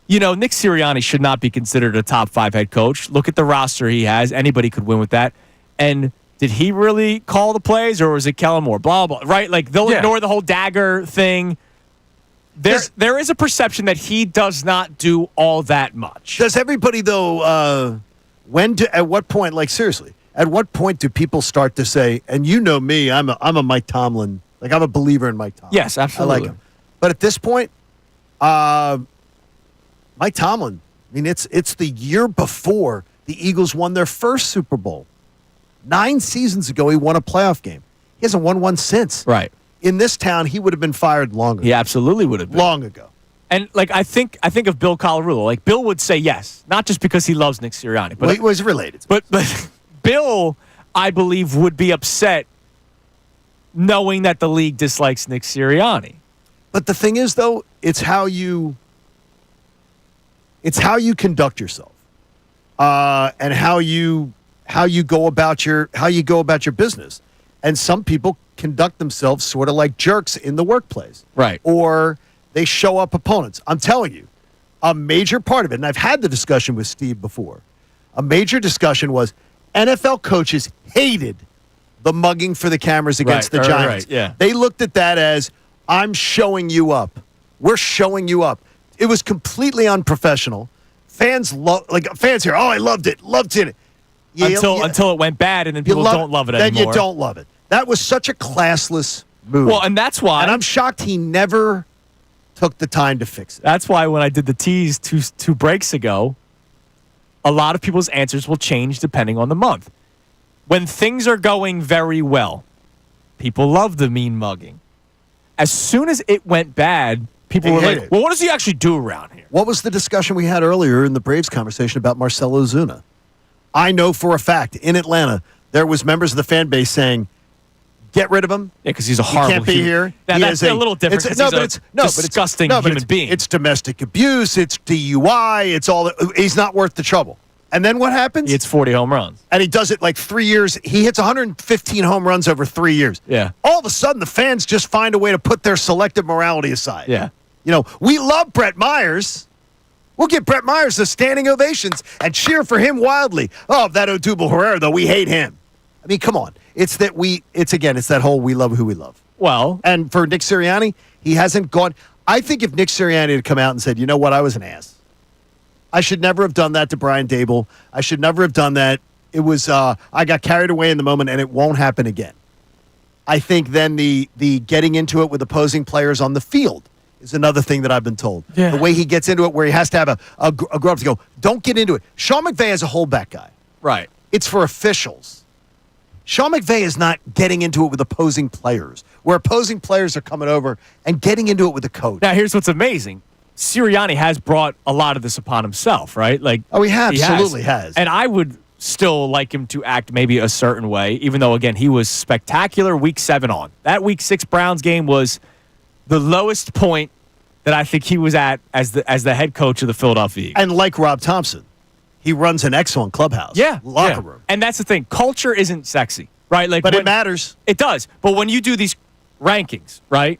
Nick Sirianni should not be considered a top 5 head coach. Look at the roster he has. Anybody could win with that. And did he really call the plays or was it Kellen Moore? Blah, blah, right? Like they'll ignore the whole dagger thing. There is a perception that he does not do all that much. Does everybody, though, at what point, like seriously, at what point do people start to say, and you know me, I'm a Mike Tomlin, like I'm a believer in Mike Tomlin. Yes, absolutely. I like him. But at this point, Mike Tomlin, I mean, it's the year before the Eagles won their first Super Bowl. 9 seasons ago, he won a playoff game. He hasn't won one since. Right. In this town, he would have been fired long ago. He absolutely would have been. Long ago. And like I think of Bill Colarulo. Like Bill would say yes, not just because he loves Nick Sirianni, but Well, he was related. but Bill, I believe, would be upset knowing that the league dislikes Nick Sirianni. But the thing is, though, it's how you conduct yourself, and how you go about your business. And some people conduct themselves sort of like jerks in the workplace, Right. Or they show up opponents. I'm telling you, a major part of it, and I've had the discussion with Steve before. A major discussion was NFL coaches hated the mugging for the cameras against the Giants. Right, yeah. They looked at that as, I'm showing you up. We're showing you up. It was completely unprofessional. Fans here, oh, I loved it. Loved it. Until it went bad and then people don't love it then anymore. you don't love it. That was such a classless move. Well, and that's why. And I'm shocked he never took the time to fix it. That's why when I did the tease two breaks ago, a lot of people's answers will change depending on the month. When things are going very well, people love the mean mugging. As soon as it went bad, people were like, well, what does he actually do around here? What was the discussion we had earlier in the Braves conversation about Marcell Ozuna? I know for a fact in Atlanta, there was members of the fan base saying, get rid of him. Yeah, because he's a horrible He can't be human. here. Now, He that's is a little different. It's disgusting human being. It's domestic abuse. It's DUI. It's all. He's not worth the trouble. And then what happens? He hits 40 home runs. And he does it like 3 years. He hits 115 home runs over 3 years. Yeah. All of a sudden, the fans just find a way to put their selective morality aside. Yeah. You know, we love Brett Myers. We'll give Brett Myers the standing ovations and cheer for him wildly. Oh, that Odubel Herrera, though, we hate him. I mean, come on. It's that whole we love who we love. Well. And for Nick Sirianni, he hasn't gone. I think if Nick Sirianni had come out and said, you know what, I was an ass. I should never have done that to Brian Dable. I should never have done that. It was, I got carried away in the moment, and it won't happen again. I think then the getting into it with opposing players on the field is another thing that I've been told. Yeah. The way he gets into it where he has to have a grow up to go, don't get into it. Sean McVay is a holdback guy. Right. It's for officials. Sean McVay is not getting into it with opposing players, where opposing players are coming over and getting into it with the coach. Now, here's what's amazing. Sirianni has brought a lot of this upon himself, right? Like, he absolutely has. And I would still like him to act maybe a certain way, even though, again, he was spectacular week 7 on. That week 6 Browns game was the lowest point that I think he was at as the head coach of the Philadelphia Eagles. And like Rob Thompson, he runs an excellent clubhouse. Locker room. And that's the thing. Culture isn't sexy, right? Like, but it matters. It does. But when you do these rankings, right?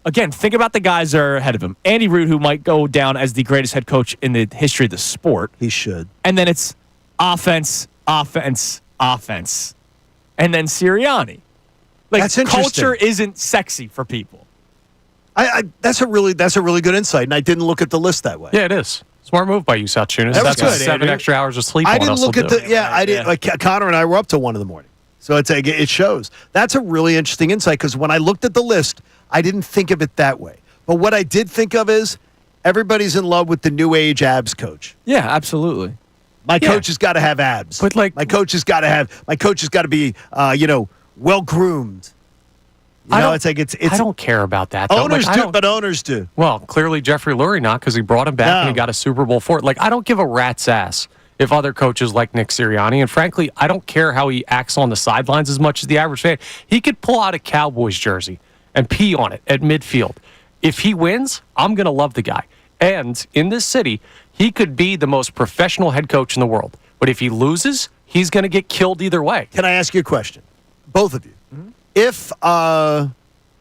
Again, think about the guys that are ahead of him. Andy Reid, who might go down as the greatest head coach in the history of the sport. He should. And then it's offense, offense, offense. And then Sirianni. Like, that's interesting. Culture isn't sexy for people. That's a really good insight, and I didn't look at the list that way. Yeah, it is. Smart move by you, Salciunas. That was That's good, 7 Andrew. extra hours of sleep. I didn't look at the. I didn't. Yeah. Like Connor and I were up till 1 a.m. So it shows. That's a really interesting insight because when I looked at the list, I didn't think of it that way. But what I did think of is everybody's in love with the new age abs coach. Yeah, absolutely. My coach has got to have abs. But my coach has got to be well groomed. I don't care about that. Though. Owners do, but owners do. Well, clearly Jeffrey Lurie not because he brought him back and he got a Super Bowl for it. Like, I don't give a rat's ass if other coaches like Nick Sirianni, and frankly, I don't care how he acts on the sidelines as much as the average fan. He could pull out a Cowboys jersey and pee on it at midfield. If he wins, I'm going to love the guy. And in this city, he could be the most professional head coach in the world. But if he loses, he's going to get killed either way. Can I ask you a question? Both of you. Mm-hmm.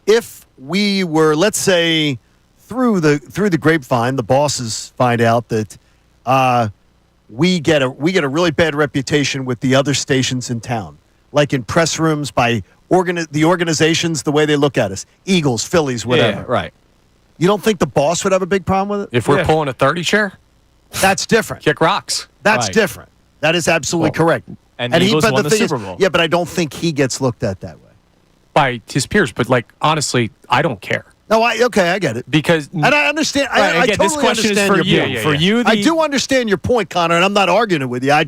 If we were, let's say, through the grapevine, the bosses find out that we get a really bad reputation with the other stations in town, like in press rooms by the organizations, the way they look at us, Eagles, Phillies, whatever. Yeah, right. You don't think the boss would have a big problem with it? If we're pulling a 30 chair, that's different. Kick rocks. That's Right. different. That is absolutely correct. And the Eagles won the Super Bowl. Yeah, but I don't think he gets looked at that way. By his peers, but honestly, I don't care. No, I get it. Because and I understand. I again, totally this question is understand for your you. point. For you, I do understand your point, Connor, and I'm not arguing it with you. I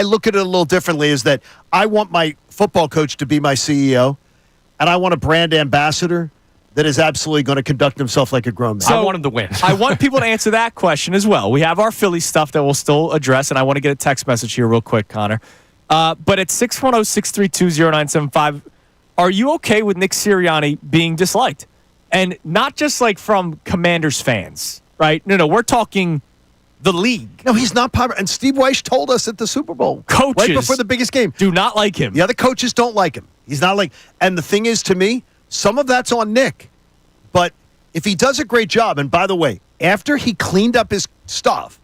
look at it a little differently. Is that I want my football coach to be my CEO, and I want a brand ambassador that is absolutely going to conduct himself like a grown man. So, I want him to win. I want people to answer that question as well. We have our Philly stuff that we'll still address, and I want to get a text message here real quick, Connor. But at 610-632-0975, are you okay with Nick Sirianni being disliked? And not just like from Commanders fans, right? No, we're talking the league. No, he's not popular. And Steve Weiss told us at the Super Bowl. Coaches right before the biggest game. Do not like him. The other coaches don't like him. He's not like. And the thing is, to me, some of that's on Nick. But if he does a great job, and by the way, after he cleaned up his stuff,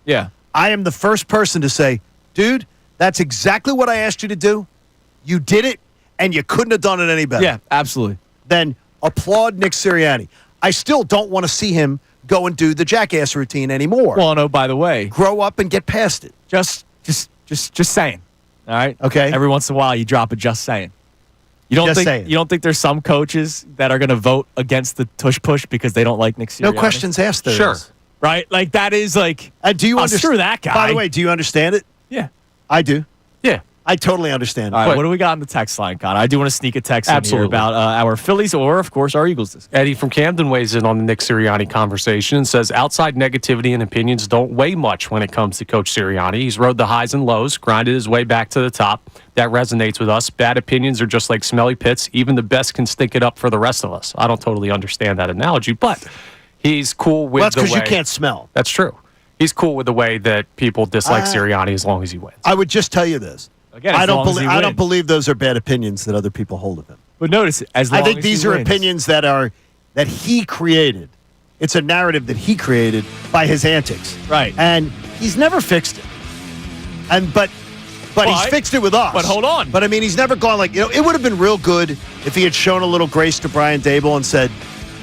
I am the first person to say, dude, that's exactly what I asked you to do. You did it, and you couldn't have done it any better. Yeah, absolutely. Then applaud Nick Sirianni. I still don't want to see him go and do the jackass routine anymore. Well, no, by the way, grow up and get past it. Just saying. All right? Okay. Every once in a while, you drop a just saying. You don't Just think saying. you don't think there's some coaches that are going to vote against the tush push because they don't like Nick Sirianni? No questions asked. There Sure. is. Right? Like that is like. Do you understand? Screw that guy. By the way, do you understand it? Yeah. I do. Yeah. I totally understand it. All right. But- What do we got on the text line, Connor? I do want to sneak a text in here Absolutely. about our Phillies or, of course, our Eagles. This Eddie from Camden weighs in on the Nick Sirianni conversation and says outside negativity and opinions don't weigh much when it comes to Coach Sirianni. He's rode the highs and lows, grinded his way back to the top. That resonates with us. Bad opinions are just like smelly pits. Even the best can stink it up for the rest of us. I don't totally understand that analogy, but he's cool with Well, that's the way. because you can't smell. That's true. He's cool with the way that people dislike Sirianni as long as he wins. I would just tell you this. Again, I as don't long as he believe. I don't wins. believe those are bad opinions that other people hold of him. But notice, as long I think as these he are wins. opinions that he created. It's a narrative that he created by his antics. Right. And he's never fixed it. But he's fixed it with us. But hold on. But I mean, he's never gone like, it would have been real good if he had shown a little grace to Brian Dable and said,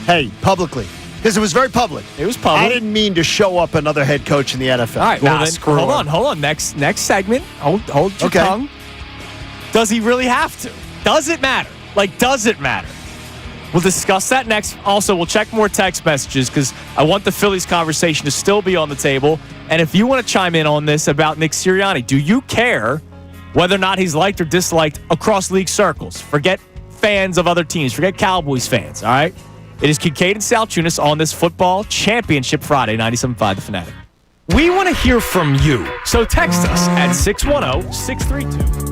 hey, publicly. Because it was very public. It was public. I didn't mean to show up another head coach in the NFL. All right, Nah, well then, screw hold him. on. Next segment. Hold your Okay. tongue. Does he really have to? Does it matter? Does it matter? We'll discuss that next. Also, we'll check more text messages because I want the Phillies conversation to still be on the table. And if you want to chime in on this about Nick Sirianni, do you care whether or not he's liked or disliked across league circles? Forget fans of other teams. Forget Cowboys fans, all right? It is Kincade and Salciunas on this football championship Friday, 97.5 The Fanatic. We want to hear from you, so text us at 610-632.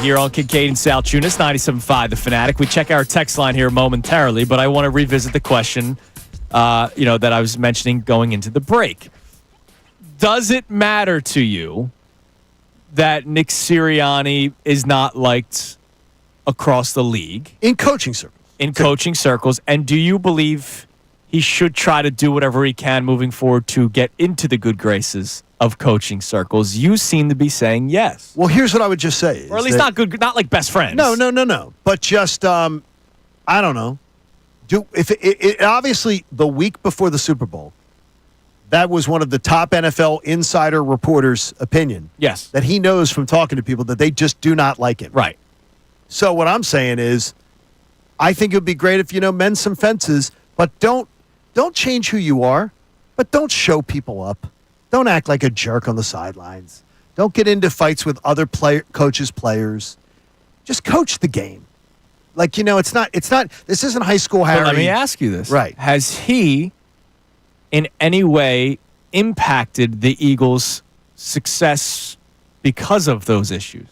here on Kincade and Salciunas, 97.5 The Fanatic. We check our text line here momentarily, but I want to revisit the question that I was mentioning going into the break. Does it matter to you that Nick Sirianni is not liked across the league? In coaching circles. And do you believe he should try to do whatever he can moving forward to get into the good graces of coaching circles? You seem to be saying yes. Well, here's what I would just say. Or at least not good, not like best friends. No. But just, I don't know. Obviously, the week before the Super Bowl, that was one of the top NFL insider reporters' opinion. Yes. That he knows from talking to people that they just do not like him. Right. So what I'm saying is, I think it would be great if, mend some fences, but don't change who you are, but don't show people up. Don't act like a jerk on the sidelines. Don't get into fights with other coaches' players. Just coach the game. Like, it's not, this isn't high school Harry. But let me ask you this. Right. Has he in any way impacted the Eagles' success because of those issues?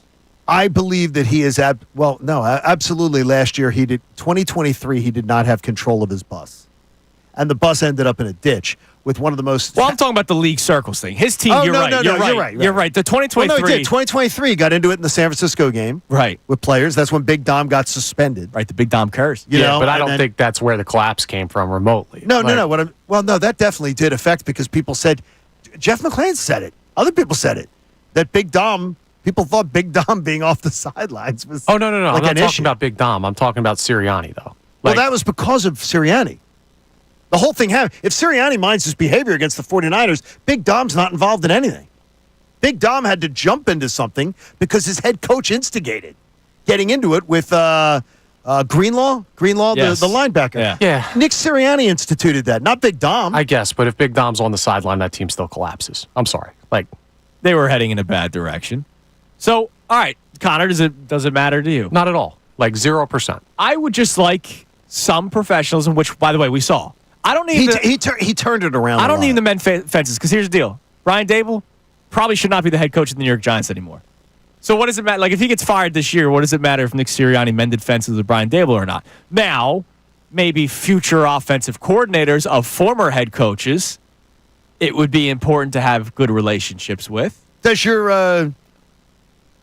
I believe that he is, absolutely. Last year, 2023, he did not have control of his bus. And the bus ended up in a ditch with one of the most. Well, I'm talking about the league circles thing. His team, you're right. You're right. The 2023. Well, no, he did. 2023 got into it in the San Francisco game. Right. With players. That's when Big Dom got suspended. Right, the Big Dom curse. But I don't think that's where the collapse came from remotely. No. That definitely did affect because people said, Jeff McClain said it. Other people said it. That Big Dom, people thought Big Dom being off the sidelines was. Oh, no. Like I'm not talking about Big Dom. I'm talking about Sirianni, though. Well, that was because of Sirianni. The whole thing happened. If Sirianni minds his behavior against the 49ers, Big Dom's not involved in anything. Big Dom had to jump into something because his head coach instigated getting into it with Greenlaw, yes. the linebacker. Yeah. Nick Sirianni instituted that, not Big Dom. I guess, but if Big Dom's on the sideline, that team still collapses. I'm sorry. They were heading in a bad direction. So, all right, Connor, does it matter to you? Not at all. 0%. I would just like some professionalism, which, by the way, we saw. I don't need he turned it around. I don't need the mend fences because here's the deal: Brian Dable probably should not be the head coach of the New York Giants anymore. So what does it matter? If he gets fired this year, what does it matter if Nick Sirianni mended fences with Brian Dable or not? Now, maybe future offensive coordinators of former head coaches, it would be important to have good relationships with. Does your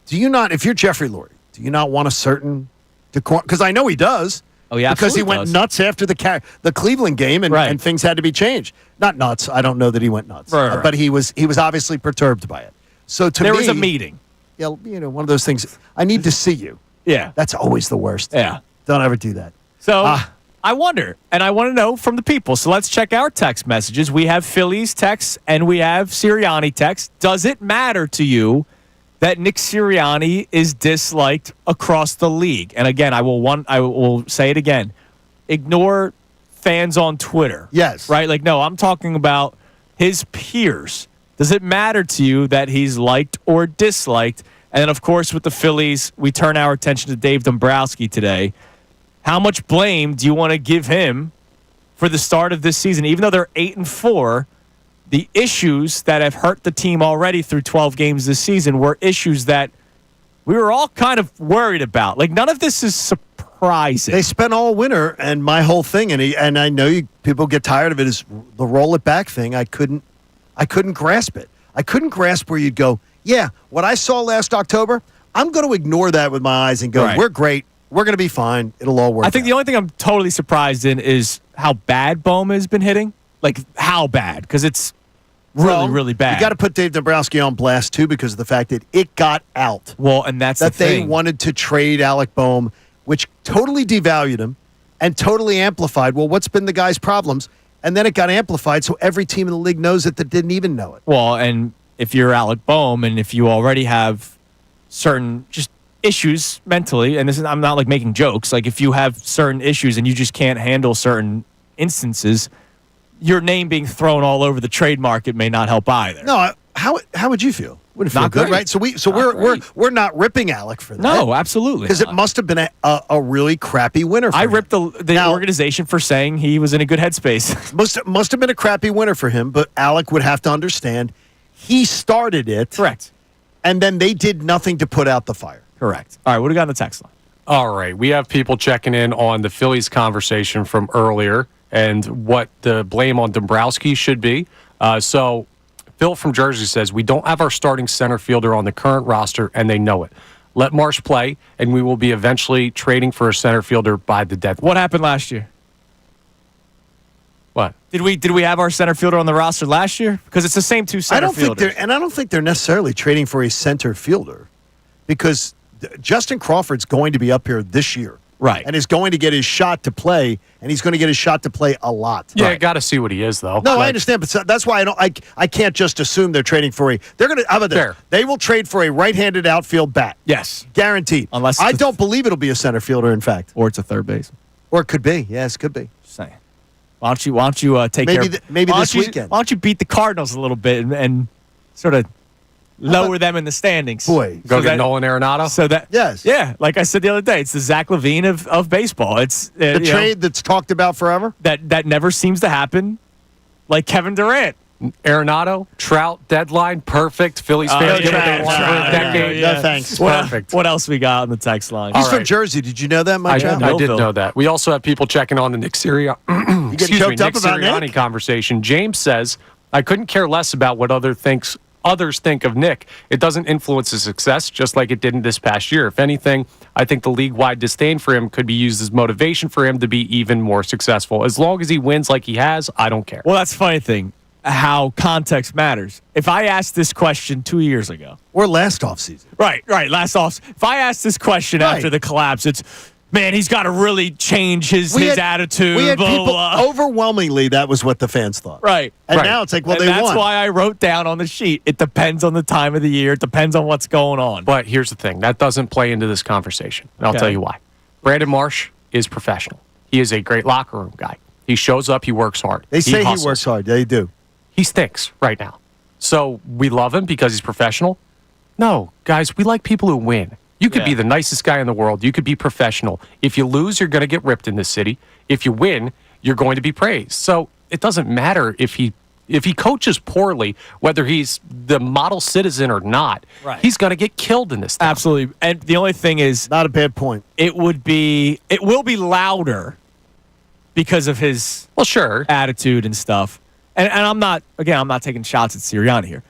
do you not? If you're Jeffrey Lurie, do you not want a certain decorum? Because I know he does. Oh, yeah, because he went nuts after the Cleveland game, and things had to be changed. Not nuts. I don't know that he went nuts, right. But he was obviously perturbed by it. So there was a meeting. Yeah, one of those things. I need to see you. Yeah, that's always the worst. Yeah, don't ever do that. So I wonder, and I want to know from the people. So let's check our text messages. We have Phillies texts and we have Sirianni texts. Does it matter to you that Nick Sirianni is disliked across the league? And again, I will say it again. Ignore fans on Twitter. Yes. Right? No, I'm talking about his peers. Does it matter to you that he's liked or disliked? And then, of course, with the Phillies, we turn our attention to Dave Dombrowski today. How much blame do you want to give him for the start of this season? Even though they're 8-4, the issues that have hurt the team already through 12 games this season were issues that we were all kind of worried about. None of this is surprising. They spent all winter, and my whole thing, and I know people get tired of it, is the roll it back thing. I couldn't grasp it. I couldn't grasp where you'd go, yeah, what I saw last October, I'm going to ignore that with my eyes and go, We're great. We're going to be fine. It'll all work I think out. The only thing I'm totally surprised in is how bad Bohm has been hitting. How bad? Because it's really bad. You got to put Dave Dombrowski on blast, too, because of the fact that it got out. Well, and that's the thing. They wanted to trade Alec Bohm, which totally devalued him and totally amplified. Well, what's been the guy's problems? And then it got amplified, so every team in the league knows it that didn't even know it. Well, and if you're Alec Bohm and if you already have certain just issues mentally, and I'm not making jokes, if you have certain issues and you just can't handle certain instances, your name being thrown all over the trade market may not help either. No, how would you feel? Wouldn't feel not good, great. right? So we're not ripping Alec for that. No, absolutely, because it must have been a really crappy winter for him. I ripped the organization for saying he was in a good headspace. must have been a crappy winter for him, but Alec would have to understand he started it. Correct. And then they did nothing to put out the fire. Correct. All right, what do we got on the text line? All right, we have people checking in on the Phillies conversation from earlier and what the blame on Dombrowski should be. So Phil from Jersey says, we don't have our starting center fielder on the current roster, and they know it. Let Marsh play, and we will be eventually trading for a center fielder by the deadline. What happened last year? What? Did we have our center fielder on the roster last year? Because it's the same two center fielders. I don't think they're necessarily trading for a center fielder because Justin Crawford's going to be up here this year. Right. And is going to get his shot to play, and he's going to get his shot to play a lot. Yeah, Right. got to see what he is, though. No, I understand, but that's why I can't just assume they're trading for a. They're going to. How about this? Fair. They will trade for a right-handed outfield bat. Yes. Guaranteed. Unless I it's don't believe it'll be a center fielder. In fact, Or it's a third base. or it could be. Yes, could be. Just saying. Why don't you take Maybe care? maybe why this don't you- weekend. Why don't you beat the Cardinals a little bit and sort of lower them in the standings? Boy, Go So get that- Nolan Arenado. So that Yes. yeah, like I said the other day, it's the Zach LaVine of baseball. It's the trade that's talked about forever. that never seems to happen, like Kevin Durant. Arenado, Trout, deadline, perfect. Phillies Oh, fans yeah, get what they Trout, want for Trout, a decade. No, thanks. Perfect. What else we got on the text line? He's All from right. Jersey. Did you know that I, much? Al? I did Millville. know that. We also have people checking on the Nick Sirianni, You getting choked up about Sirianni Nick? conversation. James says, I couldn't care less about what others think of Nick. It doesn't influence his success, just like it didn't this past year. If anything, I think the league-wide disdain for him could be used as motivation for him to be even more successful. As long as he wins like he has, I don't care. Well, that's the funny thing, how context matters. If I asked this question 2 years ago, Or last offseason. right, last off. If I asked this question Right. after the collapse, it's, man, he's got to really change his attitude. We had blah, people blah. overwhelmingly. That was what the fans thought. Right. And Right. now it's like, well, and they that's won. why I wrote down on the sheet, it depends on the time of the year. It depends on what's going on. But here's the thing. That doesn't play into this conversation. And I'll Okay. tell you why. Brandon Marsh is professional. He is a great locker room guy. He shows up. He works hard. They say he hustles. works hard. They do. He stinks right now. So we love him because he's professional? No, guys, we like people who win. You could Yeah. be the nicest guy in the world. You could be professional. If you lose, you're going to get ripped in this city. If you win, you're going to be praised. So it doesn't matter if he coaches poorly, whether he's the model citizen or not, Right. he's going to get killed in this town. Absolutely. And the only thing is, Not a bad point. it will be louder because of his Well, sure. attitude and stuff. And I'm not taking shots at Sirianni here.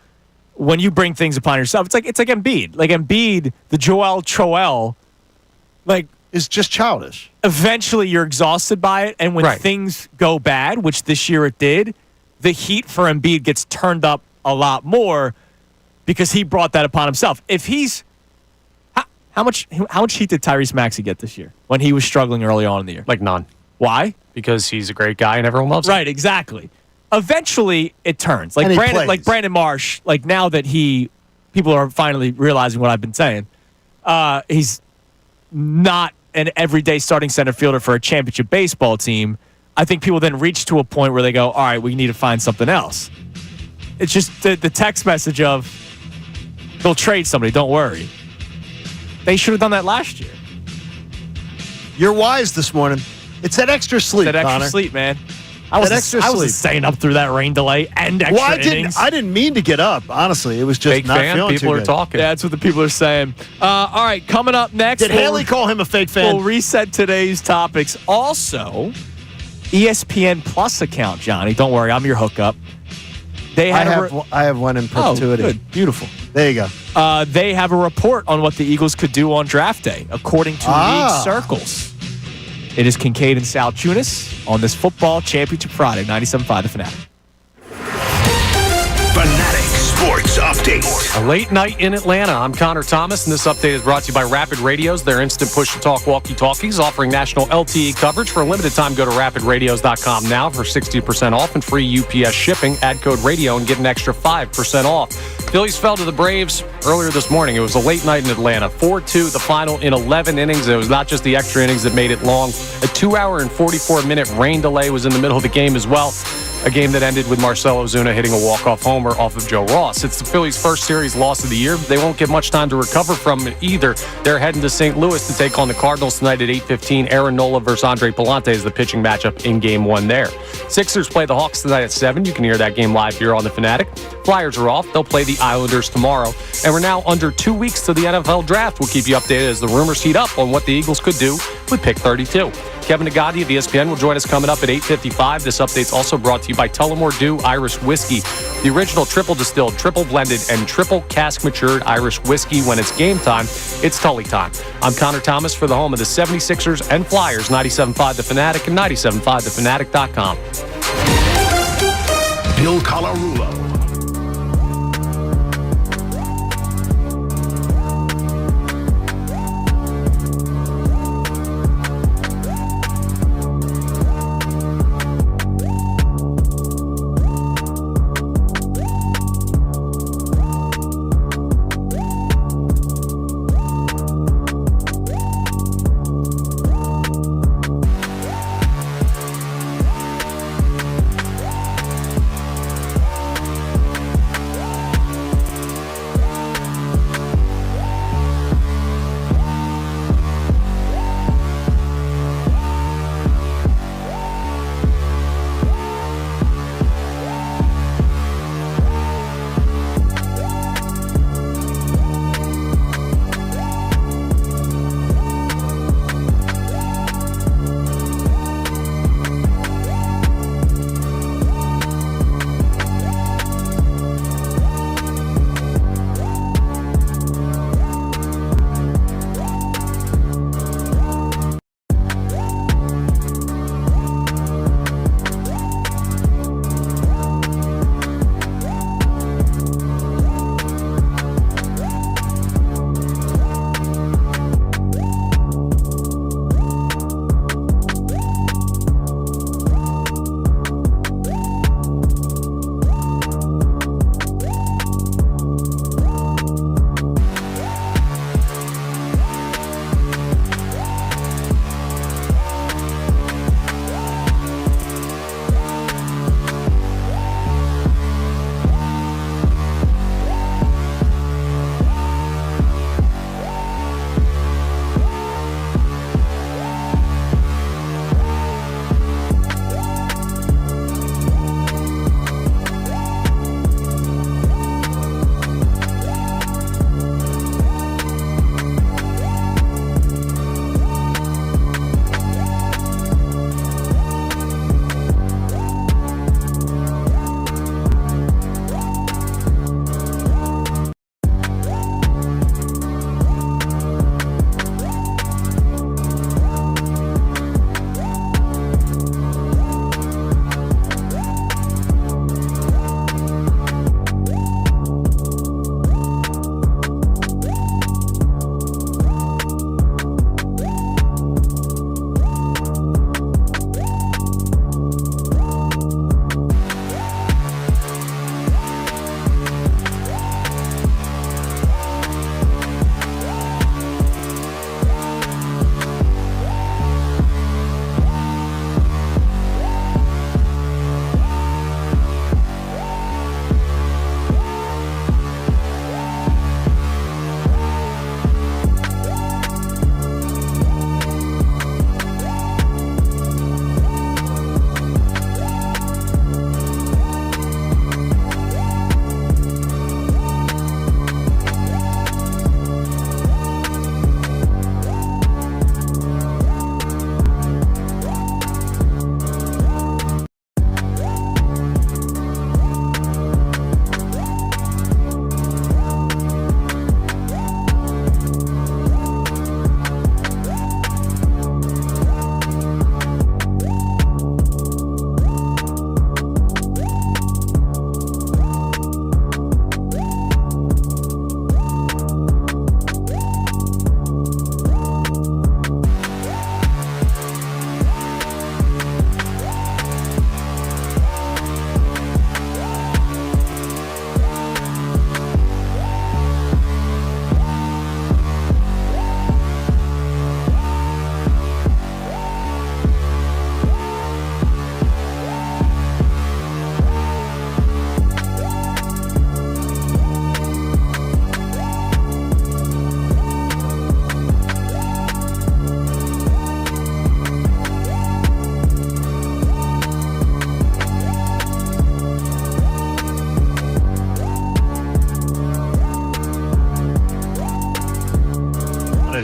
When you bring things upon yourself, it's like Embiid. Like Embiid, the Joel Troel, like It's just childish. eventually you're exhausted by it. And when Right. things go bad, which this year it did, the heat for Embiid gets turned up a lot more because he brought that upon himself. If he's how much heat did Tyrese Maxey get this year when he was struggling early on in the year? Like none. Why? Because he's a great guy and everyone loves him. Right, exactly. Eventually, it turns. And he Like plays. Brandon Marsh. Like now that people are finally realizing what I've been saying. He's not an everyday starting center fielder for a championship baseball team. I think people then reach to a point where they go, all right, we need to find something else. It's just the text message of, they'll trade somebody, don't worry. They should have done that last year. You're wise this morning. It's that extra sleep, That extra Connor. sleep, man. I was extra I was sleep. staying up through that rain delay and extra Well, innings. I didn't mean to get up. Honestly, it was just Fake not fan, feeling people too are good. talking. Yeah, that's what the people are saying. All right, coming up next. Did Haley call him a fake fan? We'll reset today's topics. Also, ESPN Plus account, Johnny. Don't worry, I'm your hookup. They I had I have one in oh, perpetuity. good, beautiful. There you go. They have a report on what the Eagles could do on draft day, according to league circles. It is Kincade and Salciunas on this football championship Friday, 97.5 The Fanatic. Fanatic Sports Update. A late night in Atlanta. I'm Connor Thomas, and this update is brought to you by Rapid Radios, their instant push-to-talk walkie-talkies, offering national LTE coverage. For a limited time, go to rapidradios.com now for 60% off and free UPS shipping. Add code radio and get an extra 5% off. Phillies fell to the Braves earlier this morning. It was a late night in Atlanta. 4-2, the final in 11 innings. It was not just the extra innings that made it long. A 2-hour and 44-minute rain delay was in the middle of the game as well. a game that ended with Marcell Ozuna hitting a walk-off homer off of Joe Ross. It's the Phillies' first series loss of the year. They won't get much time to recover from it either. They're heading to St. Louis to take on the Cardinals tonight at 8:15. Aaron Nola versus Andre Pallante is the pitching matchup in Game 1 there. Sixers play the Hawks tonight at 7. You can hear that game live here on The Fanatic. Flyers are off. They'll play the Islanders tomorrow. And we're now under 2 weeks to the NFL Draft. We'll keep you updated as the rumors heat up on what the Eagles could do with pick 32. Kevin Nagati of ESPN will join us coming up at 8:55. This update's also brought to you by Tullamore Dew Irish Whiskey, the original triple distilled, triple blended, and triple cask matured Irish whiskey. When it's game time, it's Tully time. I'm Connor Thomas for the home of the 76ers and Flyers, 97.5 The Fanatic and 97.5thefanatic.com. Bill Colarulo.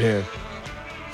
here.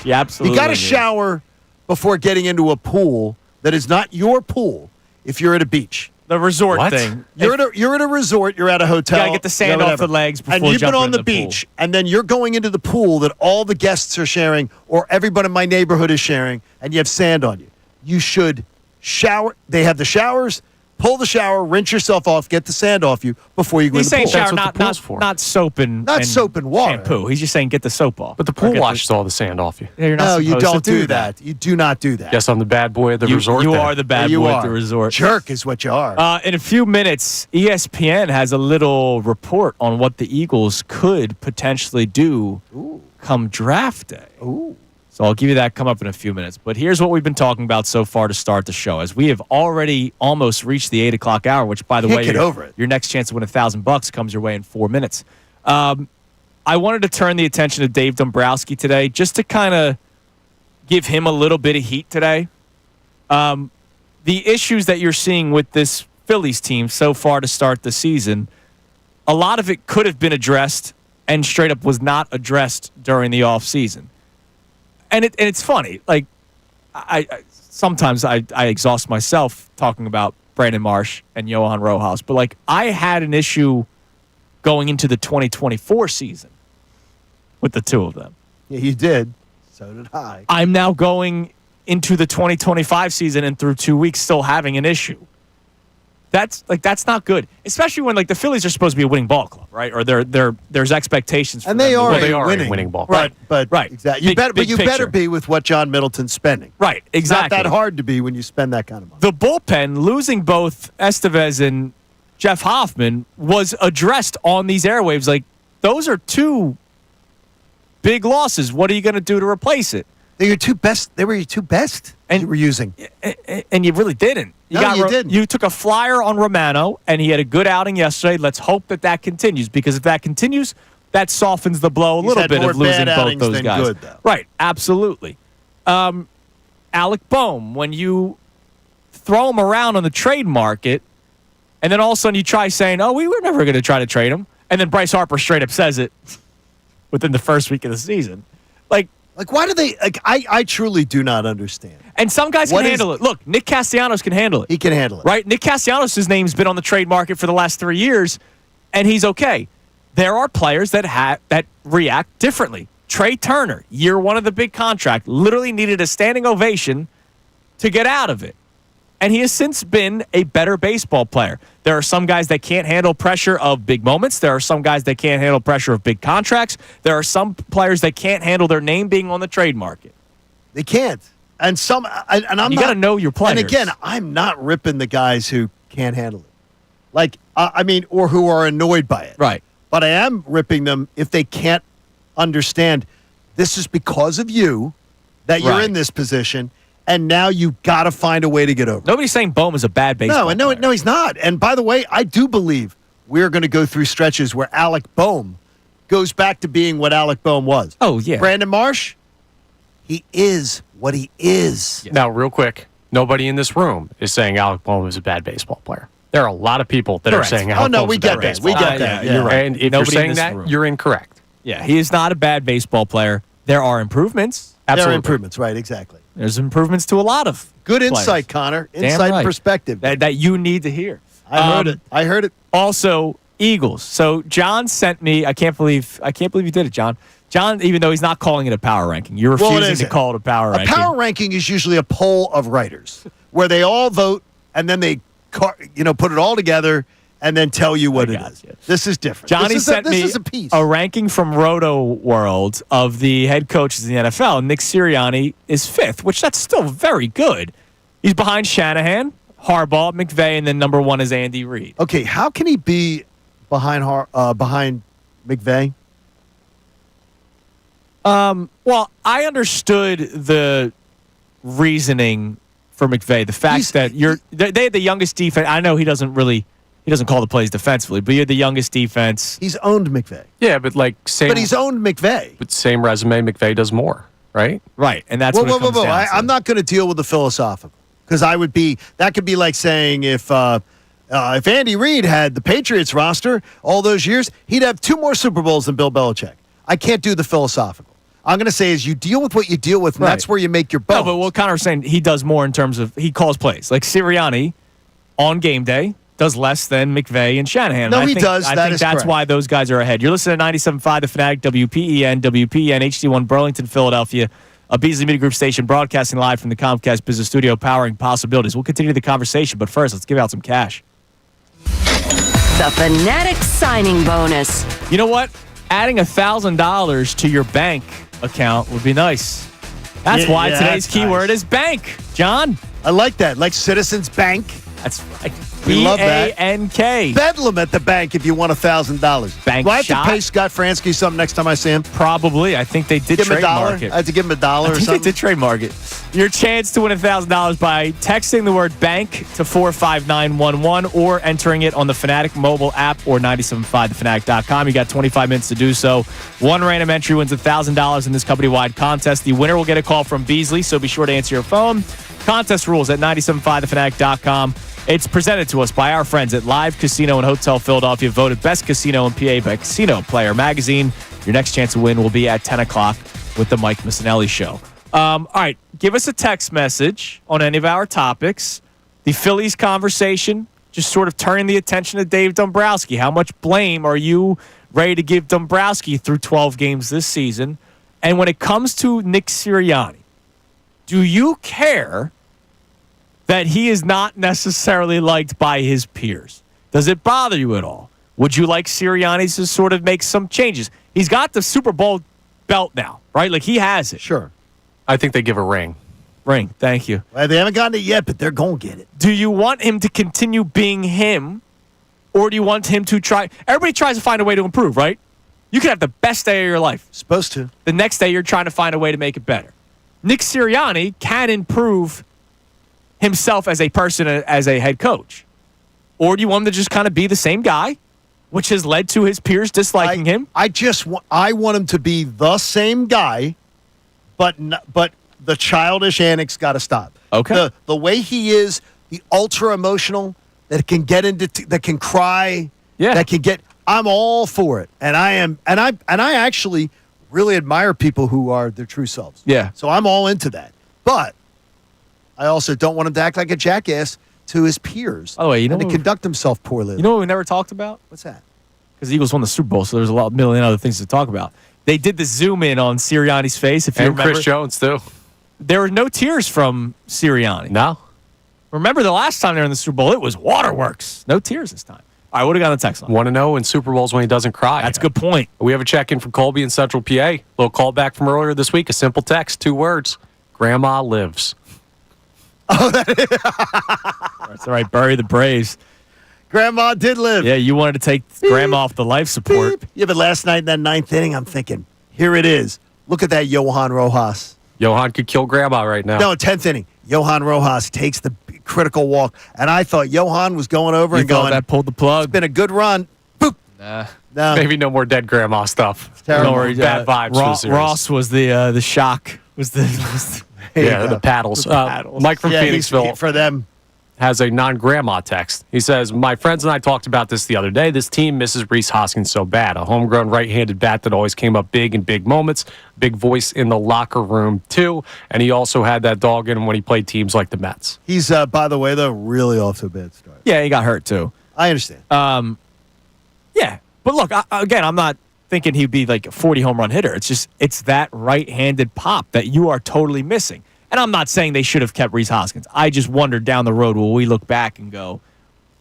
She absolutely. You got to is. shower before getting into a pool that is not your pool if you're at a beach. The resort What? thing. You're at a resort, you're at a hotel. You gotta get the sand off the legs before and you've been jumping on in the the pool. beach, and then you're going into the pool that all the guests are sharing or everybody in my neighborhood is sharing, and you have sand on you. You should shower. They have the showers. Pull the shower, rinse yourself off, get the sand off you before you go He's in the saying pool. shower, what the pool's for. not soap and Not soap and water. shampoo. He's just saying get the soap off. But the Or pool get washes all the sand off you. You're not No, you supposed don't to do that. You do not do that. Guess I'm the bad boy at the resort. You then. are the bad you boy are. at the resort. Jerk is what you are. In a few minutes, ESPN has a little report on what the Eagles could potentially do come draft day. Ooh. So I'll give you that come up in a few minutes. But here's what we've been talking about so far to start the show. As we have already almost reached the 8 o'clock hour, which, by the Can't way, get over it. your next chance to win $1,000 comes your way in 4 minutes. I wanted to turn the attention to Dave Dombrowski today just to kind of give him a little bit of heat today. The issues that you're seeing with this Phillies team so far to start the season, a lot of it could have been addressed and straight up was not addressed during the offseason. And it's funny. Like, I sometimes I exhaust myself talking about Brandon Marsh and Johan Rojas, but like I had an issue going into the 2024 season with the two of them. Yeah, you did. So did I. I'm now going into the 2025 season and through 2 weeks still having an issue. That's not good, especially when like the Phillies are supposed to be a winning ball club, right? Or there's expectations, for And them they to are, win. they are a winning. winning ball. Right. But Right. exactly. Big You better picture. be with what John Middleton's spending. Right, exactly. It's not that hard to be when you spend that kind of money. The bullpen, losing both Estevez and Jeff Hoffman, was addressed on these airwaves. Like, those are two big losses. What are you going to do to replace it? They were your two best And- you were using. And you really didn't. No, you didn't. You took a flyer on Romano, and he had a good outing yesterday. Let's hope that continues, because if that continues, that softens the blow a He's little had bit more of losing bad both outings those than guys. good, though. Right, absolutely. Alec Bohm, when you throw him around on the trade market, and then all of a sudden you try saying, "Oh, we were never going to try to trade him," and then Bryce Harper straight up says it within the first week of the season, like. Like, why do they? Like, I truly do not understand. And some guys What can is- handle it. Look, Nick Castellanos can handle it. He can handle it. Right? Nick Castellanos' name's been on the trade market for the last 3 years, and he's okay. There are players that react differently. Trey Turner, year one of the big contract, literally needed a standing ovation to get out of it. And he has since been a better baseball player. There are some guys that can't handle pressure of big moments. There are some guys that can't handle pressure of big contracts. There are some players that can't handle their name being on the trade market. They can't. And I'm You not. got to know your players. And again, I'm not ripping the guys who can't handle it. Like, or who are annoyed by it. Right. But I am ripping them if they can't understand this is because of you that you're Right. in this position, and now you got to find a way to get over it. Nobody's saying Bohm is a bad baseball player. No, he's not. And by the way, I do believe we're going to go through stretches where Alec Bohm goes back to being what Alec Bohm was. Oh, yeah. Brandon Marsh, he is what he is. Now, real quick, nobody in this room is saying Alec Bohm is a bad baseball player. There are a lot of people that Correct. are saying Alec Oh, no, Bohm's we a get bad that. baseball We player. get that. yeah, Yeah. you're right. And if Nobody you're in saying this that, room. you're incorrect. Yeah, he is not a bad baseball player. There are improvements. There are Absolutely. improvements, right, exactly. There's improvements to a lot of Good players. insight, Connor. Damn Insight right. and perspective. that you need to hear. I heard it. Also, Eagles. So John sent me. I can't believe you did it, John. John, even though he's not calling it a power ranking, you're Well, it refusing to isn't. call it a power ranking. A power ranking is usually a poll of writers where they all vote and then they put it all together and then tell you what it is. gotcha. This is different. Johnny this sent me is a piece. a ranking from Roto World of the head coaches in the NFL. Nick Sirianni is 5th, which that's still very good. He's behind Shanahan, Harbaugh, McVay, and then number 1 is Andy Reid. Okay, how can he be behind McVay? Well, I understood the reasoning for McVay. The fact that they had the youngest defense. I know he doesn't call the plays defensively, but you had the youngest defense. He's owned McVay. Yeah, but But he's owned McVay. But same resume, McVay does more, right? Right, and that's what it comes down to. I'm not going to deal with the philosophical because that could be like saying if Andy Reid had the Patriots roster all those years, he'd have 2 more Super Bowls than Bill Belichick. I can't do the philosophical. I'm going to say is you deal with what you deal with, and Right. that's where you make your No, bones. but what Connor's saying, he does more in terms of he calls plays. Like Sirianni on game day does less than McVay and Shanahan. No, And he does. I That think is that's correct. why those guys are ahead. You're listening to 97.5 The Fanatic, WPEN, HD1 Burlington, Philadelphia, a Beasley Media Group station broadcasting live from the Comcast Business Studio, powering possibilities. We'll continue the conversation, but first, let's give out some cash. The Fanatic signing bonus. You know what? Adding $1,000 to your bank account would be nice. That's Yeah, why yeah, today's that's keyword nice. is bank. John? I like that. Like Citizens Bank. That's right. We love that. B-A-N-K. Bedlam at the bank if you want $1,000. Bank Do I have shot? to pay Scott Fransky something next time I see him? Probably. I think they did Give him $1. trademark it. I have to give him $1 I or think they something. did trademark it. Your chance to win $1,000 by texting the word bank to 45911 or entering it on the Fanatic mobile app or 975thefanatic.com. You got 25 minutes to do so. One random entry wins $1,000 in this company-wide contest. The winner will get a call from Beasley, so be sure to answer your phone. Contest rules at 975thefanatic.com. It's presented to us by our friends at Live Casino and Hotel Philadelphia, voted best casino in PA by Casino Player Magazine. Your next chance to win will be at 10 o'clock with the Mike Missanelli Show. All right, give us a text message on any of our topics. The Phillies conversation, just sort of turning the attention to Dave Dombrowski. How much blame are you ready to give Dombrowski through 12 games this season? And when it comes to Nick Sirianni, do you care that he is not necessarily liked by his peers? Does it bother you at all? Would you like Sirianni to sort of make some changes? He's got the Super Bowl belt now, right? Like, he has it. Sure. I think they give a ring. Ring. Thank you. Well, they haven't gotten it yet, but they're going to get it. Do you want him to continue being him, or do you want him to try? Everybody tries to find a way to improve, right? You could have the best day of your life. Supposed to. The next day, you're trying to find a way to make it better. Nick Sirianni can improve himself as a person, as a head coach. Or do you want him to just kind of be the same guy, which has led to his peers disliking him? I want him to be the same guy, but the childish antics got to stop. Okay. The way he is, the ultra emotional, that can get into, that can cry, Yeah. that can get. I'm all for it, and I actually really admire people who are their true selves. Yeah. So I'm all into that, but I also don't want him to act like a jackass to his peers. By the way, you know and to who- conduct himself poorly. You know what we never talked about? What's that? Because the Eagles won the Super Bowl, so there's a million other things to talk about. They did the zoom in on Sirianni's face. If you And remember, Chris Jones, too. there were no tears from Sirianni. No? Remember the last time they were in the Super Bowl? It was waterworks. No tears this time. All right, what do we got on the text line? Want to know in Super Bowls when he doesn't cry. That's a good point. We have a check-in from Colby in Central PA. Little callback from earlier this week. A simple text, 2 words. Grandma lives. That's all right. Bury the Braves. Grandma did live. Yeah, you wanted to take Grandma off the life support. Beep. Yeah, but last night in that 9th inning, I'm thinking, here it is. Look at that Johan Rojas. Johan could kill Grandma right now. No, 10th inning. Johan Rojas takes the critical walk. And I thought Johan was going over You and thought going, that pulled the plug? it's been a good run. Boop. Nah. No. Maybe no more dead Grandma stuff. Terrible. Don't worry, Bad vibes for the series. Ross was the shock. Was the Yeah, you the go. paddles. The paddles. Mike from Yeah, Phoenixville for them. has a non-grandma text. He says, my friends and I talked about this the other day. This team misses Reese Hoskins so bad. A homegrown right-handed bat that always came up big in big moments. Big voice in the locker room, too. And he also had that dog in him when he played teams like the Mets. He's, by the way, though, really off to a bad start. Yeah, he got hurt too. I understand. Yeah, but look, again, I'm not thinking he'd be like a 40 home run hitter. It's that right-handed pop that you are totally missing. And I'm not saying they should have kept Reese Hoskins. I just wondered down the road, will we look back and go,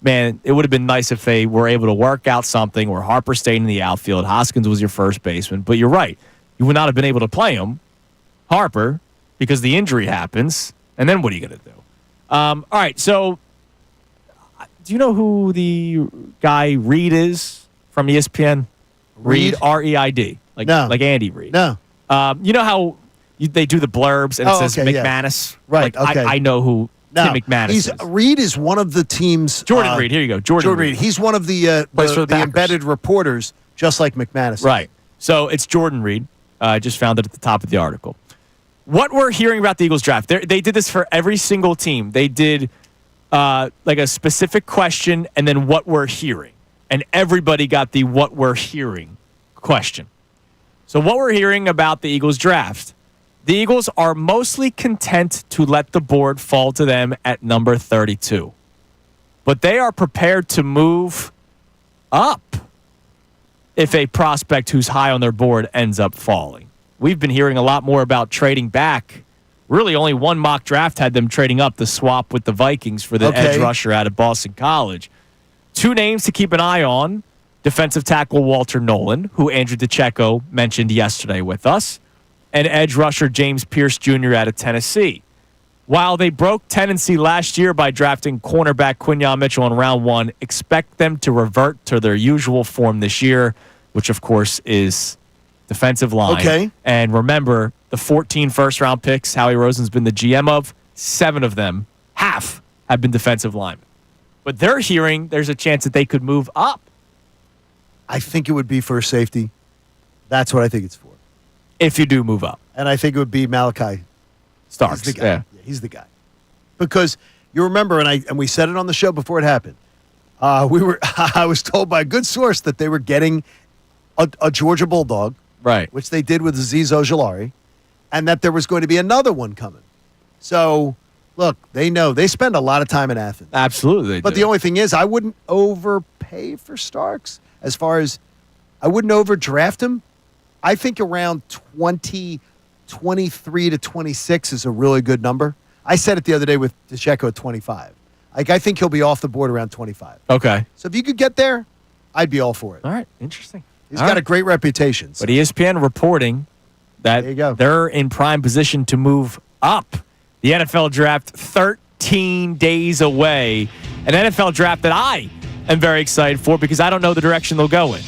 man, it would have been nice if they were able to work out something where Harper stayed in the outfield, Hoskins was your first baseman. But you're right. You would not have been able to play him, Harper, because the injury happens. And then what are you going to do? All right, so do you know who the guy Reed is from ESPN? Reed? R-E-I-D. No. Like Andy Reid. No. You know how they do the blurbs and it Oh, says okay, yeah. McManus? Right, Like, okay. I know who No. Tim McManus is. Reed is one of the team's. Jordan Reed. Here you go. Jordan Reed. He's one of the Plays for the Packers. embedded reporters, just like McManus. Right. So it's Jordan Reed. I just found it at the top of the article. What we're hearing about the Eagles draft, they did this for every single team. They did like a specific question and then what we're hearing. And everybody got the what we're hearing question. So what we're hearing about the Eagles draft, the Eagles are mostly content to let the board fall to them at number 32. But they are prepared to move up if a prospect who's high on their board ends up falling. We've been hearing a lot more about trading back. Really, only one mock draft had them trading up, the swap with the Vikings for the edge rusher out of Boston College. Two names to keep an eye on. Defensive tackle Walter Nolan, who Andrew DeCecco mentioned yesterday with us, and edge rusher James Pierce Jr. out of Tennessee. While they broke tendency last year by drafting cornerback Quinyon Mitchell in round 1, expect them to revert to their usual form this year, which, of course, is defensive line. Okay. And remember, the 14 first-round picks Howie Roseman's been the GM of, 7 of them, half, have been defensive linemen. But they're hearing there's a chance that they could move up. I think it would be for safety. That's what I think it's for. If you do move up. And I think it would be Malachi Starks. He's the guy. Yeah. Yeah, he's the guy. Because you remember, and we said it on the show before it happened. I was told by a good source that they were getting a Georgia Bulldog, Right. which they did with Azeez Ojulari, and that there was going to be another one coming. So, look, they know. They spend a lot of time in Athens. Absolutely. They But do. the only thing is, I wouldn't overpay for Starks as far as I wouldn't overdraft him. I think around 23 to 26 is a really good number. I said it the other day with DeCecco at 25. Like, I think he'll be off the board around 25. Okay. So if you could get there, I'd be all for it. All right. Interesting. He's got a great reputation. So. But ESPN reporting that There you go. they're in prime position to move up. The NFL draft 13 days away. An NFL draft that I am very excited for because I don't know the direction they'll go in.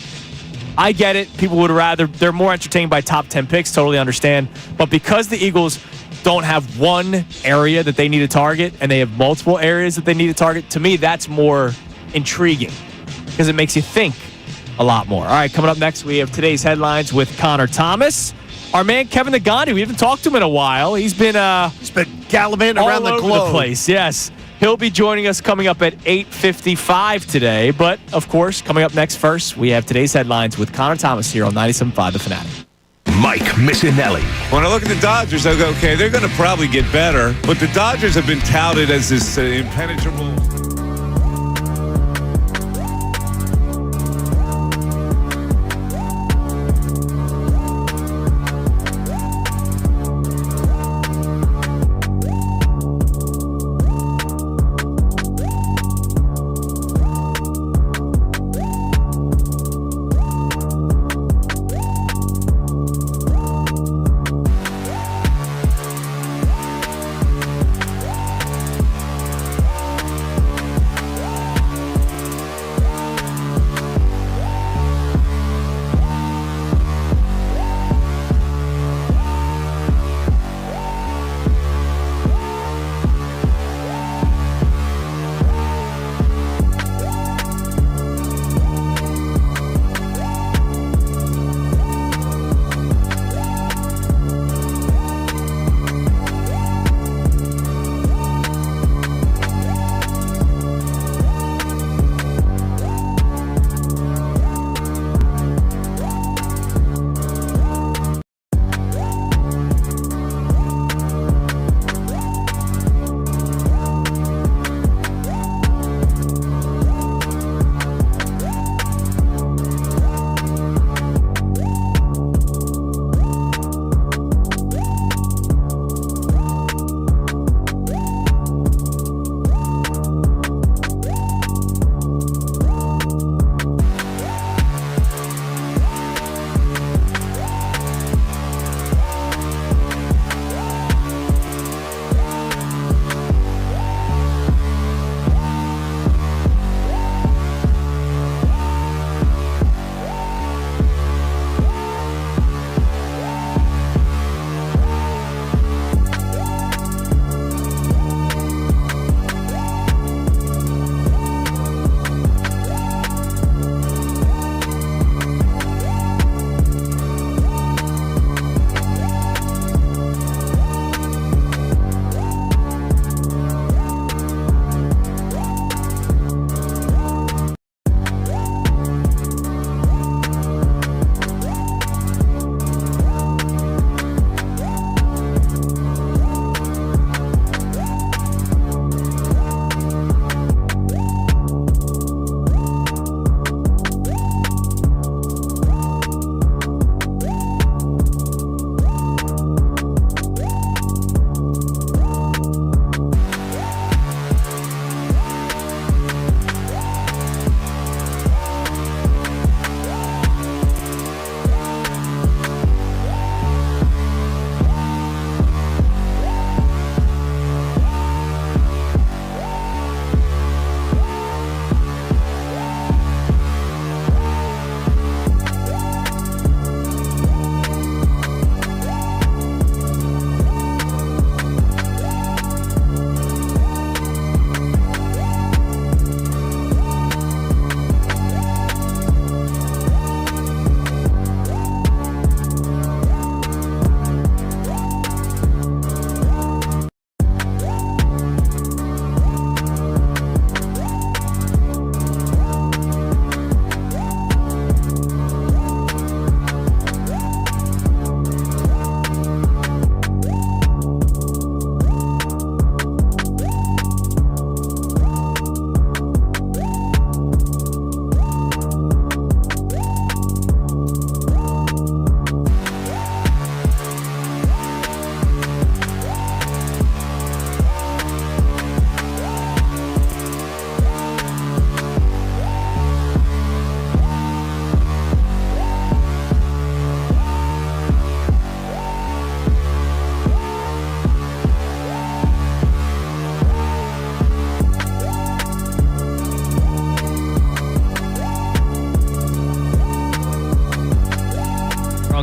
I get it. People would rather, they're more entertained by top 10 picks, totally understand. But because the Eagles don't have one area that they need to target and they have multiple areas that they need to target, to me, that's more intriguing because it makes you think a lot more. All right, coming up next, we have today's headlines with Connor Thomas. Our man, Kevin Nagandi, we haven't talked to him in a while. He's been gallivanting around all the over globe. the place, yes. He'll be joining us coming up at 8:55 today. But, of course, coming up next first, we have today's headlines with Connor Thomas here on 97.5 The Fanatic. Mike Missanelli. When I look at the Dodgers, I go, okay, they're going to probably get better. But the Dodgers have been touted as this impenetrable.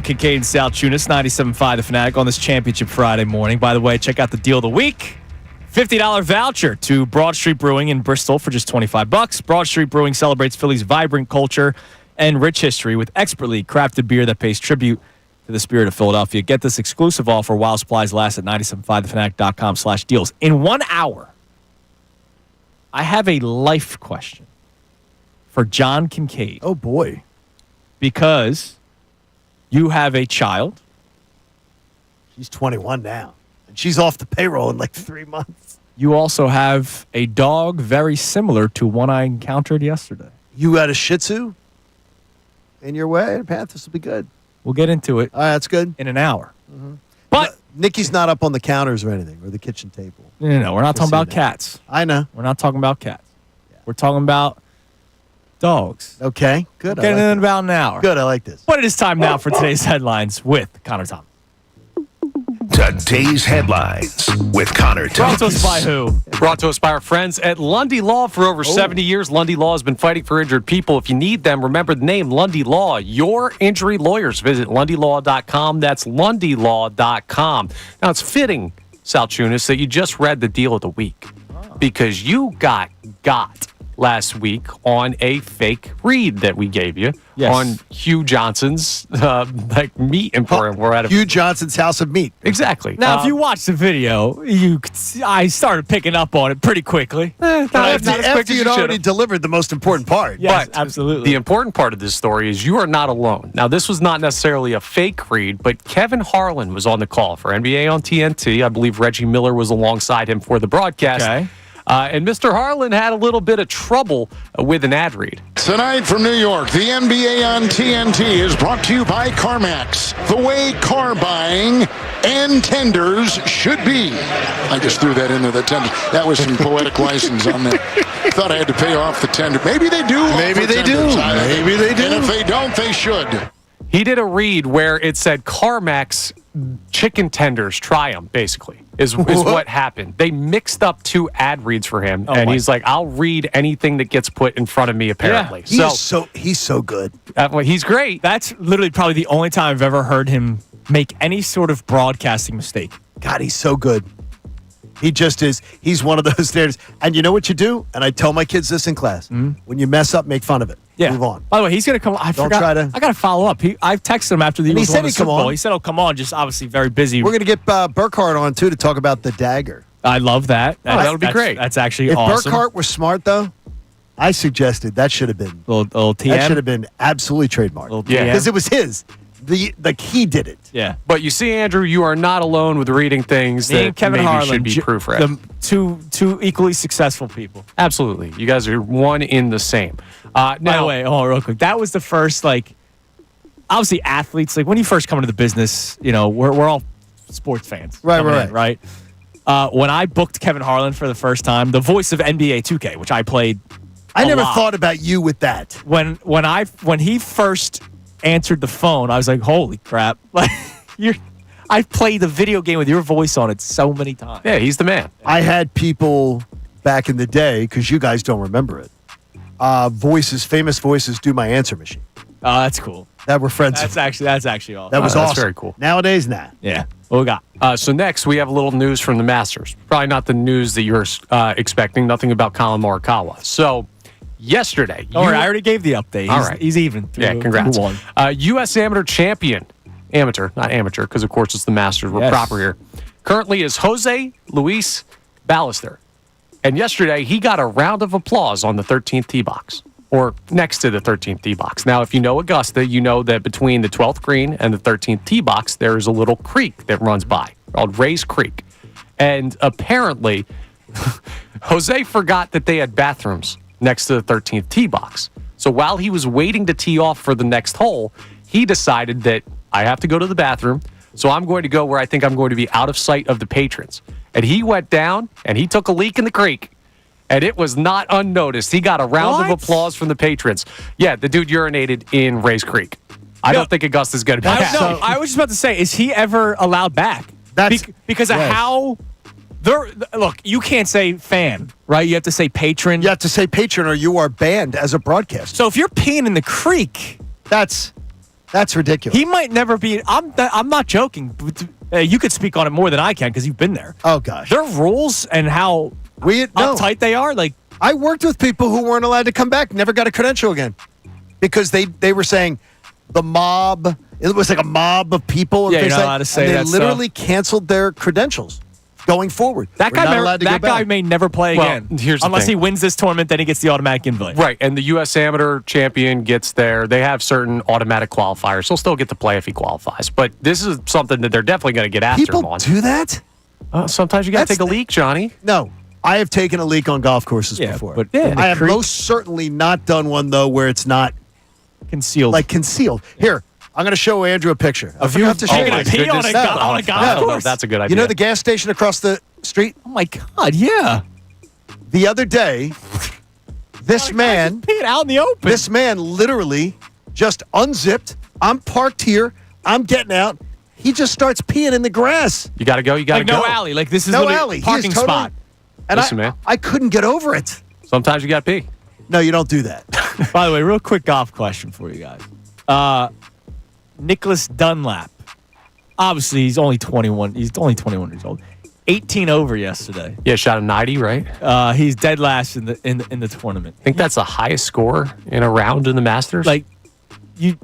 Kincade Salciunas, 97.5 The Fanatic on this Championship Friday morning. By the way, check out the deal of the week. $50 voucher to Broad Street Brewing in Bristol for just $25. Broad Street Brewing celebrates Philly's vibrant culture and rich history with expertly crafted beer that pays tribute to the spirit of Philadelphia. Get this exclusive offer while supplies last at 975thefanatic.com/deals. In 1 hour, I have a life question for John Kincade. Oh, boy. Because you have a child. She's 21 now. And she's off the payroll in like 3 months. You also have a dog very similar to one I encountered yesterday. You got a Shih Tzu in your way? Pat, this will be good. We'll get into it All right, that's good. in an hour. But Nikki's not up on the counters or anything, or the kitchen table. no, we're not talking see about that. cats. I know. We're not talking about cats. We're talking about dogs. Okay, good. Getting I in like about an hour. this. Good, I like this. But it is time now for today's headlines with Connor Thomas. Today's headlines with Connor Brought to us Thomas. by who? Brought to us by our friends at Lundy Law for over 70 years. Lundy Law has been fighting for injured people. If you need them, remember the name Lundy Law. Your injury lawyers. Visit lundylaw.com. That's lundylaw.com. Now, it's fitting, Salciunas, that you just read the deal of the week because you got last week on a fake read that we gave you on Hugh Johnson's meat emporium. We're at Hugh Johnson's House of Meat. Exactly. Now, if you watch the video, I started picking up on it pretty quickly. After you'd already delivered the most important part. Yes, But absolutely. The important part of this story is you are not alone. Now, this was not necessarily a fake read, but Kevin Harlan was on the call for NBA on TNT. I believe Reggie Miller was alongside him for the broadcast. Okay. And Mr. Harlan had a little bit of trouble with an ad read. Tonight from New York, the NBA on TNT is brought to you by CarMax, the way car buying and tenders should be. I just threw that into the tender. That was some poetic license on there. Thought I had to pay off the tender. Maybe they do. Maybe they do. Maybe they do. And if they don't, they should. He did a read where it said CarMax chicken tenders, try them, basically, is what happened. They mixed up two ad reads for him, and he's like, I'll read anything that gets put in front of me, apparently. He's so good. Well, he's great. That's literally probably the only time I've ever heard him make any sort of broadcasting mistake. God, he's so good. He just is. He's one of those theaters. And you know what you do? And I tell my kids this in class. When you mess up, make fun of it. Yeah. Move on. By the way, he's going to come. I forgot. I got to follow up. I've texted him after the And he Eagles said won the he'd Super come Bowl. on. He said he'll come on, just obviously very busy. We're going to get Burkhart on, too, to talk about the dagger. I love that. That would be great. That's actually If awesome. Burkhart was smart, though, I suggested that should have been. Little TM. That should have been absolutely trademarked. Little Yeah. TM. Because it was his. He did it. Yeah. But you see, Andrew, you are not alone with reading things Me that and Kevin maybe Harlan should be proofread. the two equally successful people. Absolutely. You guys are one in the same. By the Now, way, hold on real quick. That was the first, obviously athletes, when you first come into the business, we're all sports fans. Right, coming in, right. right? When I booked Kevin Harlan for the first time, the voice of NBA 2K, which I played I a never lot. thought about you with that. When he first answered the phone, I was like, holy crap. I've played the video game with your voice on it so many times. yeah, he's the man. I had people back in the day, because you guys don't remember it, famous voices do my answer machine. Oh, that's cool. That were friends. That's actually awesome. That was that's awesome. very cool. Nowadays, nah. Yeah. What we got? So next, we have a little news from the Masters. Probably not the news that you're expecting. Nothing about Colin Morikawa. So yesterday, Don't worry, I already gave the update. All right. He's even. yeah, congrats. 2-1. U.S. Amateur champion, not amateur, because of course it's the Masters. We're Yes. proper here. Currently is Jose Luis Ballester, and yesterday he got a round of applause on the 13th tee box, or next to the 13th tee box. Now, if you know Augusta, you know that between the 12th green and the 13th tee box, there is a little creek that runs by called Ray's Creek. And apparently, Jose forgot that they had bathrooms next to the 13th tee box. So while he was waiting to tee off for the next hole, he decided that I have to go to the bathroom, so I'm going to go where I think I'm going to be out of sight of the patrons. And he went down and he took a leak in the creek. And it was not unnoticed. He got a round of What? applause from the patrons. Yeah, the dude urinated in Ray's Creek. I don't think Augusta's going to be happy. I was just about to say, is he ever allowed back? Because of how... Look, you can't say fan, right? You have to say patron. You have to say patron or you are banned as a broadcaster. So if you're peeing in the creek, That's That's ridiculous. He might never be. I'm not joking. You could speak on it more than I can because you've been there. Oh gosh, their rules and how uptight they are. Like I worked with people who weren't allowed to come back, never got a credential again, because they were saying the mob. It was like a mob of people. Yeah, you're not allowed to say and that they literally canceled their credentials going forward. That guy may never play again. Here's the unless thing. he wins this tournament, then he gets the automatic invite. Right, and the U.S. Amateur champion gets there. They have certain automatic qualifiers. He'll still get to play if he qualifies. But this is something that they're definitely going to get after him on. People do that? Sometimes you got to take a leak, Johnny. No. I have taken a leak on golf courses before. But I have most certainly not done one, though, where it's not concealed. Like concealed. Here, I'm going to show Andrew a picture. I you forgot to show taking you. a pee on a golf course? That's a good idea. You know the gas station across the street? Oh, my God, yeah. The other day, this man peeing out in the open. This man literally just unzipped. I'm parked here. I'm getting out. He just starts peeing in the grass. You got to go. You got to go. No alley. Like this is no literally alley. Parking spot. And Listen, man. I couldn't get over it. Sometimes you got to pee. No, you don't do that. By the way, real quick golf question for you guys. Nicholas Dunlap. Obviously, he's only 21. He's only 21 years old. 18 over yesterday. Yeah, shot a 90, right? He's dead last in the tournament. I think that's the highest score in a round in the Masters. Like, you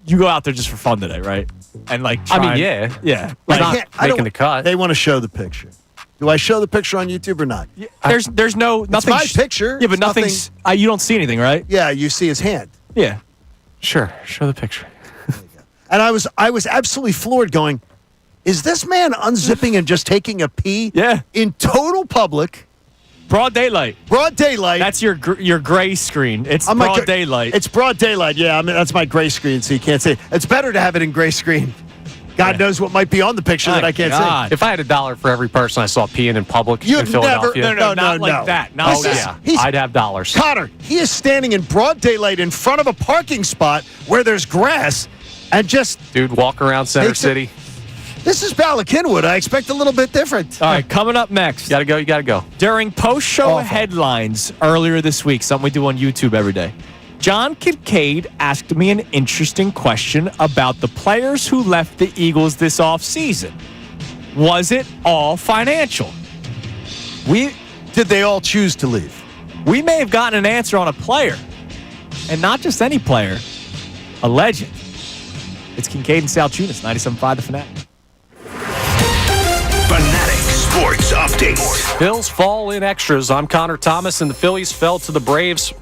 go out there just for fun today, right? And like, yeah. Like, not making the cut. They want to show the picture. Do I show the picture on YouTube or not? There's no nothing. It's my picture. Yeah, but nothing's. You don't see anything, right? Yeah, you see his hand. Yeah. Sure. Show the picture. And I was absolutely floored going, is this man unzipping and just taking a pee? Yeah. In total public. Broad daylight. Broad daylight. That's your gray screen. It's broad daylight. It's broad daylight. Yeah, I mean that's my gray screen, so you can't see. It's better to have it in gray screen. God knows what might be on the picture that I can't see. If I had $1 for every person I saw peeing in public in Philadelphia, not like that. Not yeah, I'd have dollars. Connor, he is standing in broad daylight in front of a parking spot where there's grass, and just walk around Center City. This is Ballackinwood. I expect a little bit different. All right, coming up next. You gotta go. During post-show headlines earlier this week, something we do on YouTube every day, John Kincade asked me an interesting question about the players who left the Eagles this offseason. Was it all financial? Did they all choose to leave? We may have gotten an answer on a player, and not just any player, a legend. It's Kincade and Salciunas, 97.5 The Fanatic. Fanatic Sports Update. Bills fall in extras. I'm Connor Thomas, and the Phillies fell to the Braves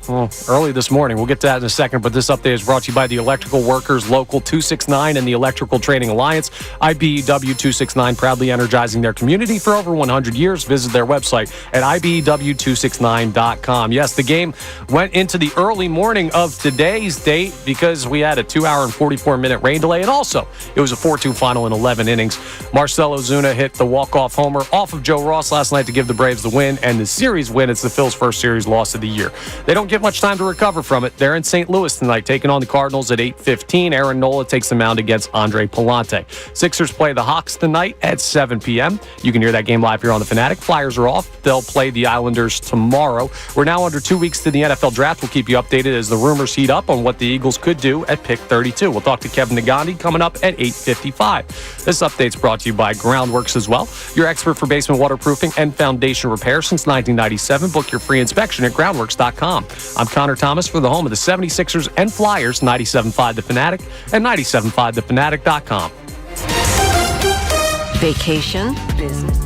early this morning. We'll get to that in a second, but this update is brought to you by the Electrical Workers Local 269 and the Electrical Training Alliance. IBEW 269, proudly energizing their community for over 100 years. Visit their website at IBEW269.com. Yes, the game went into the early morning of today's date because we had a 2-hour and 44-minute rain delay, and also it was a 4-2 final in 11 innings. Marcell Ozuna hit the walk-off homer off of Joe Ross last night to give the Braves the win and the series win. It's the Phils' first series loss of the year. They don't get much time to recover from it. They're in St. Louis tonight, taking on the Cardinals at 8:15. Aaron Nola takes the mound against Andre Pallante. Sixers play the Hawks tonight at 7 p.m. You can hear that game live here on The Fanatic. Flyers are off. They'll play the Islanders tomorrow. We're now under 2 weeks to the NFL draft. We'll keep you updated as the rumors heat up on what the Eagles could do at pick 32. We'll talk to Kevin Nagandi coming up at 8:55. This update's brought to you by Groundworks as well, your expert for basement waterproofing and foundation repair since 1997. Book your free inspection at groundworks.com. I'm Connor Thomas for the home of the 76ers and Flyers, 97.5 The Fanatic and 97.5thefanatic.com. Vacation, business.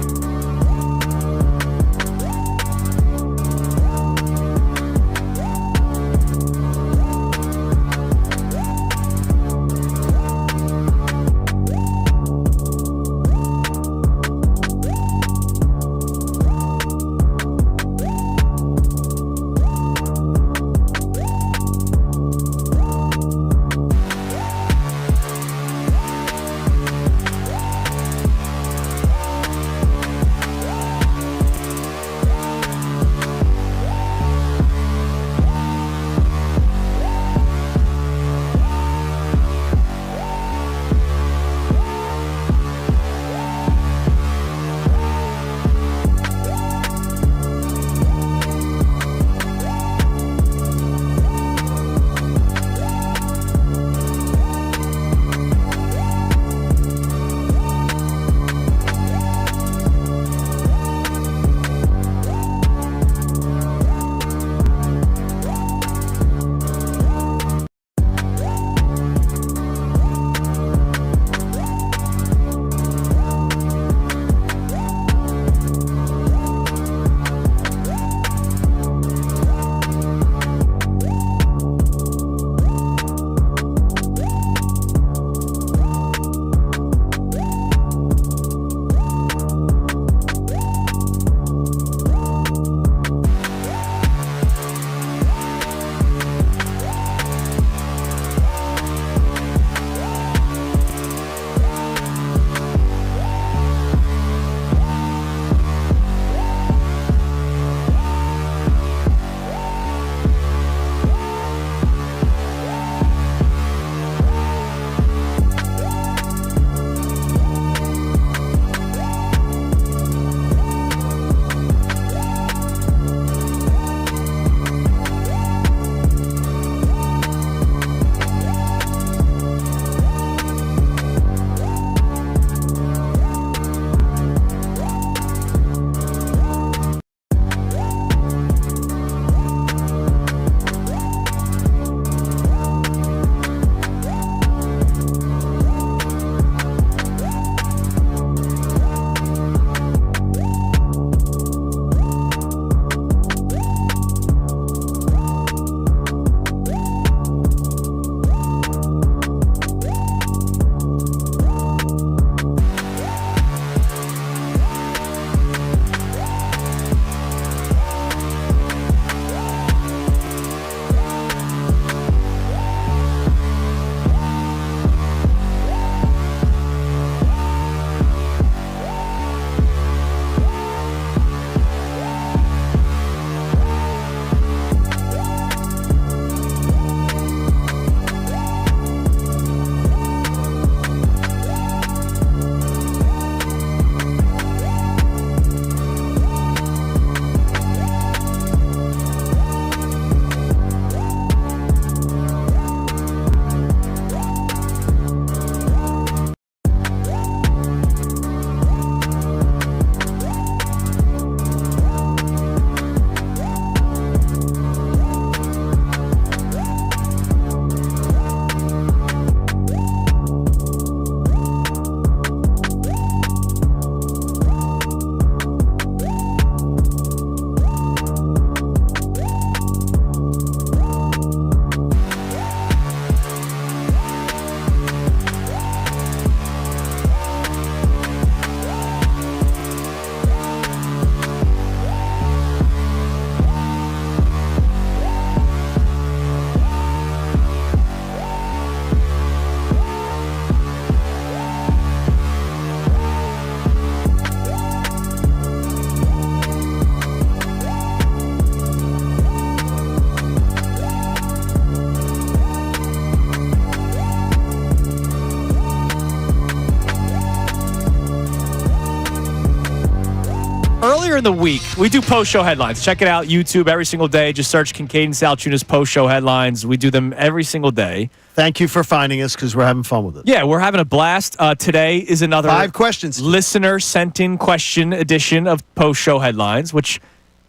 earlier in the week, we do post-show headlines. Check it out, YouTube, every single day. Just search Kincade Salciunas post-show headlines. We do them every single day. Thank you for finding us because we're having fun with it. Yeah, we're having a blast. Today is another 5 questions. Listener sent in question edition of post-show headlines, which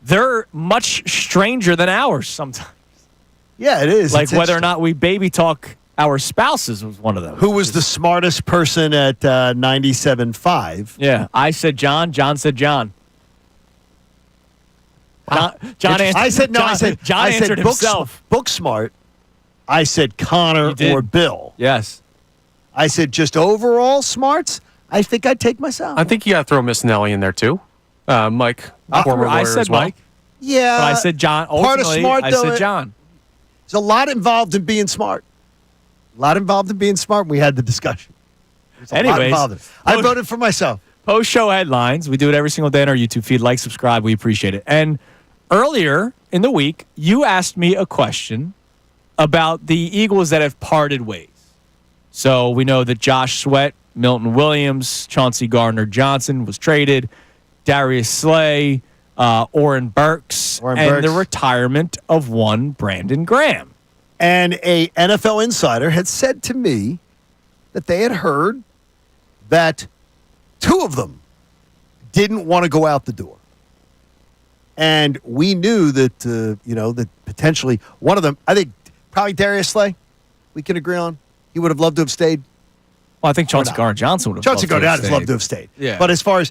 they're much stranger than ours sometimes. Yeah, it is. Like It's whether or not we baby talk our spouses was one of them. Who was the smartest person at 97.5? Yeah, I said John. John said John. John answered. I said no. John I said answered himself. Book smart. I said Connor or Bill. Yes. I said just overall smarts. I think I'd take myself. I think you got to throw Missanelli in there too. Mike, former lawyer I said as well. Mike, Yeah. but I said John. Part of Ultimately, smart, I though, said John. There's a lot involved in being smart. A lot involved in being smart. We had the discussion. There's a lot Anyways, involved. I voted for myself. Post-show headlines. We do it every single day on our YouTube feed. Like, subscribe. We appreciate it. And earlier in the week, you asked me a question about the Eagles that have parted ways. So we know that Josh Sweat, Milton Williams, Chauncey Gardner-Johnson was traded, Darius Slay, Oren Burks, and the retirement of one Brandon Graham. And a NFL insider had said to me that they had heard that 2 of them didn't want to go out the door. And we knew that, that potentially one of them, I think probably Darius Slay, we can agree on. He would have loved to have stayed. Well, I think Chauncey Gardner-Johnson would have Chauncey Gardner-Johnson loved to have stayed. Yeah. But as far as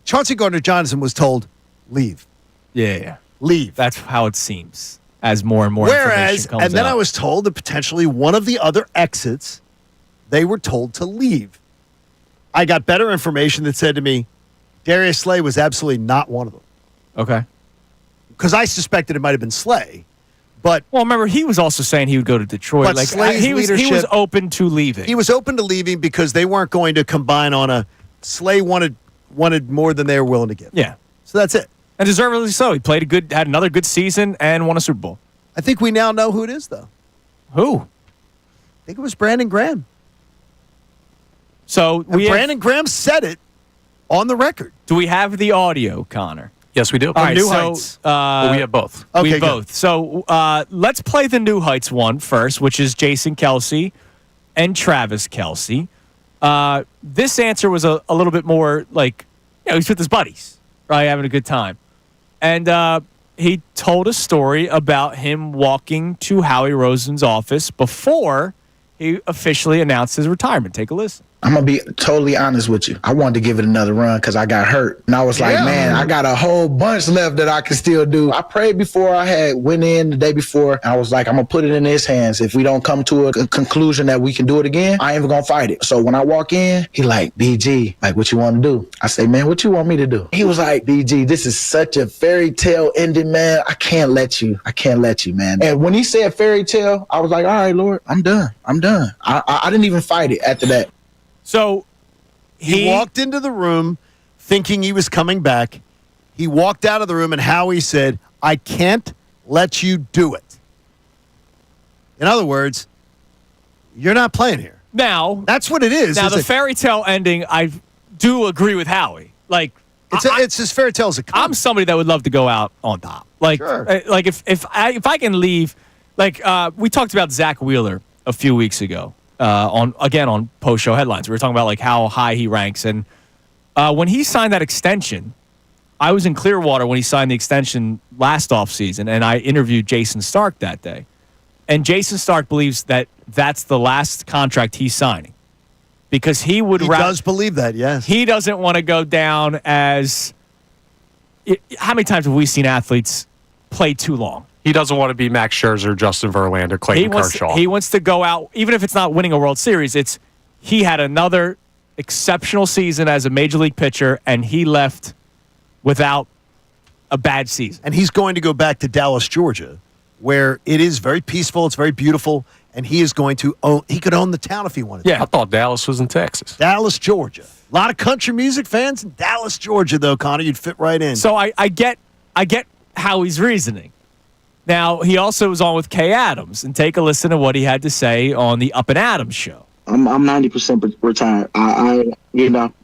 Chauncey Gardner-Johnson was told, leave. Yeah. Leave. That's how it seems as more and more information comes and then out. I was told that potentially one of the other exits, they were told to leave. I got better information that said to me, Darius Slay was absolutely not one of them. Okay. Because I suspected it might have been Slay. But well, remember, he was also saying he would go to Detroit. But Like Slay's he was open to leaving. He was open to leaving because they weren't going to combine on a Slay wanted more than they were willing to give. Yeah. So that's it. And deservedly so. He had another good season and won a Super Bowl. I think we now know who it is, though. Who? I think it was Brandon Graham. So Brandon Graham said it on the record. Do we have the audio, Connor? Yes, we do. All right, New so Heights. We have both. Okay, we both. good. So let's play the New Heights one first, which is Jason Kelsey and Travis Kelsey. This answer was a little bit more like, he's with his buddies, right, having a good time. And he told a story about him walking to Howie Roseman's office before he officially announced his retirement. Take a listen. I'm going to be totally honest with you. I wanted to give it another run because I got hurt. And I was like, man, I got a whole bunch left that I can still do. I prayed before I went in the day before. I was like, I'm going to put it in his hands. If we don't come to a conclusion that we can do it again, I ain't even going to fight it. So when I walk in, he like, BG, like, what you want to do? I say, man, what you want me to do? He was like, BG, this is such a fairy tale ending, man. I can't let you, man. And when he said fairy tale, I was like, all right, Lord, I'm done. I didn't even fight it after that. So he walked into the room thinking he was coming back. He walked out of the room, and Howie said, I can't let you do it. In other words, you're not playing here. Now, that's what it is. Now, the fairy tale ending, I do agree with Howie. Like, it's as fairy tale as it comes. I'm somebody that would love to go out on top. Like, like if I can leave, like we talked about Zach Wheeler a few weeks ago. On post-show headlines. We were talking about like how high he ranks. And when he signed that extension, I was in Clearwater when he signed the extension last offseason, and I interviewed Jason Stark that day. And Jason Stark believes that that's the last contract he's signing. Because he does believe that, yes. He doesn't want to go down as... How many times have we seen athletes play too long? He doesn't want to be Max Scherzer, Justin Verlander, Clayton Kershaw. He wants to go out, even if it's not winning a World Series, he had another exceptional season as a major league pitcher, and he left without a bad season. And he's going to go back to Dallas, Georgia, where it is very peaceful, it's very beautiful, and he is going to he could own the town if he wanted to. Yeah, I thought Dallas was in Texas. Dallas, Georgia. A lot of country music fans in Dallas, Georgia, though, Connor. You'd fit right in. So I get how he's reasoning. Now, he also was on with Kay Adams, and take a listen to what he had to say on the Up and Adams show. I'm 90% retired. I'm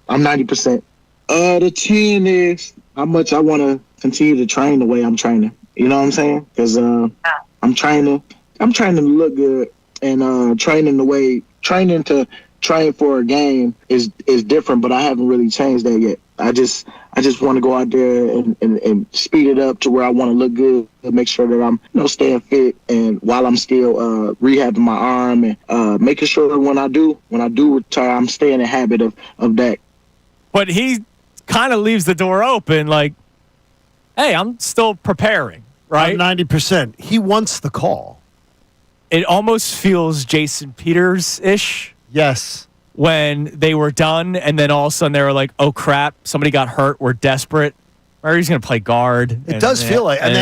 90%. The 10 is how much I want to continue to train the way I'm training. You know what I'm saying? Because I'm trying to look good, and training to train for a game is different, but I haven't really changed that yet. I just want to go out there and speed it up to where I want to look good, and make sure that I'm staying fit, and while I'm still rehabbing my arm, and making sure that when I do retire, I'm staying in the habit of that. But he kind of leaves the door open, like, hey, I'm still preparing, right? 90%. He wants the call. It almost feels Jason Peters-ish. Yes. When they were done, and then all of a sudden they were like, "Oh crap! Somebody got hurt. We're desperate." Or he's going to play guard. It does feel like, and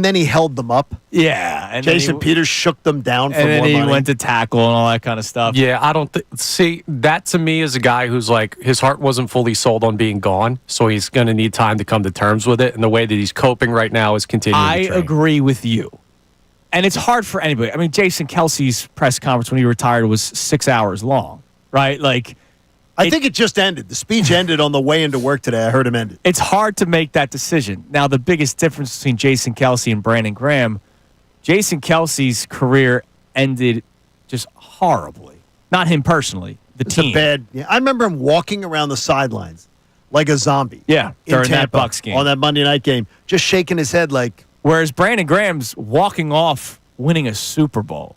then he held them up. Yeah, and Jason Peters shook them down for more money. And then he went to tackle and all that kind of stuff. Yeah, I don't see that. To me, is a guy who's like, his heart wasn't fully sold on being gone, so he's going to need time to come to terms with it. And the way that he's coping right now is continuing. I to train. agree with you, and it's hard for anybody. I mean, Jason Kelce's press conference when he retired was 6 hours long. Right? Like, I think it just ended. The speech ended on the way into work today. I heard him end it. It's hard to make that decision. Now, the biggest difference between Jason Kelce and Brandon Graham, Jason Kelce's career ended just horribly. Not him personally, the team. I remember him walking around the sidelines like a zombie. Yeah, during that Bucs game. On that Monday night game, just shaking his head like. Whereas Brandon Graham's walking off winning a Super Bowl.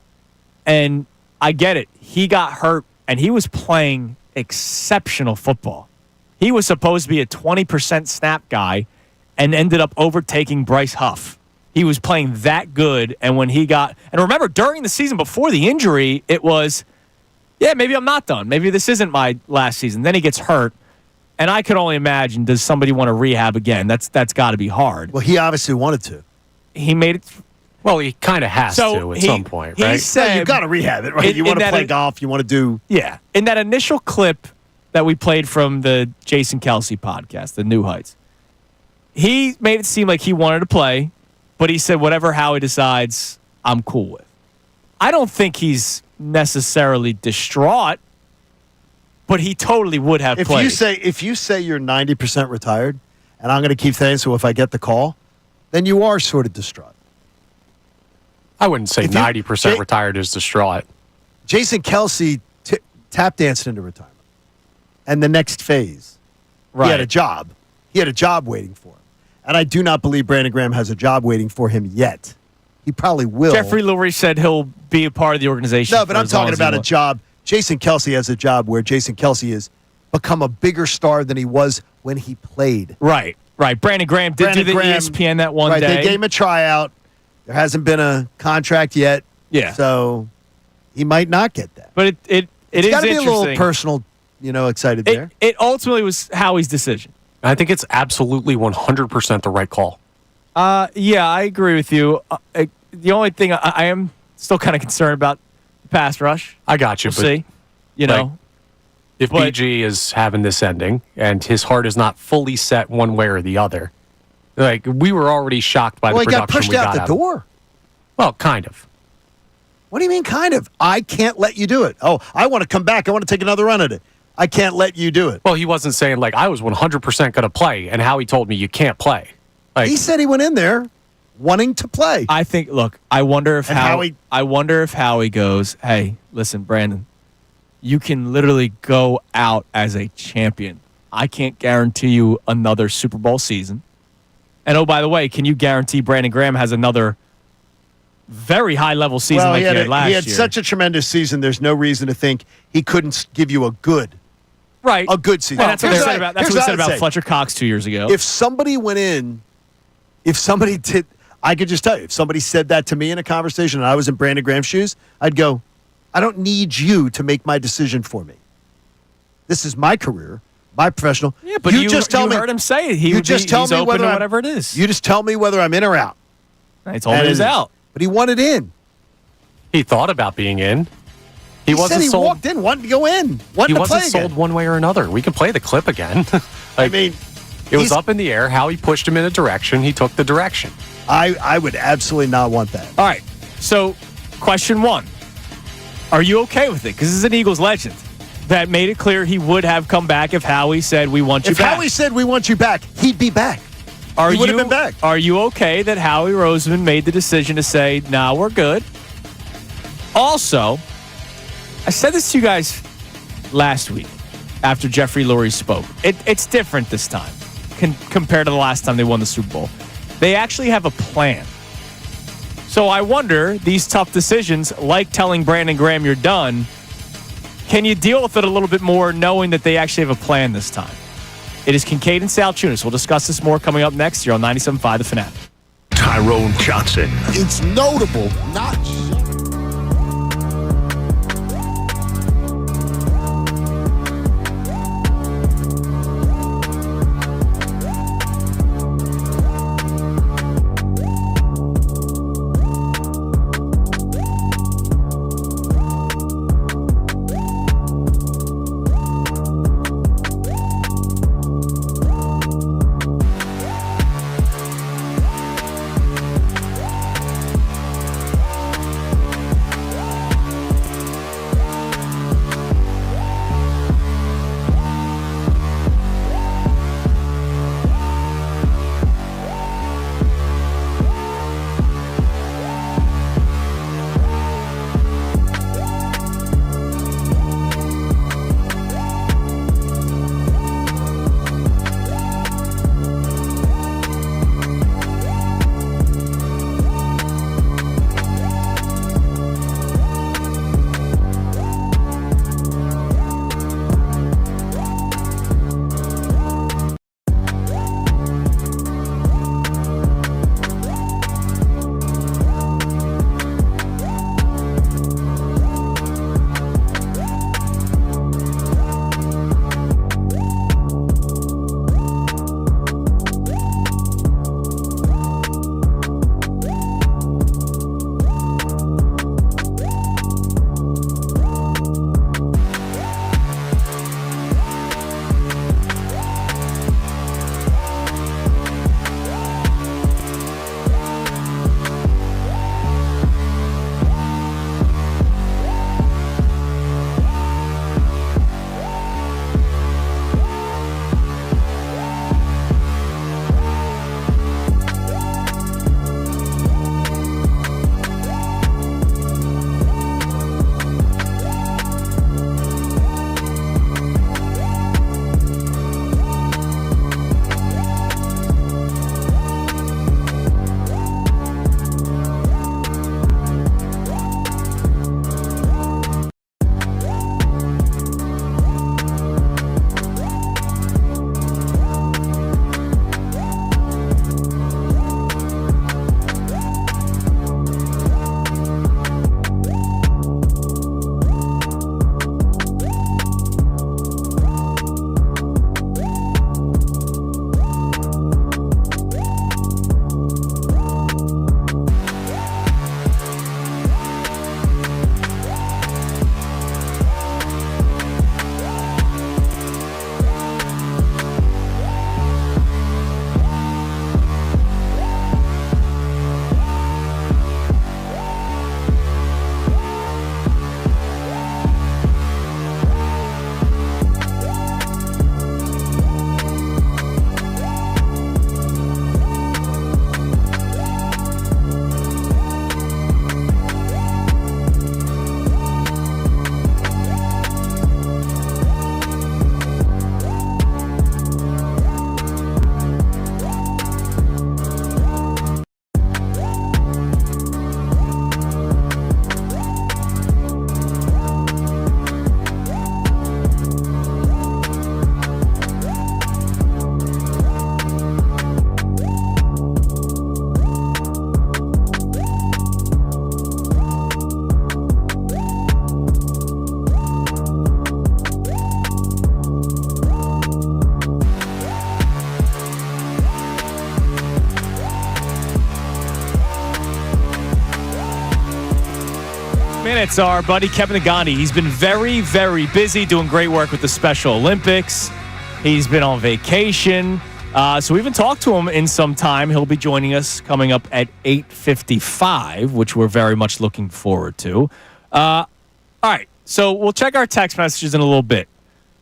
And I get it. He got hurt. And he was playing exceptional football. He was supposed to be a 20% snap guy and ended up overtaking Bryce Huff. He was playing that good. And when he got, and remember, during the season before the injury, it was, yeah, maybe I'm not done. Maybe this isn't my last season. Then he gets hurt. And I could only imagine, does somebody want to rehab again? That's got to be hard. Well, he obviously wanted to. He made it. Well, he kind of has to at some point, right? He said, you got to rehab it, right? You want to play golf. You want to do. Yeah. In that initial clip that we played from the Jason Kelce podcast, the New Heights, he made it seem like he wanted to play, but he said, whatever Howie decides, I'm cool with. I don't think he's necessarily distraught, but he totally would have played. If you say you're 90% retired, and I'm going to keep saying so if I get the call, then you are sort of distraught. I wouldn't say 90% retired is distraught. Jason Kelce tap danced into retirement. And the next phase, he had a job. He had a job waiting for him. And I do not believe Brandon Graham has a job waiting for him yet. He probably will. Jeffrey Lurie said he'll be a part of the organization. No, but I'm talking about a job. Jason Kelce has a job where Jason Kelce has become a bigger star than he was when he played. Right. Brandon Graham did do the ESPN that one day. They gave him a tryout. There hasn't been a contract yet. Yeah. So he might not get that. But it is got to be interesting. a little personal, excited there. It ultimately was Howie's decision. I think it's absolutely 100% the right call. Yeah, I agree with you. The only thing I am still kind of concerned about the pass rush. I got you. We'll see. If BG is having this ending and his heart is not fully set one way or the other, like we were already shocked by the production we got. He got pushed out the door. Well, kind of. What do you mean, kind of? I can't let you do it. Oh, I want to come back. I want to take another run at it. I can't let you do it. Well, he wasn't saying, like, I was 100% going to play, and Howie told me you can't play. Like, he said he went in there wanting to play. I think, look, I wonder if Howie goes, hey, listen, Brandon, you can literally go out as a champion. I can't guarantee you another Super Bowl season. And, oh, by the way, can you guarantee Brandon Graham has another very high-level season like he had last year? He had such a tremendous season, there's no reason to think he couldn't give you a good season. Well, that's what we said about Fletcher Cox 2 years ago. If somebody went in, I could just tell you, if somebody said that to me in a conversation and I was in Brandon Graham's shoes, I'd go, I don't need you to make my decision for me. This is my career. My professional. Yeah, but you heard him say it. He's open to whatever it is. You just tell me whether I'm in or out. He told me he was out. But he wanted in. He thought about being in. He wasn't said he sold. Walked in, wanted to go in. He wasn't sold one way or another. We can play the clip again. It was up in the air. Howie pushed him in a direction. He took the direction. I would absolutely not want that. All right. So, question one. Are you okay with it? Because this is an Eagles legend that made it clear he would have come back if Howie said, we want you back. If Howie said, we want you back, he'd be back. He would have been back. Are you okay that Howie Roseman made the decision to say, nah, we're good? Also, I said this to you guys last week after Jeffrey Lurie spoke. It's different this time compared to the last time they won the Super Bowl. They actually have a plan. So I wonder, these tough decisions, like telling Brandon Graham you're done, can you deal with it a little bit more knowing that they actually have a plan this time? It is Kincade and Salciunas. We'll discuss this more coming up next year on 97.5 The Fanatic. Tyrone Johnson. It's notable, not minutes, our buddy Kevin Nagandi. He's been very, very busy doing great work with the Special Olympics. He's been on vacation. So we haven't talked to him in some time. He'll be joining us coming up at 8:55, which we're very much looking forward to. All right, so we'll check our text messages in a little bit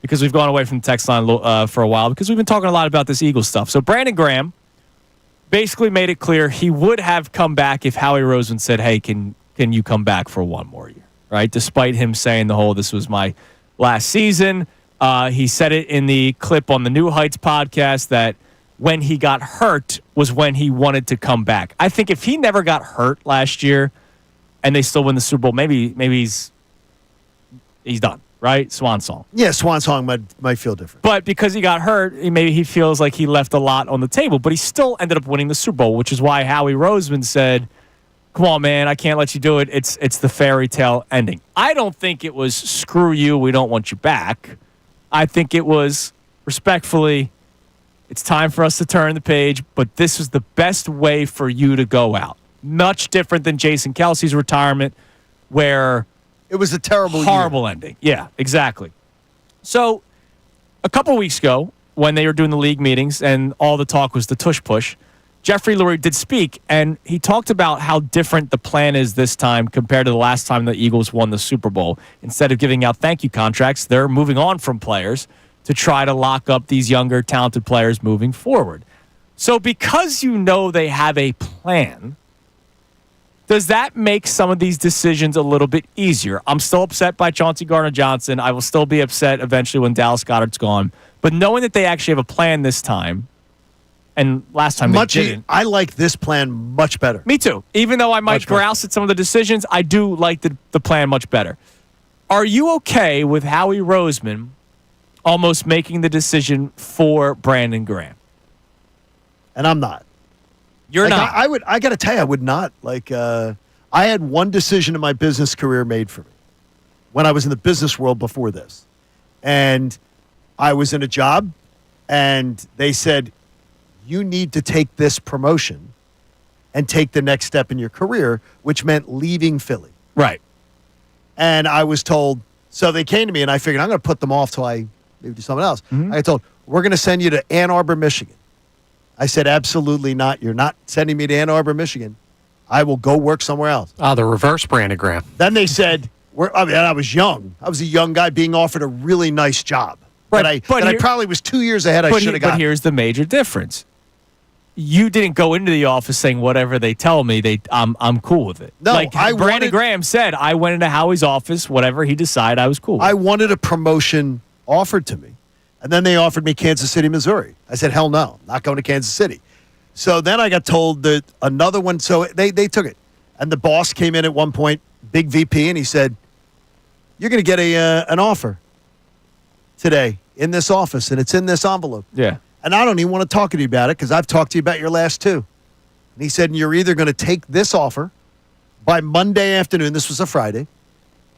because we've gone away from the text line for a while because we've been talking a lot about this Eagles stuff. So Brandon Graham basically made it clear he would have come back if Howie Roseman said, hey, can you come back for one more year, right? Despite him saying this was my last season. He said it in the clip on the New Heights podcast that when he got hurt was when he wanted to come back. I think if he never got hurt last year and they still win the Super Bowl, maybe he's done, right? Swan song. Yeah, swan song might feel different. But because he got hurt, maybe he feels like he left a lot on the table. But he still ended up winning the Super Bowl, which is why Howie Roseman said, come on, man, I can't let you do it. It's the fairy tale ending. I don't think it was screw you, we don't want you back. I think it was respectfully, it's time for us to turn the page, but this is the best way for you to go out. Much different than Jason Kelce's retirement, where it was a horrible ending. Yeah, exactly. So a couple weeks ago, when they were doing the league meetings and all the talk was the tush push, Jeffrey Lurie did speak, and he talked about how different the plan is this time compared to the last time the Eagles won the Super Bowl. Instead of giving out thank you contracts, they're moving on from players to try to lock up these younger, talented players moving forward. So because they have a plan, does that make some of these decisions a little bit easier? I'm still upset by Chauncey Gardner-Johnson. I will still be upset eventually when Dallas Goedert's gone. But knowing that they actually have a plan this time, and last time they didn't. I like this plan much better. Me too. Even though I might grouse at some of the decisions, I do like the plan much better. Are you okay with Howie Roseman almost making the decision for Brandon Graham? And I'm not. You're not. I got to tell you, I would not. I had one decision in my business career made for me when I was in the business world before this. And I was in a job, and they said, you need to take this promotion and take the next step in your career, which meant leaving Philly. Right. And I was told, so they came to me, and I figured I'm going to put them off till I maybe do something else. I got told, we're going to send you to Ann Arbor, Michigan. I said, absolutely not. You're not sending me to Ann Arbor, Michigan. I will go work somewhere else. The reverse Brandon Graham. Then they said, I was young. I was a young guy being offered a really nice job. Right. But I probably was 2 years ahead. I should have gotten. But here's the major difference. You didn't go into the office saying whatever they tell me, I'm cool with it. No, Brandon Graham said, I went into Howie's office, whatever he decided, I was cool with. I wanted a promotion offered to me. And then they offered me Kansas City, Missouri. I said, hell no, not going to Kansas City. So then I got told that another one, so they took it. And the boss came in at one point, big VP, and he said, you're going to get an offer today in this office, and it's in this envelope. Yeah. And I don't even want to talk to you about it because I've talked to you about your last two. And he said, you're either going to take this offer by Monday afternoon. This was a Friday.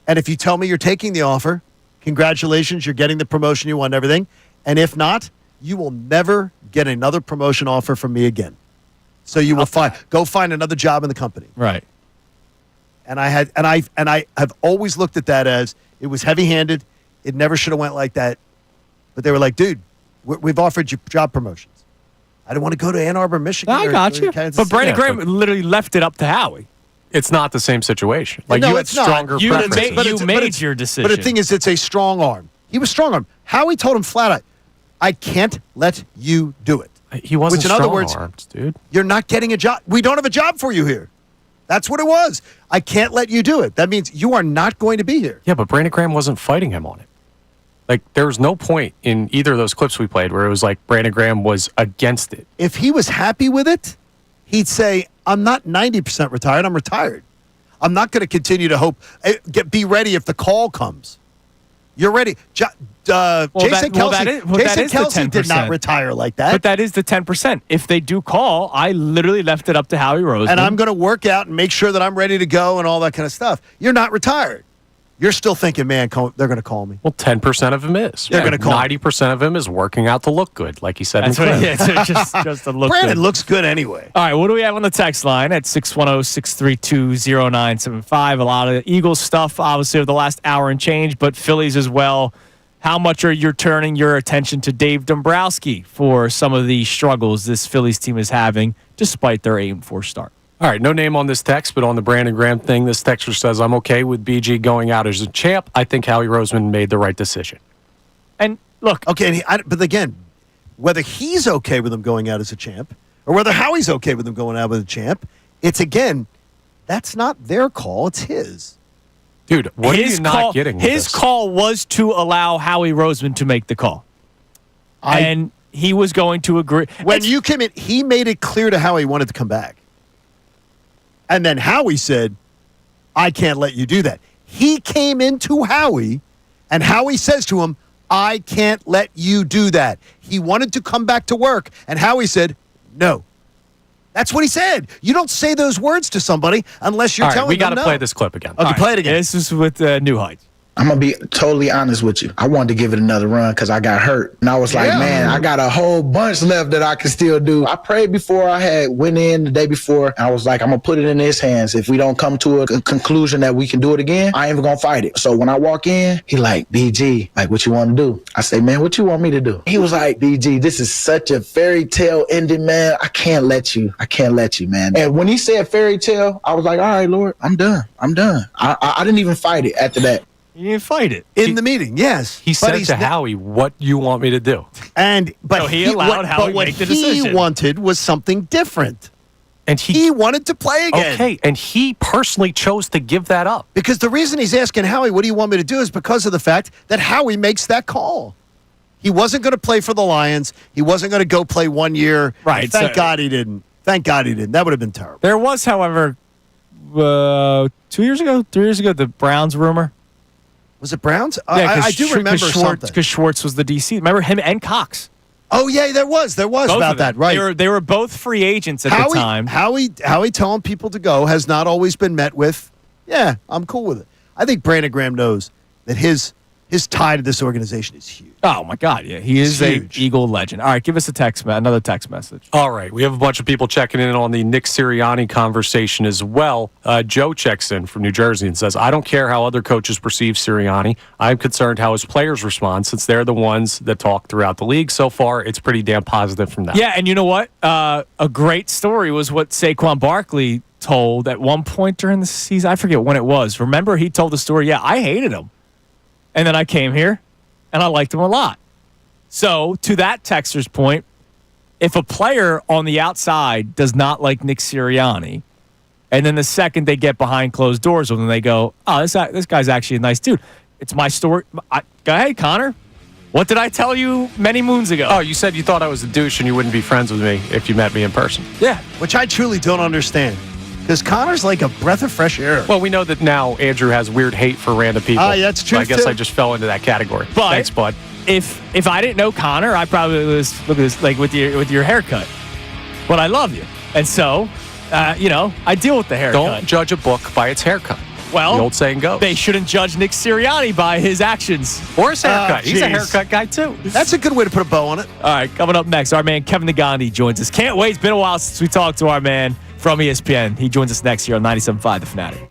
And if you tell me you're taking the offer, congratulations, you're getting the promotion you want and everything. And if not, you will never get another promotion offer from me again. So you will go find another job in the company. Right. And I have always looked at that as it was heavy-handed. It never should have went like that. But they were like, dude, we've offered you job promotions. I didn't want to go to Ann Arbor, Michigan. I got you. But Brandon Graham literally left it up to Howie. It's not the same situation. No, you had it's not. stronger preferences. You made your decision. But the thing is, it's a strong arm. He was strong arm. Howie told him flat out, I can't let you do it. He wasn't Which, in other strong words, armed, dude. You're not getting a job. We don't have a job for you here. That's what it was. I can't let you do it. That means you are not going to be here. Yeah, but Brandon Graham wasn't fighting him on it. There was no point in either of those clips we played where it was like Brandon Graham was against it. If he was happy with it, he'd say, I'm not 90% retired. I'm retired. I'm not going to continue to hope. Be ready if the call comes. You're ready. Jason Kelce did not retire like that. But that is the 10%. If they do call, I literally left it up to Howie Roseman. And I'm going to work out and make sure that I'm ready to go and all that kind of stuff. You're not retired. You're still thinking, man, they're going to call me. Well, 10% of him is. They're going to call 90% of him is working out to look good, like he said. That's in what just to look Brandon good. looks good anyway. All right, what do we have on the text line at 610-632-0975? A lot of Eagles stuff, obviously, of the last hour and change, but Phillies as well. How much are you turning your attention to Dave Dombrowski for some of the struggles this Phillies team is having, despite their 8-4 start? All right, no name on this text, but on the Brandon Graham thing, this texter says, I'm okay with BG going out as a champ. I think Howie Roseman made the right decision. And look. Okay, but again, whether he's okay with him going out as a champ or whether Howie's okay with him going out with a champ. It's, again, that's not their call. It's his. Dude, what are you not getting with His this? call was to allow Howie Roseman to make the call. And he was going to agree. When you came in, he made it clear to Howie he wanted to come back. And then Howie said, I can't let you do that. He came into Howie, and Howie says to him, I can't let you do that. He wanted to come back to work, and Howie said, no. That's what he said. You don't say those words to somebody unless you're telling them no. We got to play this clip again. Okay, play it again. This is with New Heights. I'm going to be totally honest with you. I wanted to give it another run because I got hurt. And I was like, man, I got a whole bunch left that I can still do. I prayed before I had went in the day before. And I was like, I'm going to put it in his hands. If we don't come to a conclusion that we can do it again, I ain't even going to fight it. So when I walk in, he like, BG, like, what you want to do? I say, man, what you want me to do? He was like, BG, this is such a fairy tale ending, man. I can't let you, man. And when he said fairy tale, I was like, all right, Lord, I'm done. I didn't even fight it after that. You didn't fight it. In the meeting, yes. He said to Howie, what you want me to do? But he allowed Howie to make the decision. What he wanted was something different. And he wanted to play again. Okay, and he personally chose to give that up. Because the reason he's asking Howie, what do you want me to do, is because of the fact that Howie makes that call. He wasn't going to play for the Lions. He wasn't going to go play 1 year. Right. Thank God he didn't. That would have been terrible. There was, however, 3 years ago, the Browns rumor. Was it Browns? Yeah, I do remember something. Because Schwartz was the DC. Remember him and Cox? Oh, yeah, there was Both about that, right. They were both free agents at the time. Howie telling people to go has not always been met with, yeah, I'm cool with it. I think Brandon Graham knows that his tie to this organization is huge. Oh, my God, yeah. He is an Eagle legend. All right, give us another text message. All right, we have a bunch of people checking in on the Nick Sirianni conversation as well. Joe checks in from New Jersey and says, I don't care how other coaches perceive Sirianni. I'm concerned how his players respond since they're the ones that talk throughout the league. So far, it's pretty damn positive from that. Yeah, and you know what? A great story was what Saquon Barkley told at one point during the season. I forget when it was. Remember, he told the story, yeah, I hated him. And then I came here, and I liked him a lot. So, to that texter's point, if a player on the outside does not like Nick Sirianni, and then the second they get behind closed doors with him, they go, oh, this guy's actually a nice dude. It's my story. Go ahead, Connor. What did I tell you many moons ago? Oh, you said you thought I was a douche and you wouldn't be friends with me if you met me in person. Yeah. Which I truly don't understand. Because Connor's like a breath of fresh air. Well, we know that now Andrew has weird hate for random people. That's true, so I guess too. I just fell into that category. But thanks, bud. If I didn't know Connor, I probably was look at this like with your haircut. But I love you, and so I deal with the haircut. Don't judge a book by its haircut. Well, the old saying goes. They shouldn't judge Nick Sirianni by his actions or his haircut. He's a haircut guy too. That's a good way to put a bow on it. All right, coming up next, our man Kevin Nagandi joins us. Can't wait. It's been a while since we talked to our man from ESPN. He joins us next here on 97.5 The Fanatic.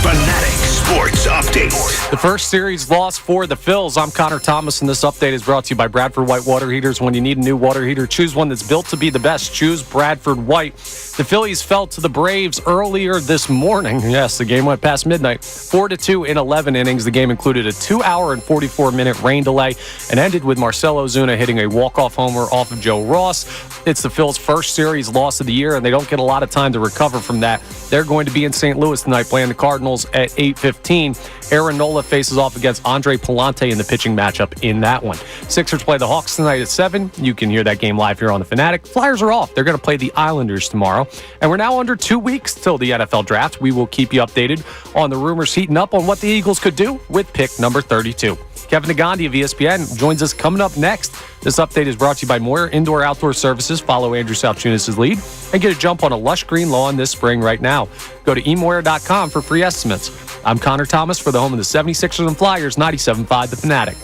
Fanatic Sports Update. The first series loss for the Phils. I'm Connor Thomas, and this update is brought to you by Bradford White Water Heaters. When you need a new water heater, choose one that's built to be the best. Choose Bradford White. The Phillies fell to the Braves earlier this morning. Yes, the game went past midnight. 4-2 in 11 innings. The game included a 2-hour and 44-minute rain delay and ended with Marcell Ozuna hitting a walk-off homer off of Joe Ross. It's the Phils' first series loss of the year, and they don't get a lot of time to recover from that. They're going to be in St. Louis tonight playing the Cardinals at 8:15. Aaron Nola faces off against Andre Palante in the pitching matchup in that one. Sixers play the Hawks tonight at 7. You can hear that game live here on The Fanatic. Flyers are off. They're going to play the Islanders tomorrow. And we're now under 2 weeks till the NFL draft. We will keep you updated on the rumors heating up on what the Eagles could do with pick number 32. Kevin Nagandi of ESPN joins us coming up next. This update is brought to you by Moyer Indoor Outdoor Services. Follow Andrew Salciunas' lead and get a jump on a lush green lawn this spring right now. Go to eMoyer.com for free estimates. I'm Connor Thomas for the home of the 76ers and Flyers, 97.5 The Fanatic.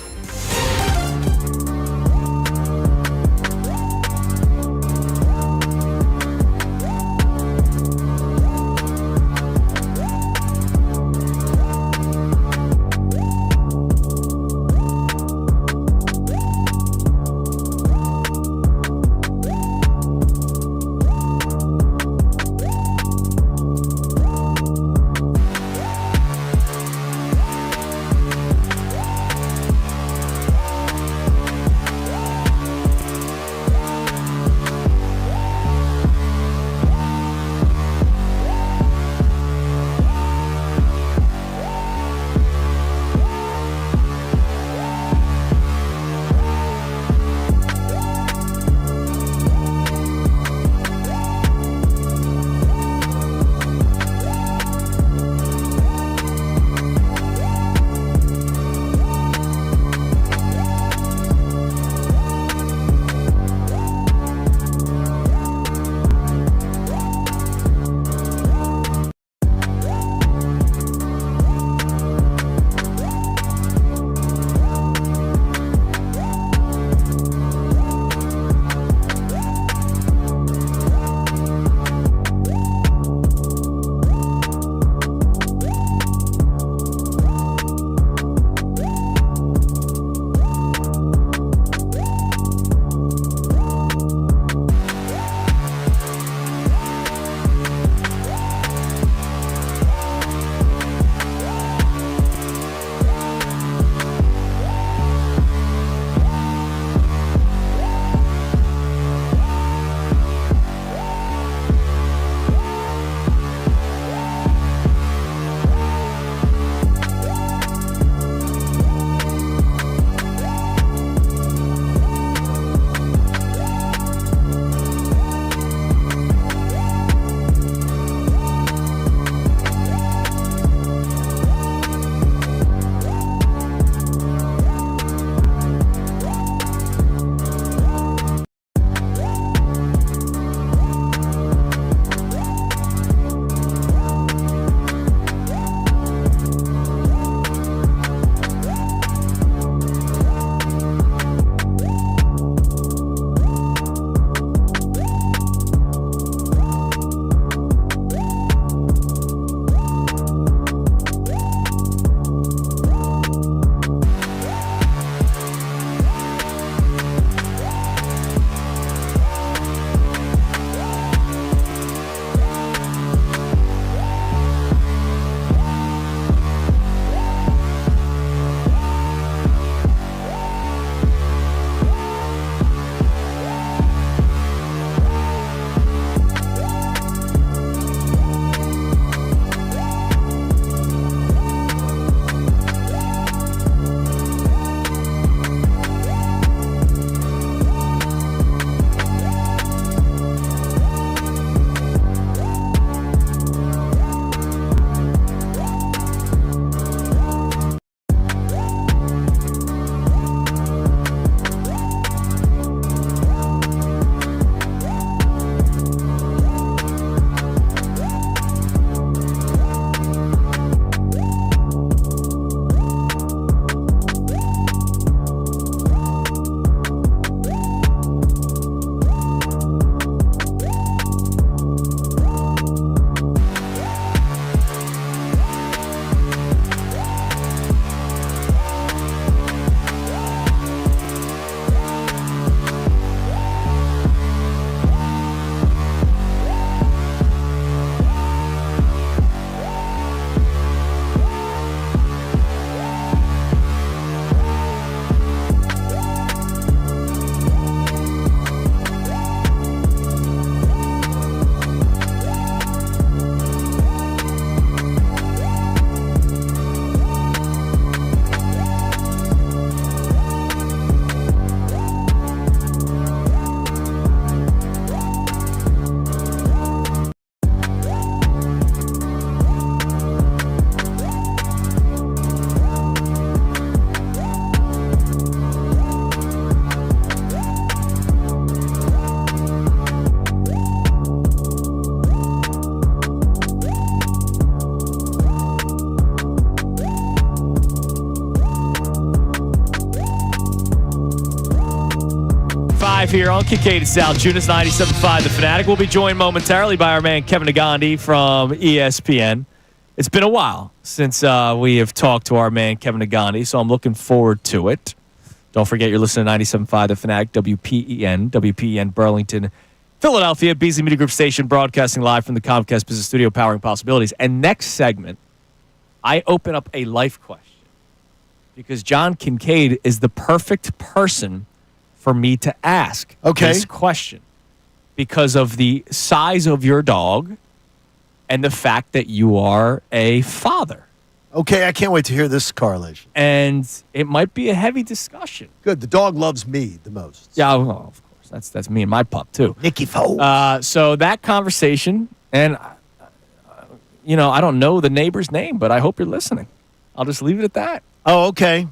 live here on Kincade Salciunas, 97.5 The Fanatic. We'll be joined momentarily by our man Kevin Negandhi from ESPN. It's been a while since we have talked to our man Kevin Negandhi, so I'm looking forward to it. Don't forget you're listening to 97.5 The Fanatic, WPEN Burlington, Philadelphia, Beasley Media Group station, broadcasting live from the Comcast Business Studio, powering possibilities. And next segment, I open up a life question because John Kincade is the perfect person for me to ask this question because of the size of your dog and the fact that you are a father. Okay, I can't wait to hear this correlation. And it might be a heavy discussion. Good. The dog loves me the most. Yeah, well, of course. That's me and my pup, too. Nicky Foles. So that conversation, and, I don't know the neighbor's name, but I hope you're listening. I'll just leave it at that. Oh, okay.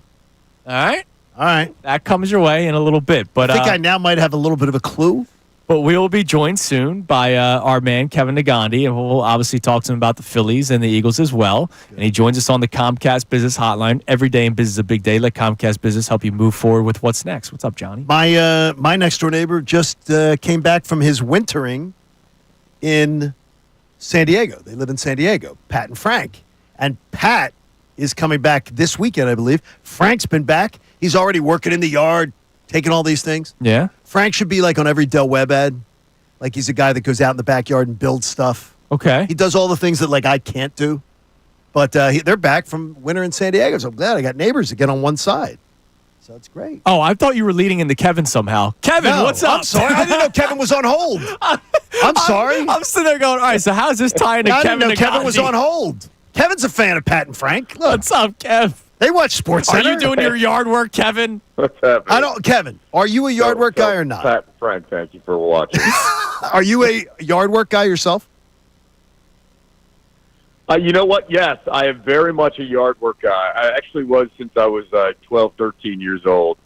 All right? All right. That comes your way in a little bit. But I think I now might have a little bit of a clue. But we will be joined soon by our man, Kevin Negandhi, and we'll obviously talk to him about the Phillies and the Eagles as well. And he joins us on the Comcast Business Hotline. Every day in business is a big day. Let Comcast Business help you move forward with what's next. What's up, Johnny? My next-door neighbor just came back from his wintering in San Diego. They live in San Diego, Pat and Frank. And Pat is coming back this weekend, I believe. Frank's been back. He's already working in the yard, taking all these things. Yeah. Frank should be like on every Del Webb ad. Like he's a guy that goes out in the backyard and builds stuff. Okay. He does all the things that like I can't do. But they're back from winter in San Diego, so I'm glad I got neighbors to get on one side. So it's great. Oh, I thought you were leading into Kevin somehow. Kevin, No, what's up? I'm sorry. I didn't know Kevin was on hold. I'm sorry. I'm sitting there going, all right, so how's this tie into I Kevin didn't know Kevin Negandhi? was on hold. Kevin's a fan of Pat and Frank. Look, What's up, Kev? they watch Sports Are Center. you doing your yard work, Kevin? What's happening? Kevin, are you a yard work guy or not? Pat and Frank, thank you for watching. Are you a yard work guy yourself? You know what? Yes, I am very much a yard work guy. I actually was since I was 12, 13 years old.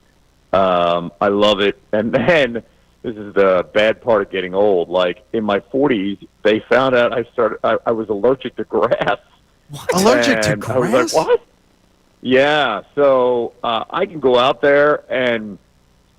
I love it. And then, this is the bad part of getting old. Like, in my 40s, they found out I was allergic to grass. What? Allergic to And grass? I was like, what? Yeah, so I can go out there and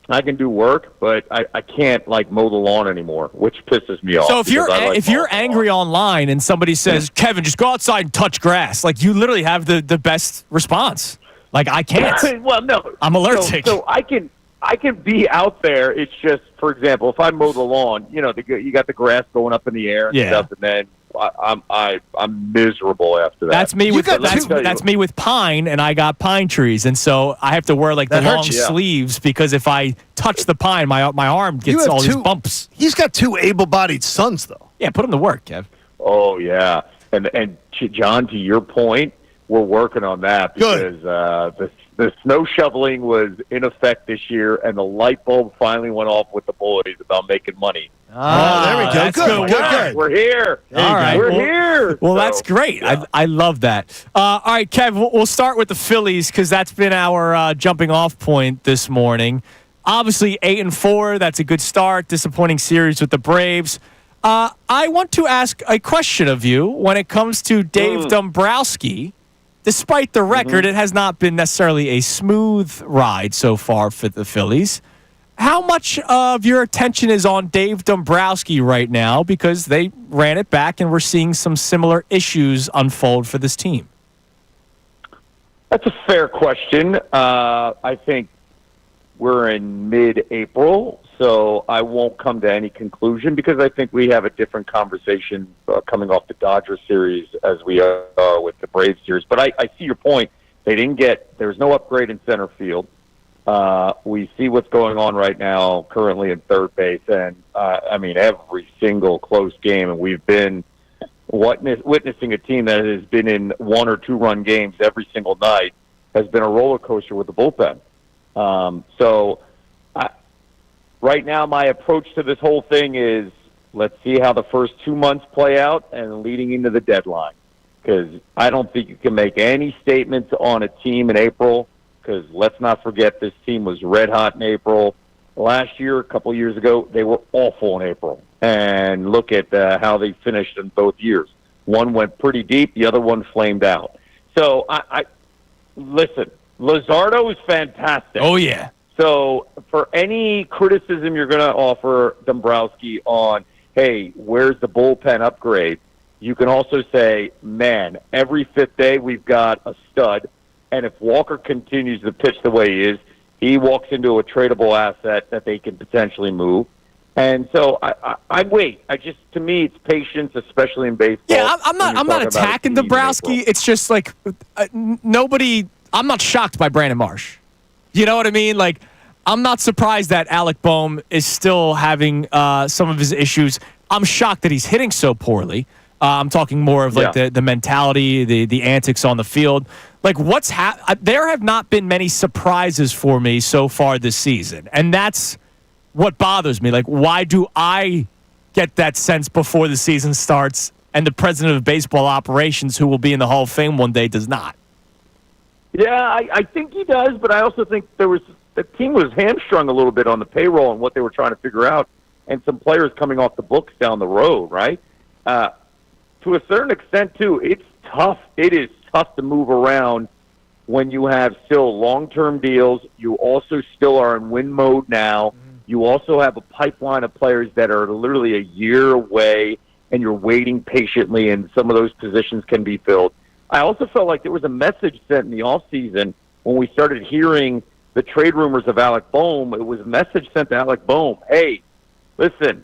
I can do work, but I can't like mow the lawn anymore, which pisses me off. So if you're because you're angry online and somebody says, Kevin, just go outside and touch grass, like you literally have the best response. Like I can't. Well, no, I'm allergic. So I can be out there. It's just, for example, if I mow the lawn, you got the grass going up in the air and stuff, and then I'm miserable after that. That's me with that's me with pine, and I got pine trees, and so I have to wear like the long sleeves because if I touch the pine, my arm gets all these bumps. He's got two able-bodied sons, though. Yeah, put him to work, Kev. Oh yeah, and John, to your point, we're working on that because the snow shoveling was in effect this year, and the light bulb finally went off with the boys about making money. Oh, there we go. That's Good. We're here. All right. We're here. Well, So, that's great. yeah. I love that. All right, Kev, we'll start with the Phillies because that's been our jumping-off point this morning. Obviously, 8-4, that's a good start. Disappointing series with the Braves. I want to ask a question of you when it comes to Dave Dombrowski. Despite the record, it has not been necessarily a smooth ride so far for the Phillies. How much of your attention is on Dave Dombrowski right now because they ran it back and we're seeing some similar issues unfold for this team? That's a fair question. I think we're in mid-April, so I won't come to any conclusion because I think we have a different conversation coming off the Dodgers series as we are with the Braves series. But I see your point. There's no upgrade in center field. We see what's going on right now currently in third base, and every single close game, and we've been witnessing a team that has been in 1 or 2 run games every single night has been a roller coaster with the bullpen. Right now my approach to this whole thing is let's see how the first 2 months play out and leading into the deadline, because I don't think you can make any statements on a team in April. Because let's not forget, this team was red hot in April. Last year, a couple years ago, they were awful in April. And look at how they finished in both years. One went pretty deep, the other one flamed out. So, listen, Luzardo is fantastic. Oh, yeah. So for any criticism you're going to offer Dombrowski on, hey, where's the bullpen upgrade? You can also say, man, every fifth day we've got a stud, and if Walker continues to pitch the way he is, he walks into a tradable asset that they can potentially move. And so I wait. To me, it's patience, especially in baseball. Yeah, I'm not attacking Dombrowski. It's just like nobody. I'm not shocked by Brandon Marsh. You know what I mean? Like, I'm not surprised that Alec Bohm is still having some of his issues. I'm shocked that he's hitting so poorly. I'm talking more of like the mentality, the antics on the field. Like, there have not been many surprises for me so far this season, and that's what bothers me. Like, why do I get that sense before the season starts, and the president of baseball operations, who will be in the Hall of Fame one day, does not? Yeah, I think he does, but I also think the team was hamstrung a little bit on the payroll and what they were trying to figure out, and some players coming off the books down the road, right? To a certain extent, too, it's tough. It is tough to move around when you have still long-term deals. You also still are in win mode now. You also have a pipeline of players that are literally a year away, and you're waiting patiently, and some of those positions can be filled. I also felt like there was a message sent in the offseason when we started hearing the trade rumors of Alec Bohm. It was a message sent to Alec Bohm, hey, listen,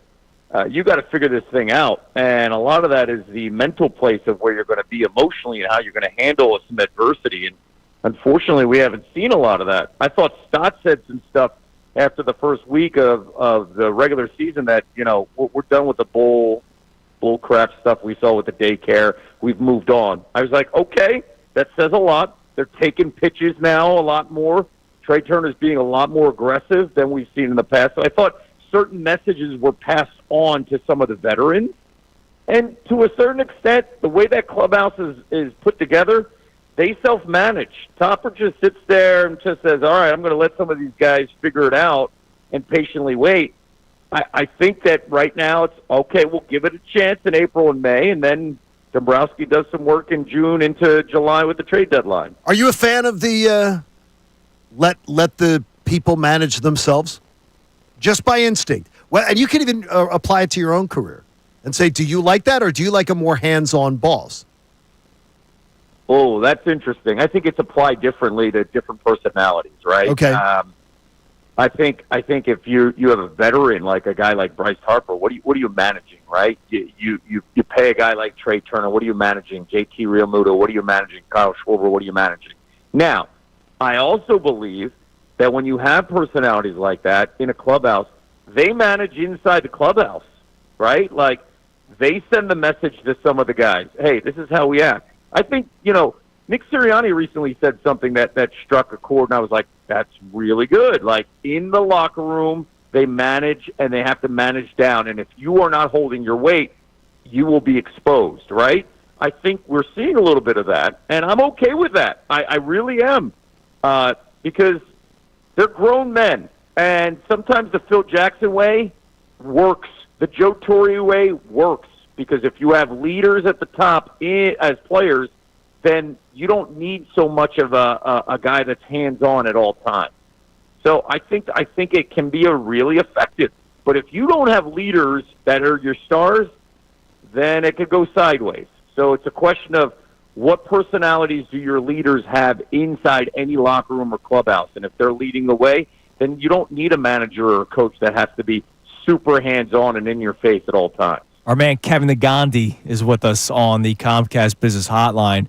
you got to figure this thing out. And a lot of that is the mental place of where you're going to be emotionally and how you're going to handle some adversity. And unfortunately, we haven't seen a lot of that. I thought Stott said some stuff after the first week of the regular season that, we're done with the bull crap stuff we saw with the daycare. We've moved on. I was like, okay, that says a lot. They're taking pitches now a lot more. Trey Turner's being a lot more aggressive than we've seen in the past. So I thought certain messages were passed on to some of the veterans. And to a certain extent, the way that clubhouse is put together, they self-manage. Topper just sits there and just says, all right, I'm going to let some of these guys figure it out and patiently wait. I think that right now it's, okay, we'll give it a chance in April and May, and then Dombrowski does some work in June into July with the trade deadline. Are you a fan of the let the people manage themselves? Just by instinct. Well, and you can even apply it to your own career and say, do you like that, or do you like a more hands-on boss? Oh, that's interesting. I think it's applied differently to different personalities, right? Okay. I think if you have a veteran like a guy like Bryce Harper, what are you managing, right? You pay a guy like Trey Turner, what are you managing? JT Realmuto, what are you managing? Kyle Schwarber, what are you managing? Now, I also believe that when you have personalities like that in a clubhouse, they manage inside the clubhouse, right? Like, they send the message to some of the guys, hey, this is how we act. I think, Nick Sirianni recently said something that struck a chord, and I was like, that's really good. Like, in the locker room, they manage, and they have to manage down. And if you are not holding your weight, you will be exposed, right? I think we're seeing a little bit of that, and I'm okay with that. I really am, because they're grown men, and sometimes the Phil Jackson way works. The Joe Torre way works, because if you have leaders at the top as players, then you don't need so much of a guy that's hands-on at all times. So I think it can be a really effective. But if you don't have leaders that are your stars, then it could go sideways. So it's a question of what personalities do your leaders have inside any locker room or clubhouse. And if they're leading the way, then you don't need a manager or a coach that has to be super hands-on and in your face at all times. Our man Kevin Nagandi is with us on the Comcast Business Hotline.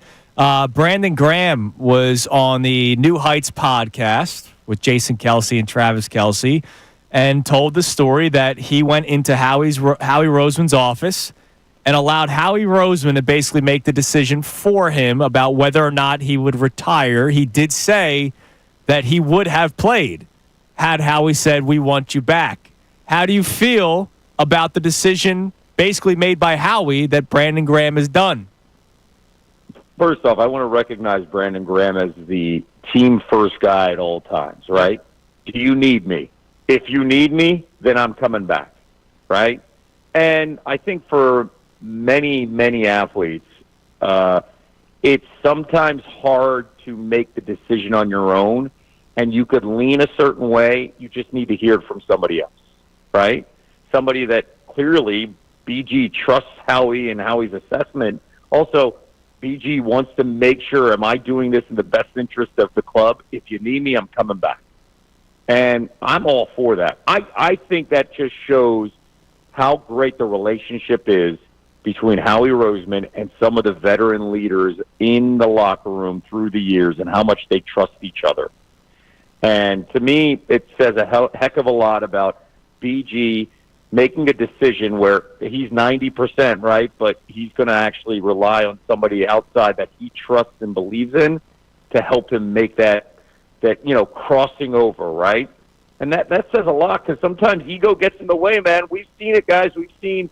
Brandon Graham was on the New Heights podcast with Jason Kelsey and Travis Kelsey and told the story that he went into Howie Roseman's office and allowed Howie Roseman to basically make the decision for him about whether or not he would retire. He did say that he would have played had Howie said, we want you back. How do you feel about the decision basically made by Howie that Brandon Graham has done? First off, I want to recognize Brandon Graham as the team-first guy at all times, right? Do you need me? If you need me, then I'm coming back, right? And I think for many, many athletes, it's sometimes hard to make the decision on your own, and you could lean a certain way. You just need to hear it from somebody else, right? Somebody that clearly BG trusts Howie and Howie's assessment. Also, BG wants to make sure, am I doing this in the best interest of the club? If you need me, I'm coming back. And I'm all for that. I think that just shows how great the relationship is between Howie Roseman and some of the veteran leaders in the locker room through the years and how much they trust each other. And to me, it says a heck of a lot about BG making a decision where he's 90%, right? But he's going to actually rely on somebody outside that he trusts and believes in to help him make that crossing over, right? And that says a lot, because sometimes ego gets in the way, man. We've seen it, guys. We've seen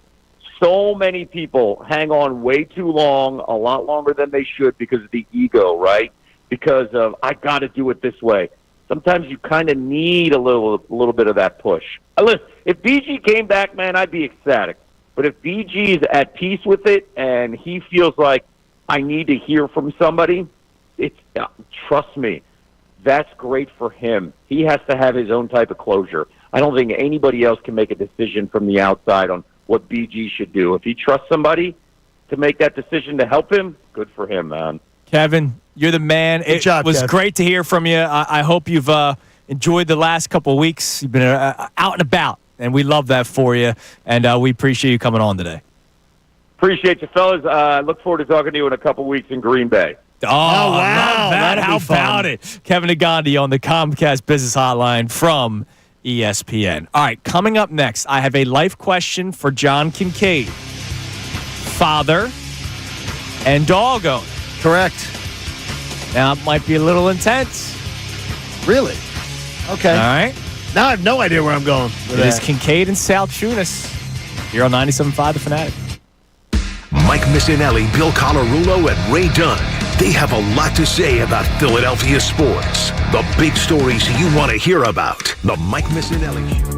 so many people hang on way too long, a lot longer than they should because of the ego, right? Because of, I got to do it this way. Sometimes you kind of need a little bit of that push. Listen, if BG came back, man, I'd be ecstatic. But if BG is at peace with it and he feels like I need to hear from somebody, trust me, that's great for him. He has to have his own type of closure. I don't think anybody else can make a decision from the outside on what BG should do. If he trusts somebody to make that decision to help him, good for him, man. Kevin, you're the man. Good job, was Kev. great to hear from you. I hope you've enjoyed the last couple of weeks. You've been out and about, and we love that for you, and we appreciate you coming on today. Appreciate you, fellas. Look forward to talking to you in a couple weeks in Green Bay. Oh, wow. I love that. That'll How be fun. about it? Kevin Negandhi on the Comcast Business Hotline from ESPN. All right, coming up next, I have a life question for John Kincade. Father and dog owner. Correct. Now, it might be a little intense. Really? Okay. All right. Now I have no idea where I'm going with It is that. Kincade and Salciunas here on 97.5 The Fanatic. Mike Missanelli, Bill Colarulo, and Ray Dunn. They have a lot to say about Philadelphia sports. The big stories you want to hear about. The Mike Missanelli Show.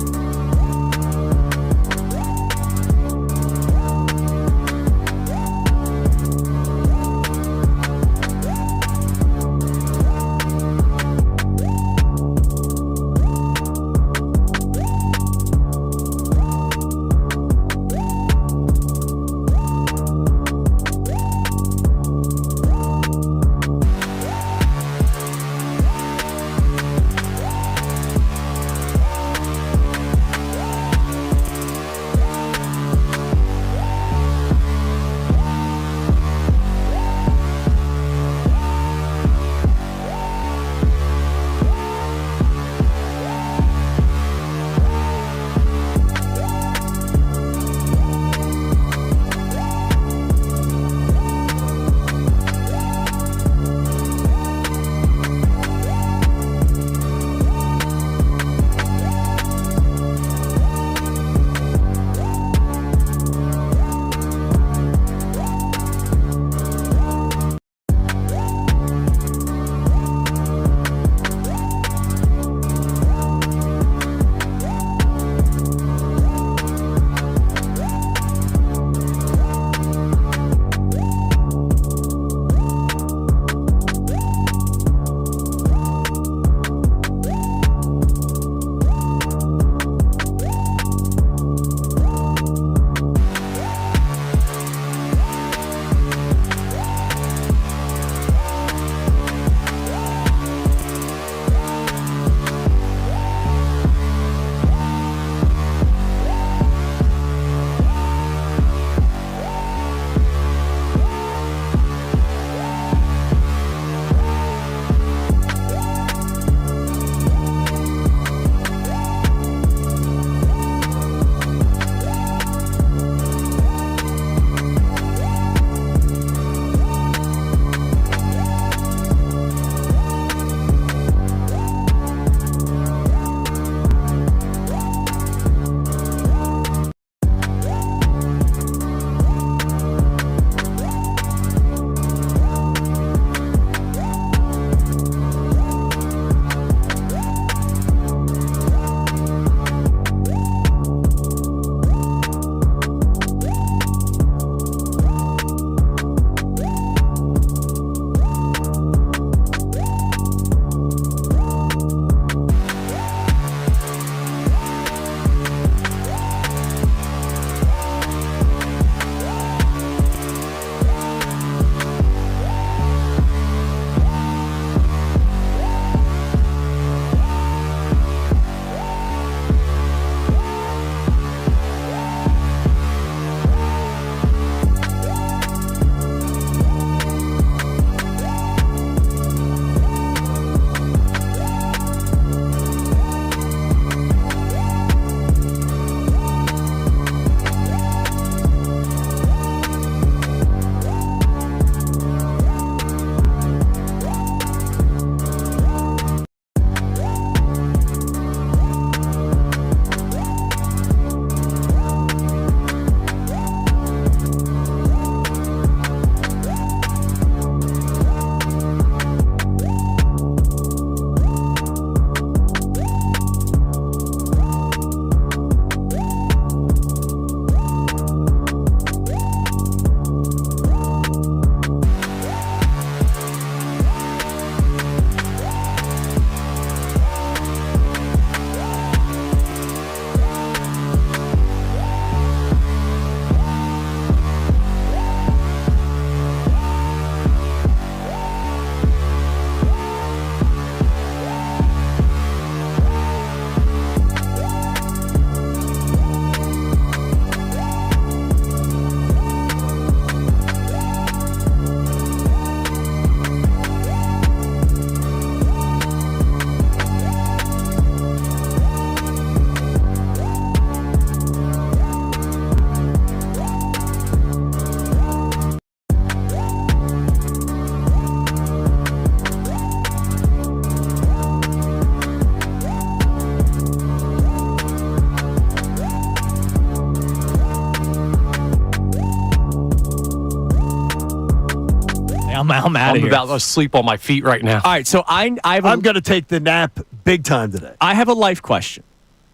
I'm out of I'm here. about to sleep on my feet right now. All right, so I'm going to take the nap big time today. I have a life question.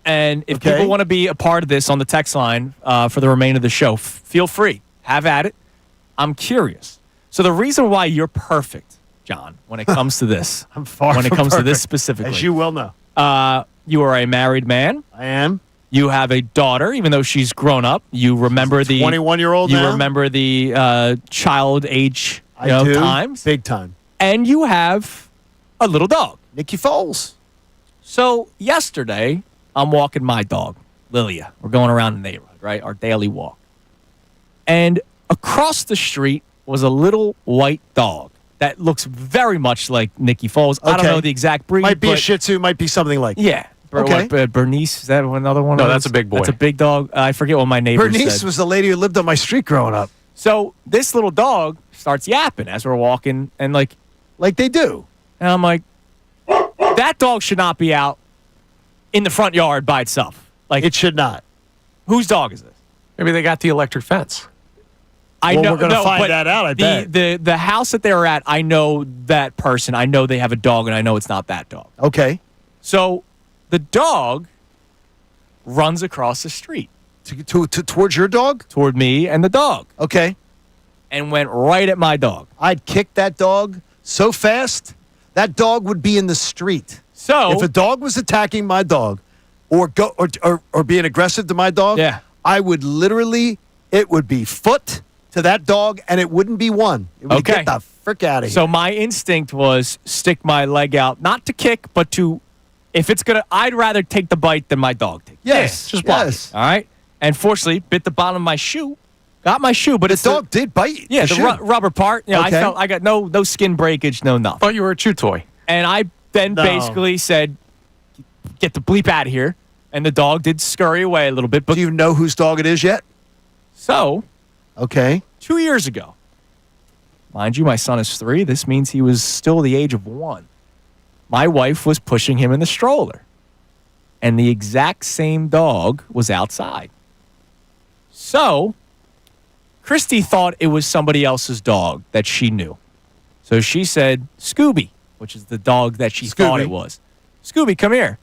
And if Okay. people want to be a part of this on the text line for the remainder of the show, feel free. Have at it. I'm curious. So the reason why you're perfect, John, when it comes to this, I'm far when it from comes to this perfect, specifically, as you well know. You are a married man. I am. You have a daughter, even though she's grown up. You remember the 21-year-old You now. remember the child age I do. times. Big time. And you have a little dog. Nicky Foles. So yesterday, I'm walking my dog, Lilia. We're going around the neighborhood, right? Our daily walk. And across the street was a little white dog that looks very much like Nicky Foles. I don't Okay. know the exact breed. Might be a but Shih Tzu. Might be something like. yeah. Okay. Bernice, is that another one? No, of that's those? a big boy. That's a big dog. I forget what my neighbor Bernice said. was the lady who lived on my street growing up. So this little dog starts yapping as we're walking, and like they do. And I'm like, that dog should not be out in the front yard by itself. Like, It should not. whose dog is this? Maybe they got the electric fence. I Well, know, we're gonna find but that out, I bet. The house that they were at, I know that person. I know they have a dog, and I know it's not that dog. Okay. So the dog runs across the street Towards your dog? toward me and the dog, Okay. and went right at my dog. I'd kick that dog so fast, that dog would be in the street. So If a dog was attacking my dog or being aggressive to my dog, Yeah. I would literally, it would be foot to that dog, and it wouldn't be one. It would Okay. get the frick out of here. So my instinct was stick my leg out, not to kick, but to, if it's gonna, I'd rather take the bite than my dog take. yes, just block yes. All right. And fortunately, bit the bottom of my shoe. Got my shoe, but The it's dog did bite. yeah, the the shoe. rubber part. Yeah, Okay. I got no skin breakage, no nothing. Thought you were a chew toy. And I then No. basically said, "Get the bleep out of here." And the dog did scurry away a little bit. But Do you know whose dog it is yet? so Okay. 2 years ago, mind you, my son is 3. This means he was still the age of 1. My wife was pushing him in the stroller, and the exact same dog was outside. So Christy thought it was somebody else's dog that she knew. So she said, Scooby, which is the dog that she thought Scooby. it was. Scooby, come here.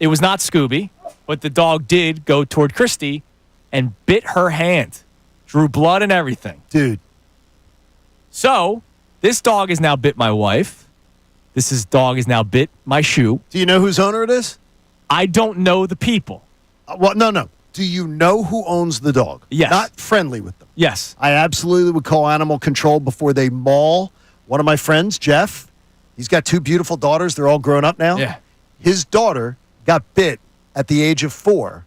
It was not Scooby, but the dog did go toward Christy and bit her hand, drew blood and everything. Dude. So this dog has now bit my wife. Dog has now bit my shoe. Do you know whose owner it is? I don't know the people. Well, no. Do you know who owns the dog? Yes. Not friendly with them. Yes. I absolutely would call animal control before they maul one of my friends, Jeff. He's got 2 beautiful daughters. They're all grown up now. Yeah. His daughter got bit at the age of 4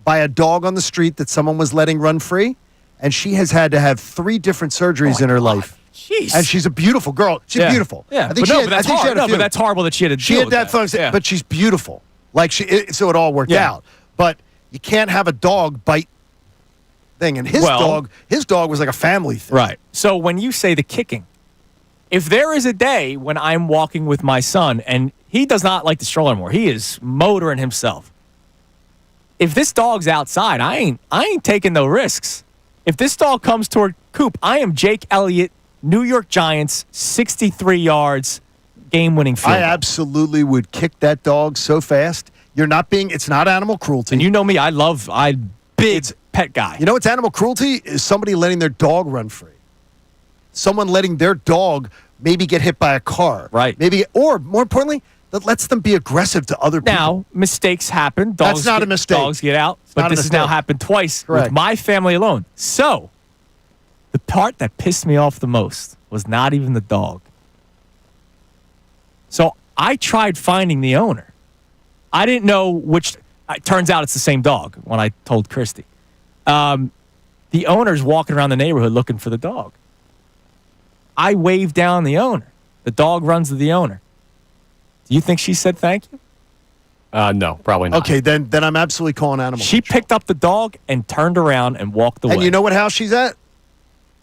by a dog on the street that someone was letting run free, and she has had to have 3 different surgeries in her life. Jeez. And she's a beautiful girl. She's Yeah. beautiful. Yeah. I think But she had, that's I think she hard. had a No, few. but that's horrible that she had to She deal had with that thing, Yeah. but she's beautiful. So it all worked Yeah. out. But you can't have a dog bite thing. And his dog was like a family thing. Right. So when you say the kicking, if there is a day when I'm walking with my son and he does not like the stroller anymore, he is motoring himself. If this dog's outside, I ain't taking no risks. If this dog comes toward Coop, I am Jake Elliott, New York Giants, 63 yards, game-winning field I goal. absolutely would kick that dog so fast. It's not animal cruelty. And you know me, I'm big pet guy. You know what's animal cruelty? Is somebody letting their dog run free. Someone letting their dog maybe get hit by a car. Right. Maybe, or more importantly, that lets them be aggressive to other people. Now, mistakes happen. That's not a mistake. Dogs get out. not But a this has now mistake. happened twice Correct. with my family alone. So, the part that pissed me off the most was not even the dog. So, I tried finding the owner. I didn't know which. It turns out it's the same dog when I told Christy. The owner's walking around the neighborhood looking for the dog. I waved down the owner. The dog runs to the owner. Do you think she said thank you? No, probably not. Okay, then I'm absolutely calling animal She control. picked up the dog and turned around and walked away. And you know what house she's at?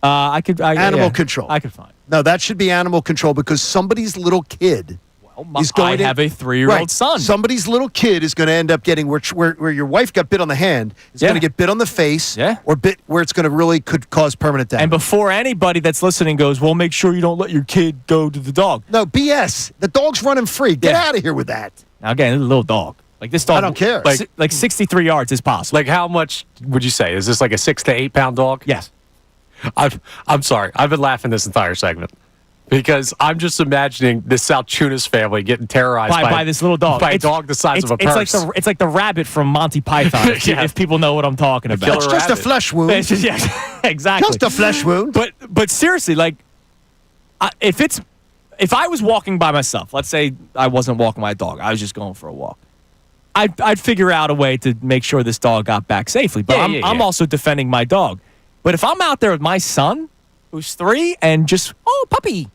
Animal Animal control. I could find. No, that should be animal control because somebody's little kid I have a 3-year-old son. Somebody's little kid is going to end up getting where your wife got bit on the hand. It's going to get bit on the face, or bit where it's going to really could cause permanent damage. And before anybody that's listening goes, well, make sure you don't let your kid go to the dog. No, BS. The dog's running free. Get out of here with that. Now, again, it's a little dog. Like this dog. I don't care. Like 63 yards is possible. Like how much would you say? Is this like a 6 to 8 pound dog? Yes. I'm sorry. I've been laughing this entire segment. Because I'm just imagining this Salciunas family getting terrorized by this little dog. By a dog the size of a purse. It's like the rabbit from Monty Python, if people know what I'm talking about. It's just a flesh wound. Exactly. Just a flesh wound. But seriously, like, if I was walking by myself, let's say I wasn't walking my dog, I was just going for a walk, I'd figure out a way to make sure this dog got back safely. But I'm also defending my dog. But if I'm out there with my son, who's 3, and just, puppy.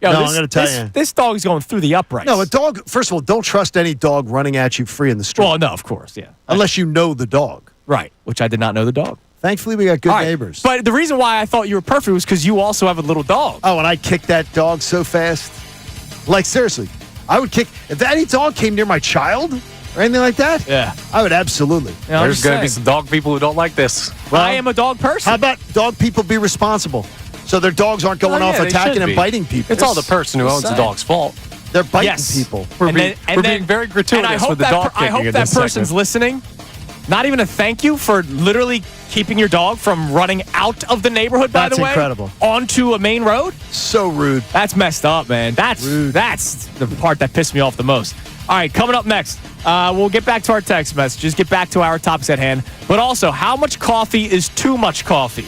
I'm going to tell you. This dog's going through the uprights. No, a dog, first of all, don't trust any dog running at you free in the street. Well, no, of course, yeah. Unless you know the dog. Right, which I did not know the dog. Thankfully, we got good neighbors. But the reason why I thought you were perfect was because you also have a little dog. Oh, and I kicked that dog so fast. Like, seriously, I would kick. If any dog came near my child or anything like that, I would absolutely. There's going to be some dog people who don't like this. Well, I am a dog person. How about dog people be responsible? So their dogs aren't going off attacking and biting people. It's all the person who owns the dog's fault. They're biting people. We're being very gratuitous with the dog kicking. I hope that person's listening. Not even a thank you for literally keeping your dog from running out of the neighborhood, by the way. That's incredible. Onto a main road. So rude. That's messed up, man. That's the part that pissed me off the most. All right, coming up next, we'll get back to our text messages, get back to our topics at hand, but also how much coffee is too much coffee?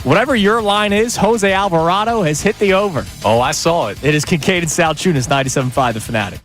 Whatever your line is, Jose Alvarado has hit the over. Oh, I saw it. It is Kincade Salciunas, 97.5 The Fanatic.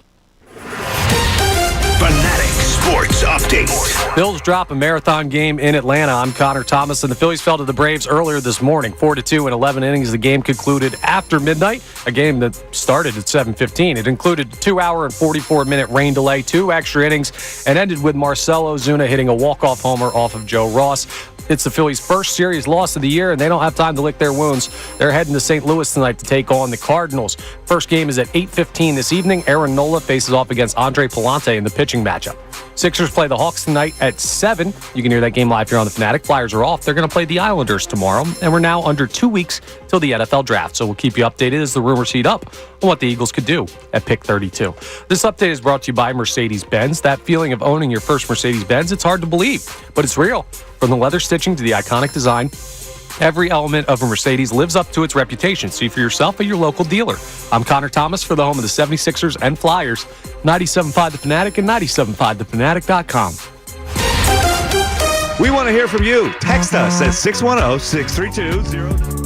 Fanatic Sports Update. Bills drop a marathon game in Atlanta. I'm Connor Thomas, and the Phillies fell to the Braves earlier this morning, 4-2 in 11 innings. The game concluded after midnight, a game that started at 7:15. It included a 2-hour and 44-minute rain delay, 2 extra innings, and ended with Marcell Ozuna hitting a walk-off homer off of Joe Ross. It's the Phillies' first series loss of the year, and they don't have time to lick their wounds. They're heading to St. Louis tonight to take on the Cardinals. First game is at 8:15 this evening. Aaron Nola faces off against Andre Pallante in the pitching matchup. Sixers play the Hawks tonight at 7. You can hear that game live here on the Fanatic. Flyers are off. They're going to play the Islanders tomorrow, and we're now under 2 weeks till the NFL draft, so we'll keep you updated as the rumors heat up on what the Eagles could do at pick 32. This update is brought to you by Mercedes-Benz. That feeling of owning your first Mercedes-Benz, it's hard to believe, but it's real. From the leather stitching to the iconic design, every element of a Mercedes lives up to its reputation. See for yourself at your local dealer. I'm Connor Thomas for the home of the 76ers and Flyers. 97.5 The Fanatic and 97.5thefanatic.com. We want to hear from you. Text us at 610-632-0.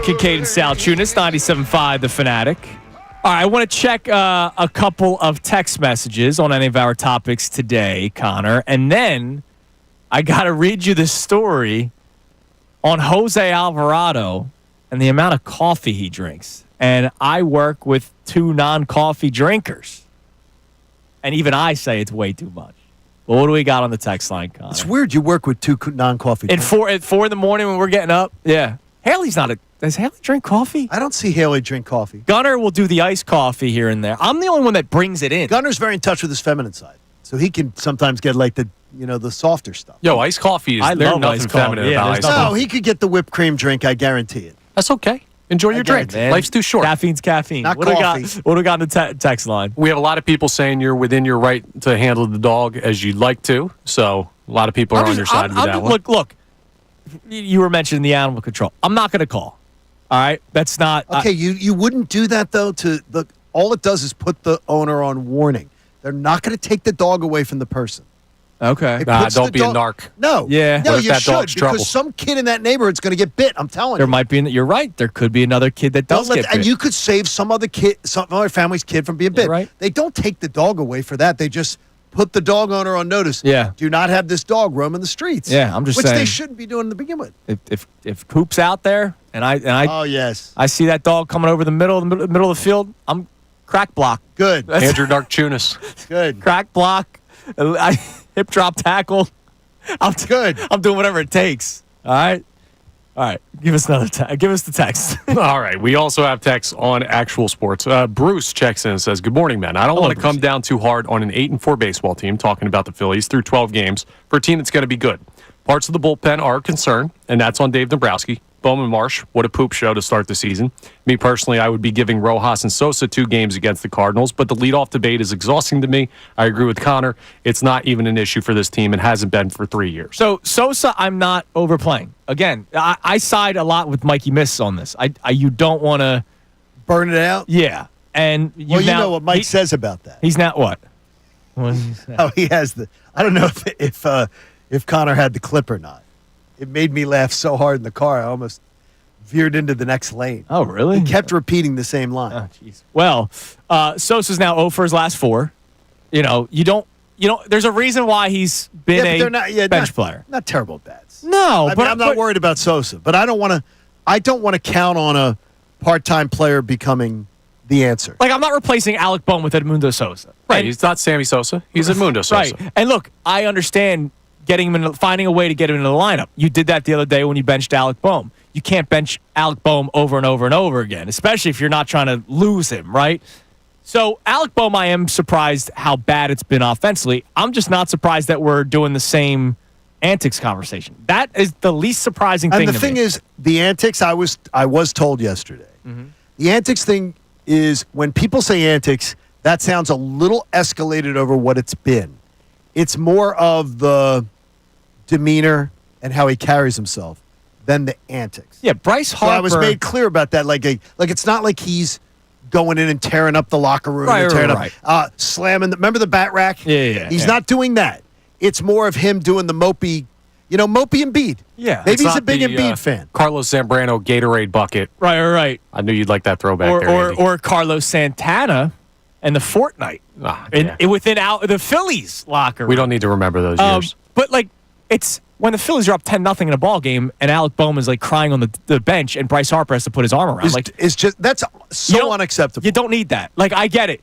Kincade and Salciunas, 97.5 The Fanatic. All right, I want to check a couple of text messages on any of our topics today, Connor. And then I got to read you the story on Jose Alvarado and the amount of coffee he drinks. And I work with 2 non-coffee drinkers. And even I say it's way too much. Well, what do we got on the text line, Connor? It's weird you work with 2 non-coffee drinkers. At 4 in the morning when we're getting up? Yeah. Haley's not does Haley drink coffee? I don't see Haley drink coffee. Gunner will do the iced coffee here and there. I'm the only one that brings it in. Gunner's very in touch with his feminine side. So he can sometimes get like the softer stuff. Yo, iced coffee is there's nothing feminine about iced coffee. No, he could get the whipped cream drink, I guarantee it. That's okay. Enjoy your drink. Life's too short. Caffeine's caffeine. Not what coffee. What do we got on the text line? We have a lot of people saying you're within your right to handle the dog as you'd like to. So a lot of people are on your side of that one. Look, you were mentioning the animal control. I'm not going to call. All right? That's not... Okay, you wouldn't do that, though. All it does is put the owner on warning. They're not going to take the dog away from the person. Okay. Don't be a narc. No. Yeah. No, What if you that should, dog's trouble? because some kid in that neighborhood's going to get bit. I'm telling There you. might be... You're right. There could be another kid that does get bit. And you could save some other family's kid from being bit. Right. They don't take the dog away for that. They just put the dog owner on notice. Yeah. Do not have this dog roaming the streets. Yeah, I'm just which saying. Which they shouldn't be doing to begin with. If Coop's out there and I oh yes, I see that dog coming over the middle of the field, I'm crack block. Good. Andrew Darkchunas. Good. Crack block. Hip drop tackle. Good. I'm doing whatever it takes. All right. Give us give us the text. All right. We also have texts on actual sports. Bruce checks in and says, "Good morning, man. I don't want to come down too hard on an 8-4 baseball team, talking about the Phillies through 12 games, for a team that's going to be good. Parts of the bullpen are a concern, and that's on Dave Dombrowski. Bohm and Marsh, what a poop show to start the season. Me personally, I would be giving Rojas and Sosa 2 games against the Cardinals, but the leadoff debate is exhausting to me. I agree with Connor. It's not even an issue for this team and hasn't been for 3 years. So Sosa, I'm not overplaying. Again, I side a lot with Mikey Miss on this. You don't want to burn it out. Yeah, and you know what Mike says about that. He's not what? Oh, he has the. I don't know if Connor had the clip or not. It made me laugh so hard in the car, I almost veered into the next lane. Oh, really? He kept repeating the same line. Oh, jeez. Well, Sosa's now 0 for his last 4. You don't. There's a reason why he's been a bench player. Not terrible bats. No, I'm not worried about Sosa, but I don't want to count on a part-time player becoming the answer. Like, I'm not replacing Alec Bohm with Edmundo Sosa. Right, he's not Sammy Sosa. He's Edmundo Sosa. Right. And look, I understand finding a way to get him into the lineup. You did that the other day when you benched Alec Bohm. You can't bench Alec Bohm over and over and over again, especially if you're not trying to lose him, right? So Alec Bohm, I am surprised how bad it's been offensively. I'm just not surprised that we're doing the same antics conversation. That is the least surprising thing to me. And the thing is, the antics, I was told yesterday, the antics thing is, when people say antics, that sounds a little escalated over what it's been. It's more of the demeanor and how he carries himself than the antics. Yeah, Bryce Harper. So I was made clear about that. Like it's not like he's going in and tearing up the locker room, and tearing up, slamming. Remember the bat rack? Yeah. He's not doing that. It's more of him doing the mopey. Mopey Embiid. Yeah, maybe he's a big Embiid fan. Carlos Zambrano Gatorade bucket. Right. I knew you'd like that throwback or Carlos Santana and the Fortnite within the Phillies locker room. We don't need to remember those years. But it's when the Phillies are up 10-0 in a ball game and Alec Bohm is crying on the bench and Bryce Harper has to put his arm around. That's so unacceptable. You don't need that. I get it.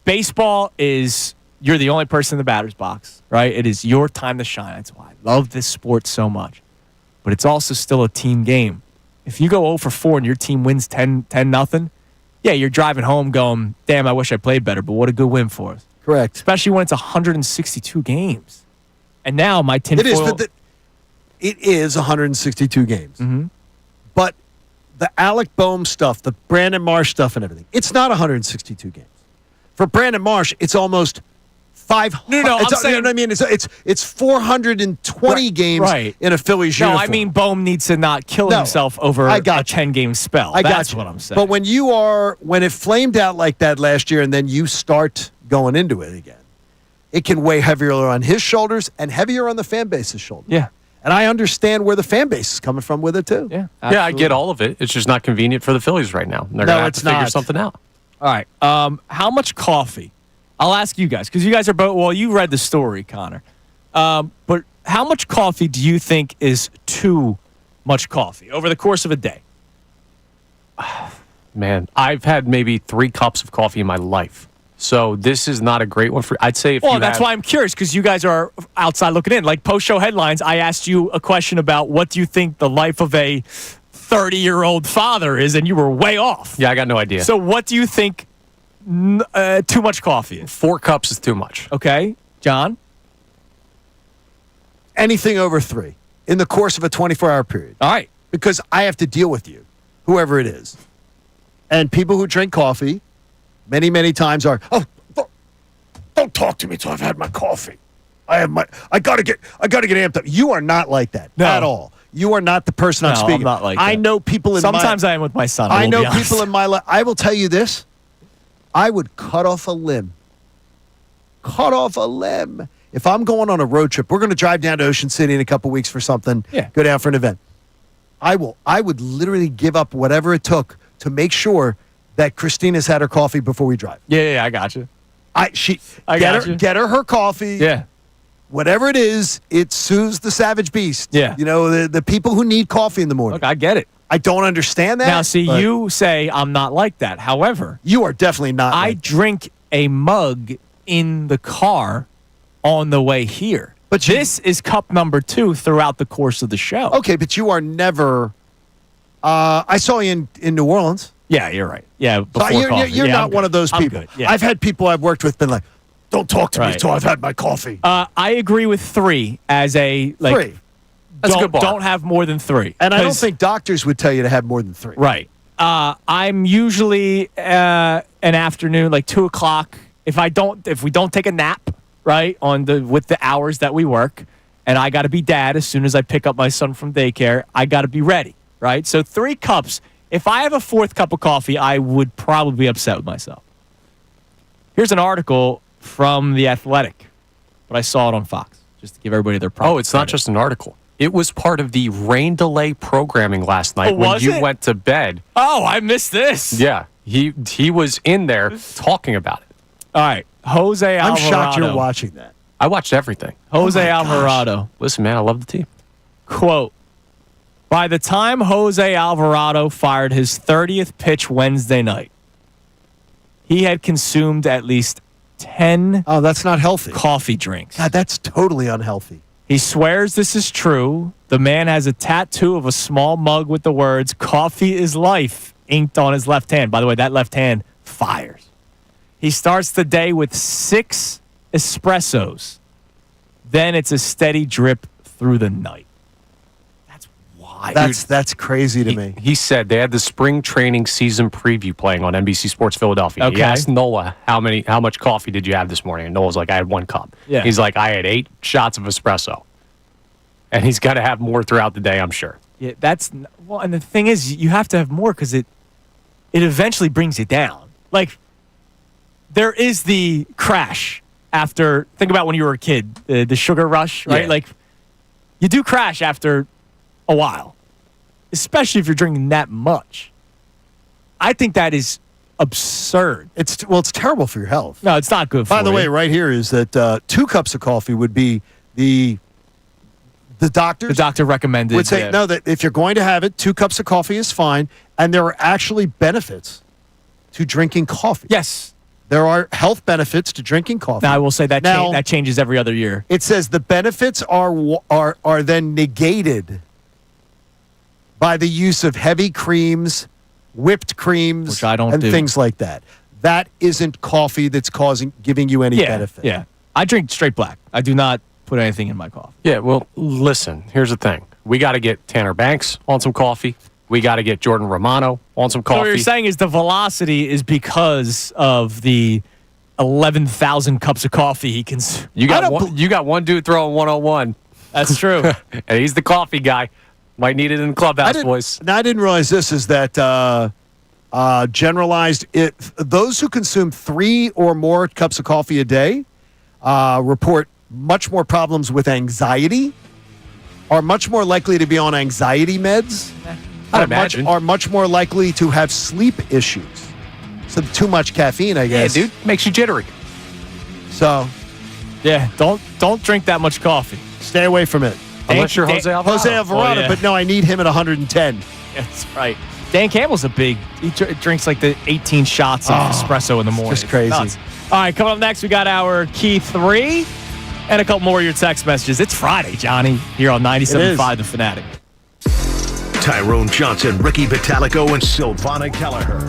Baseball is, you're the only person in the batter's box, right? It is your time to shine. That's why I love this sport so much. But it's also still a team game. If you go 0 for 4 and your team wins 10-0, yeah, you're driving home going, damn, I wish I played better, but what a good win for us. Correct. Especially when it's 162 games. And now my tinfoil... It is 162 games. Mm-hmm. But the Alec Bohm stuff, the Brandon Marsh stuff and everything, it's not 162 games. For Brandon Marsh, it's almost 500. No, I'm saying... You know what I mean? It's 420 games in a Phillies uniform. No, I mean Bohm needs to not kill himself over a 10-game spell. That's what I'm saying. But when it flamed out like that last year and then you start going into it again, it can weigh heavier on his shoulders and heavier on the fan base's shoulders. Yeah. And I understand where the fan base is coming from with it, too. Yeah, Yeah, I get all of it. It's just not convenient for the Phillies right now. They're going to have to figure something out. All right. How much coffee? I'll ask you guys, because you guys are both, well, you read the story, Connor. But how much coffee do you think is too much coffee over the course of a day? Man, I've had maybe 3 cups of coffee in my life. So this is not a great one for. I'd say if that's why I'm curious, because you guys are outside looking in. Like post-show headlines, I asked you a question about what do you think the life of a 30-year-old father is, and you were way off. Yeah, I got no idea. So what do you think too much coffee is? 4 cups is too much. Okay. John? Anything over 3 in the course of a 24-hour period. All right. Because I have to deal with you, whoever it is. And people who drink coffee many, many times are, don't talk to me till I've had my coffee. I gotta get amped up. You are not like that at all. You are not the person I'm speaking. I'm not like that. I know people Sometimes I am with my son. I know people in my life. I will tell you this. I would cut off a limb. If I'm going on a road trip, we're going to drive down to Ocean City in a couple weeks for something, go down for an event. I would literally give up whatever it took to make sure that Christina's had her coffee before we drive. Yeah, I got you. Get her coffee. Yeah. Whatever it is, it soothes the savage beast. Yeah. You know, the people who need coffee in the morning. Look, I get it. I don't understand that. Now, see, you say I'm not like that. However, you are definitely not. I drink a mug in the car on the way here. But this is cup number 2 throughout the course of the show. Okay, but you are never. I saw you in New Orleans. Yeah, you're right. Yeah, before you're not one of those people. I'm good. Yeah. I've had people I've worked with been like, "Don't talk to me until I've had my coffee." I agree with 3 as a 3. That's a good bar. Don't have more than 3. And I don't think doctors would tell you to have more than 3. Right. I'm usually an afternoon, like 2 o'clock. If we don't take a nap, right, with the hours that we work, and I got to be dad as soon as I pick up my son from daycare, I got to be ready, right? So 3 cups. If I have a 4th cup of coffee, I would probably be upset with myself. Here's an article from The Athletic, but I saw it on Fox, just to give everybody their proper it's not just an article. It was part of the rain delay programming last night when you went to bed. Oh, I missed this. Yeah, he was in there talking about it. All right, Jose Alvarado. I'm shocked you're watching that. I watched everything. Jose Alvarado. Listen, man, I love the team. Quote, by the time Jose Alvarado fired his 30th pitch Wednesday night, he had consumed at least 10 that's not healthy. Coffee drinks. God, that's totally unhealthy. He swears this is true. The man has a tattoo of a small mug with the words, "Coffee is life," inked on his left hand. By the way, that left hand fires. He starts the day with 6 espressos. Then it's a steady drip through the night. That's wild. That's crazy to me. He said they had the spring training season preview playing on NBC Sports Philadelphia. Okay. He asked Nola, how much coffee did you have this morning? And Nola's like, I had 1 cup. Yeah. He's like, I had 8 shots of espresso. And he's got to have more throughout the day, I'm sure. Yeah, and the thing is, you have to have more because it eventually brings you down. Like, there is the crash after, think about when you were a kid, the sugar rush, right? Yeah. Like, you do crash after a while, especially if you're drinking that much. I think that is absurd. It's terrible for your health. No, it's not good for you. By the way, right here is that 2 cups of coffee would be the doctors. The doctor recommended. Would say, no, that if you're going to have it, 2 cups of coffee is fine. And there are actually benefits to drinking coffee. Yes. There are health benefits to drinking coffee. Now, I will say that that changes every other year. It says the benefits are then negated by the use of heavy creams, whipped creams, which I don't and do. Things like that. That isn't coffee that's giving you any benefit. Yeah. I drink straight black. I do not put anything in my coffee. Yeah, well, listen, here's the thing. We got to get Tanner Banks on some coffee. We got to get Jordan Romano on some coffee. So what you're saying is the velocity is because of the 11,000 cups of coffee he consumes. You got one dude throwing 101. That's true. And he's the coffee guy. Might need it in the clubhouse, boys. Now, I didn't realize this is that generalized. Those who consume 3 or more cups of coffee a day report much more problems with anxiety, are much more likely to be on anxiety meds. I'd imagine. Are much more likely to have sleep issues. So too much caffeine, I guess. Yeah, dude, makes you jittery. So Yeah, don't drink that much coffee. stay away from it. Unless you're Jose Alvarado. Jose Alvarado, Oh, yeah. but no, I need him at 110. That's right. Dan Campbell's he drinks like the 18 shots of espresso in the morning. just crazy. Nuts. All right, coming up next, we got our Key 3 and a couple more of your text messages. It's Friday, Johnny, here on 97.5 The Fanatic. Tyrone Johnson, Ricky Vitalico, and Silvana Kelleher.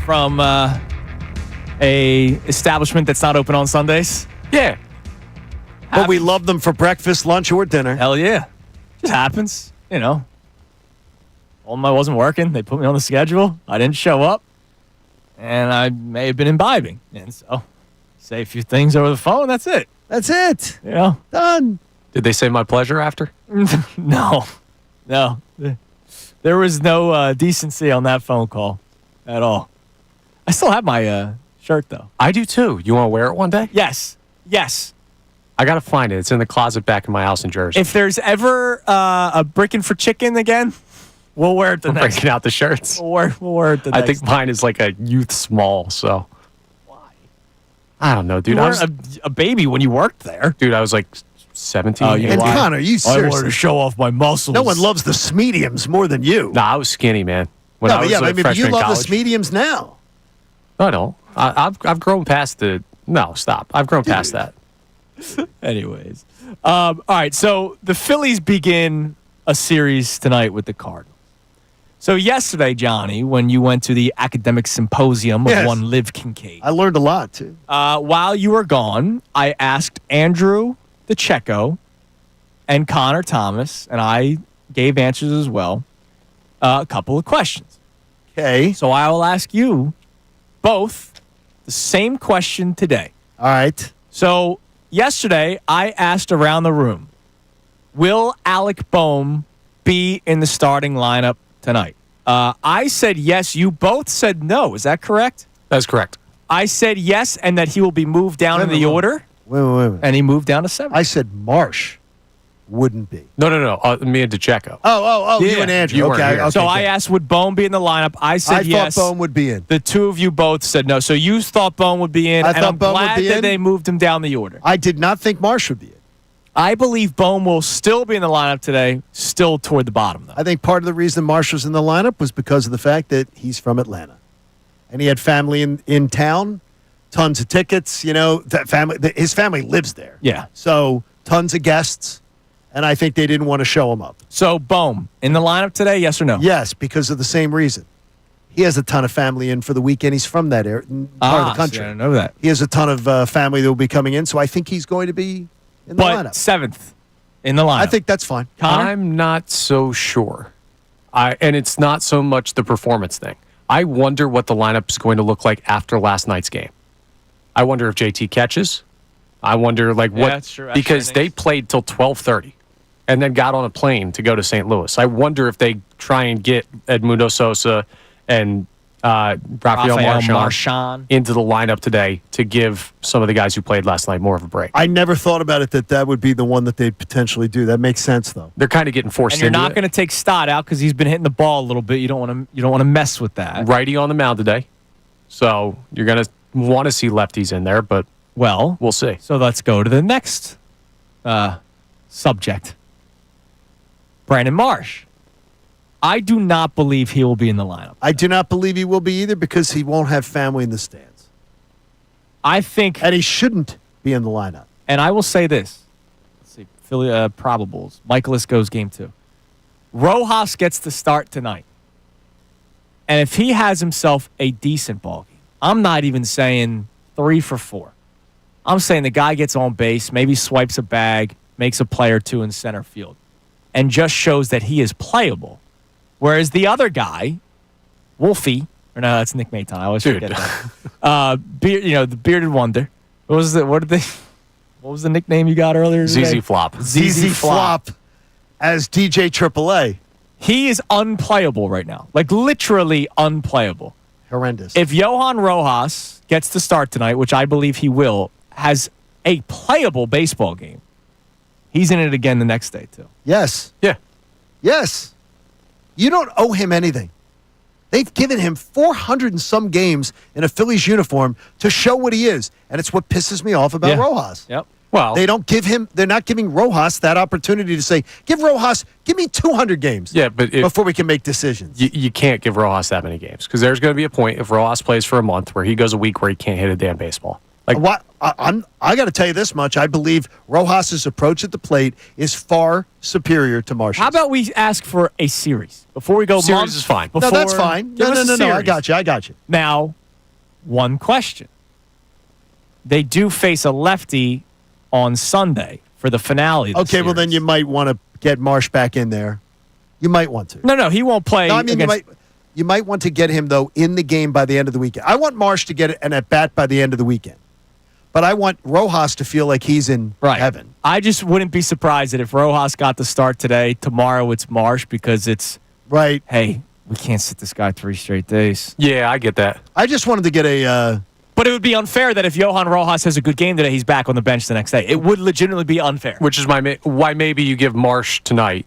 From a establishment that's not open on Sundays? Yeah. But we love them for breakfast, lunch, or dinner. Hell yeah. Just happens, you know. Told them I wasn't working. They put me on the schedule. I didn't show up. And I may have been imbibing. And so, say a few things over the phone. That's it. That's it. You know? Done. Did they say my pleasure after? No. There was no decency on that phone call at all. I still have my shirt, though. I do too. You want to wear it one day? Yes. I got to find it. It's in the closet back in my house in Jersey. If there's ever a brickin' for chicken again, we'll wear it the I'm next. breaking out the shirts. We'll wear it the next. I think mine is like a youth small, so. Why? I don't know, dude. You I weren't was, a baby when you worked there. dude, I was like 17. Oh, you And lied. Connor, you I wanted to seriously? show off my muscles. No one loves the smediums more than you. Nah, I was skinny, man. When No, I but was yeah, a but I mean, but freshman you in love college. the smediums now. No, I don't. I've grown past the. No, stop. I've grown past that. Anyways. All right, so the Phillies begin a series tonight with the Cardinals. So yesterday, Johnny, when you went to the academic symposium of Yes. one Liv Kincade, I learned a lot too. while you were gone, I asked Andrew DeCecco and Connor Thomas, and I gave answers as well, a couple of questions. Okay. So I will ask you both the same question today. All right. So yesterday, I asked around the room, will Alec Bohm be in the starting lineup tonight? I said yes. You both said no. Is that correct? That's correct. I said yes, and that he will be moved down in the order, Wait. and he moved down to 7. I said Marsh wouldn't be. No. Me and DeCecco. Oh, Yeah. you and Andrew. You weren't okay. here. Okay, So I good. asked, would Bohm be in the lineup? I said I yes. thought Bohm would be in. The two of you both said no. So you thought Bohm would be in, I and thought I'm Bohm would glad be that in. they moved him down the order. I did not think Marsh would be in. I believe Bohm will still be in the lineup today, still toward the bottom, though. I think part of the reason Marsh was in the lineup was because of the fact that he's from Atlanta, and he had family in town, tons of tickets. You know, his family lives there. Yeah. So tons of guests, and I think they didn't want to show him up. So Bohm in the lineup today, yes or no? Yes, because of the same reason. He has a ton of family in for the weekend. He's from that area, part of the country. See, I didn't know that. He has a ton of family that will be coming in, so I think he's going to be in the But lineup. 7th in the lineup. I think that's fine. Connor? I'm not so sure. And it's not so much the performance thing. I wonder what the lineup is going to look like after last night's game. I wonder if JT catches. I wonder what that's true. Extra because they innings. played till 12:30 and then got on a plane to go to St. Louis. I wonder if they try and get Edmundo Sosa and Rafael Marchand into the lineup today to give some of the guys who played last night more of a break. I never thought about it that would be the one that they'd potentially do. That makes sense, though. They're kind of getting forced And you're into not it. going to take Stott out because he's been hitting the ball a little bit. You don't want to mess with that. Righty on the mound today. So you're going to want to see lefties in there, but Well, we'll see. so let's go to the next subject. Brandon Marsh. I do not believe he will be in the lineup. I do not believe he will be either because he won't have family in the stands. I think, And he shouldn't be in the lineup. and I will say this. Let's see, Philly probables. Michaelis goes game 2. Rojas gets to start tonight. And if he has himself a decent ball game, I'm not even saying 3 for 4. I'm saying the guy gets on base, maybe swipes a bag, makes a play or two in center field, and just shows that he is playable. Whereas the other guy, Wolfie, or no, that's Nick Maton. I always forget that. The bearded wonder. What was it? What was the nickname you got earlier today? ZZ Flop. ZZ Flop as DJ AAA. He is unplayable right now. Like literally unplayable. Horrendous. If Johan Rojas gets to start tonight, which I believe he will, has a playable baseball game, he's in it again the next day too. Yes. Yeah. Yes. You don't owe him anything. They've given him 400 and some games in a Phillies uniform to show what he is. And it's what pisses me off about Yeah. Rojas. Yep. Well, They're not giving Rojas that opportunity to say, give me 200 games. yeah, but Before we can make decisions. you can't give Rojas that many games because there's going to be a point if Rojas plays for a month where he goes a week where he can't hit a damn baseball. Like What I got to tell you this much. I believe Rojas's approach at the plate is far superior to Marsh's. How about we ask for a series before we go? Series months is fine. No, before- that's fine. Give No. us a I series. got you. Now, one question. They do face a lefty on Sunday for the finale. Of the Okay, well then series. you might want to get Marsh back in there. You might want to. No, he won't play. No, I mean against, you might want to get him though in the game by the end of the weekend. I want Marsh to get an at bat by the end of the weekend, but I want Rojas to feel like he's in heaven. I just wouldn't be surprised that if Rojas got the start today, tomorrow it's Marsh because it's Right. hey, we can't sit this guy 3 straight days. Yeah, I get that. I just wanted to get a. But it would be unfair that if Johan Rojas has a good game today, he's back on the bench the next day. It would legitimately be unfair. Which is why maybe you give Marsh tonight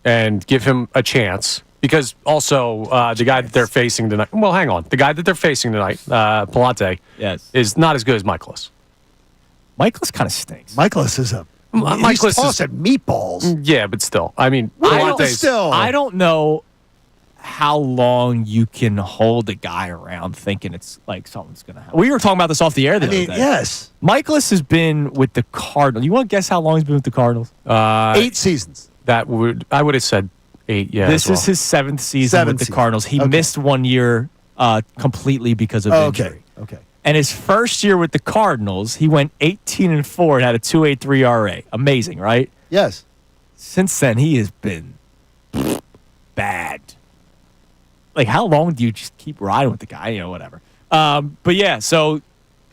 and give him a chance. Because also the guy that they're facing tonight. Well, hang on. The guy that they're facing tonight, Palante, is not as good as Michaelis. Michaelis kind of stinks. Michaelis is a. Michaelis He's tossing meatballs. Yeah, but still. I mean, I don't know how long you can hold a guy around thinking it's like something's going to happen. We were talking about this off the air the other day. Yes. Michaelis has been with the Cardinals. You want to guess how long he's been with the Cardinals? 8 seasons. I would have said 8, yeah. This is his 7th season with the Cardinals. He missed 1 year completely because of injury. Okay. And his first year with the Cardinals, he went 18-4 and had a 2.83 ERA. Amazing, right? Yes. Since then, he has been bad. Like, how long do you just keep riding with the guy? You know, whatever. But yeah, so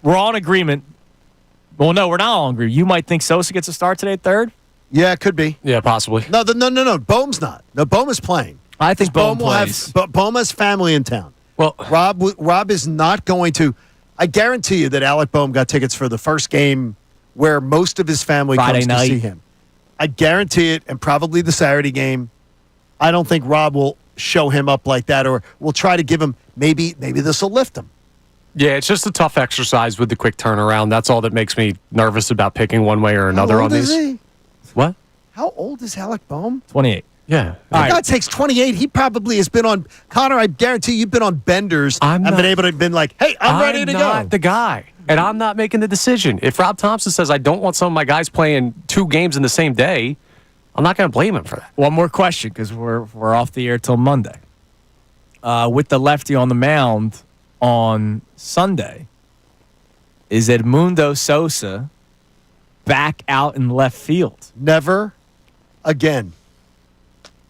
we're all in agreement. Well, no, we're not all in agreement. You might think Sosa gets a start today at third? Yeah, it could be. Yeah, possibly. No. Bohm's not. No, Bohm is playing. I think Bohm plays. Bohm has family in town. Well, Rob is not going to. I guarantee you that Alec Bohm got tickets for the first game where most of his family comes to see him. I guarantee it, and probably the Saturday game. I don't think Rob will show him up like that, or we'll try to give him maybe this will lift him. Yeah, it's just a tough exercise with the quick turnaround. That's all that makes me nervous about picking one way or another on these. He? What? How old is Alec Bohm? 28. Yeah. God takes 28. He probably has been on Connor. I guarantee you've been on benders and been able to been like, hey, I'm ready to go. I'm not the guy, and I'm not making the decision. If Rob Thompson says I don't want some of my guys playing 2 games in the same day, I'm not going to blame him for that. One more question, because we're off the air till Monday. With the lefty on the mound on Sunday, is Edmundo Sosa back out in left field? Never again.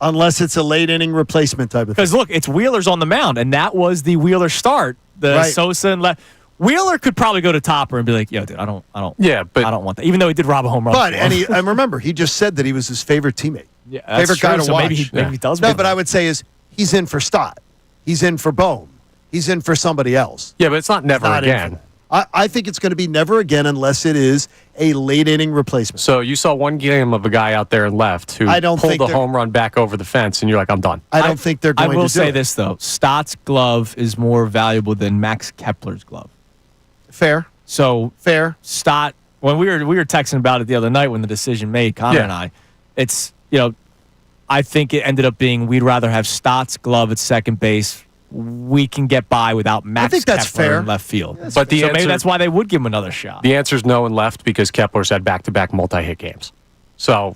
Unless it's a late inning replacement type of thing. Because look, it's Wheeler's on the mound, and that was the Wheeler start. Sosa and left. Wheeler could probably go to Topper and be like, "Yo, dude, I don't want that." Even though he did rob a home run. But and remember, he just said that he was his favorite teammate. Yeah, favorite guy to so watch. Maybe he does. No, but I would say is he's in for Stott. He's in for Bohm. He's in for somebody else. Yeah, but it's not never again. I think it's going to be never again unless it is a late inning replacement. So you saw one game of a guy out there and left who pulled a home run back over the fence, and you're like, I'm done. I don't think they're going to do it. I will say this, though. Stott's glove is more valuable than Max Kepler's glove. Fair. Fair. Stott, when we were texting about it the other night when the decision made, Connor and I, it's, I think it ended up being we'd rather have Stott's glove at second base. We can get by without Max Kepler in left field. But maybe that's why they would give him another shot. The answer is no and left because Kepler's had back-to-back multi-hit games. So,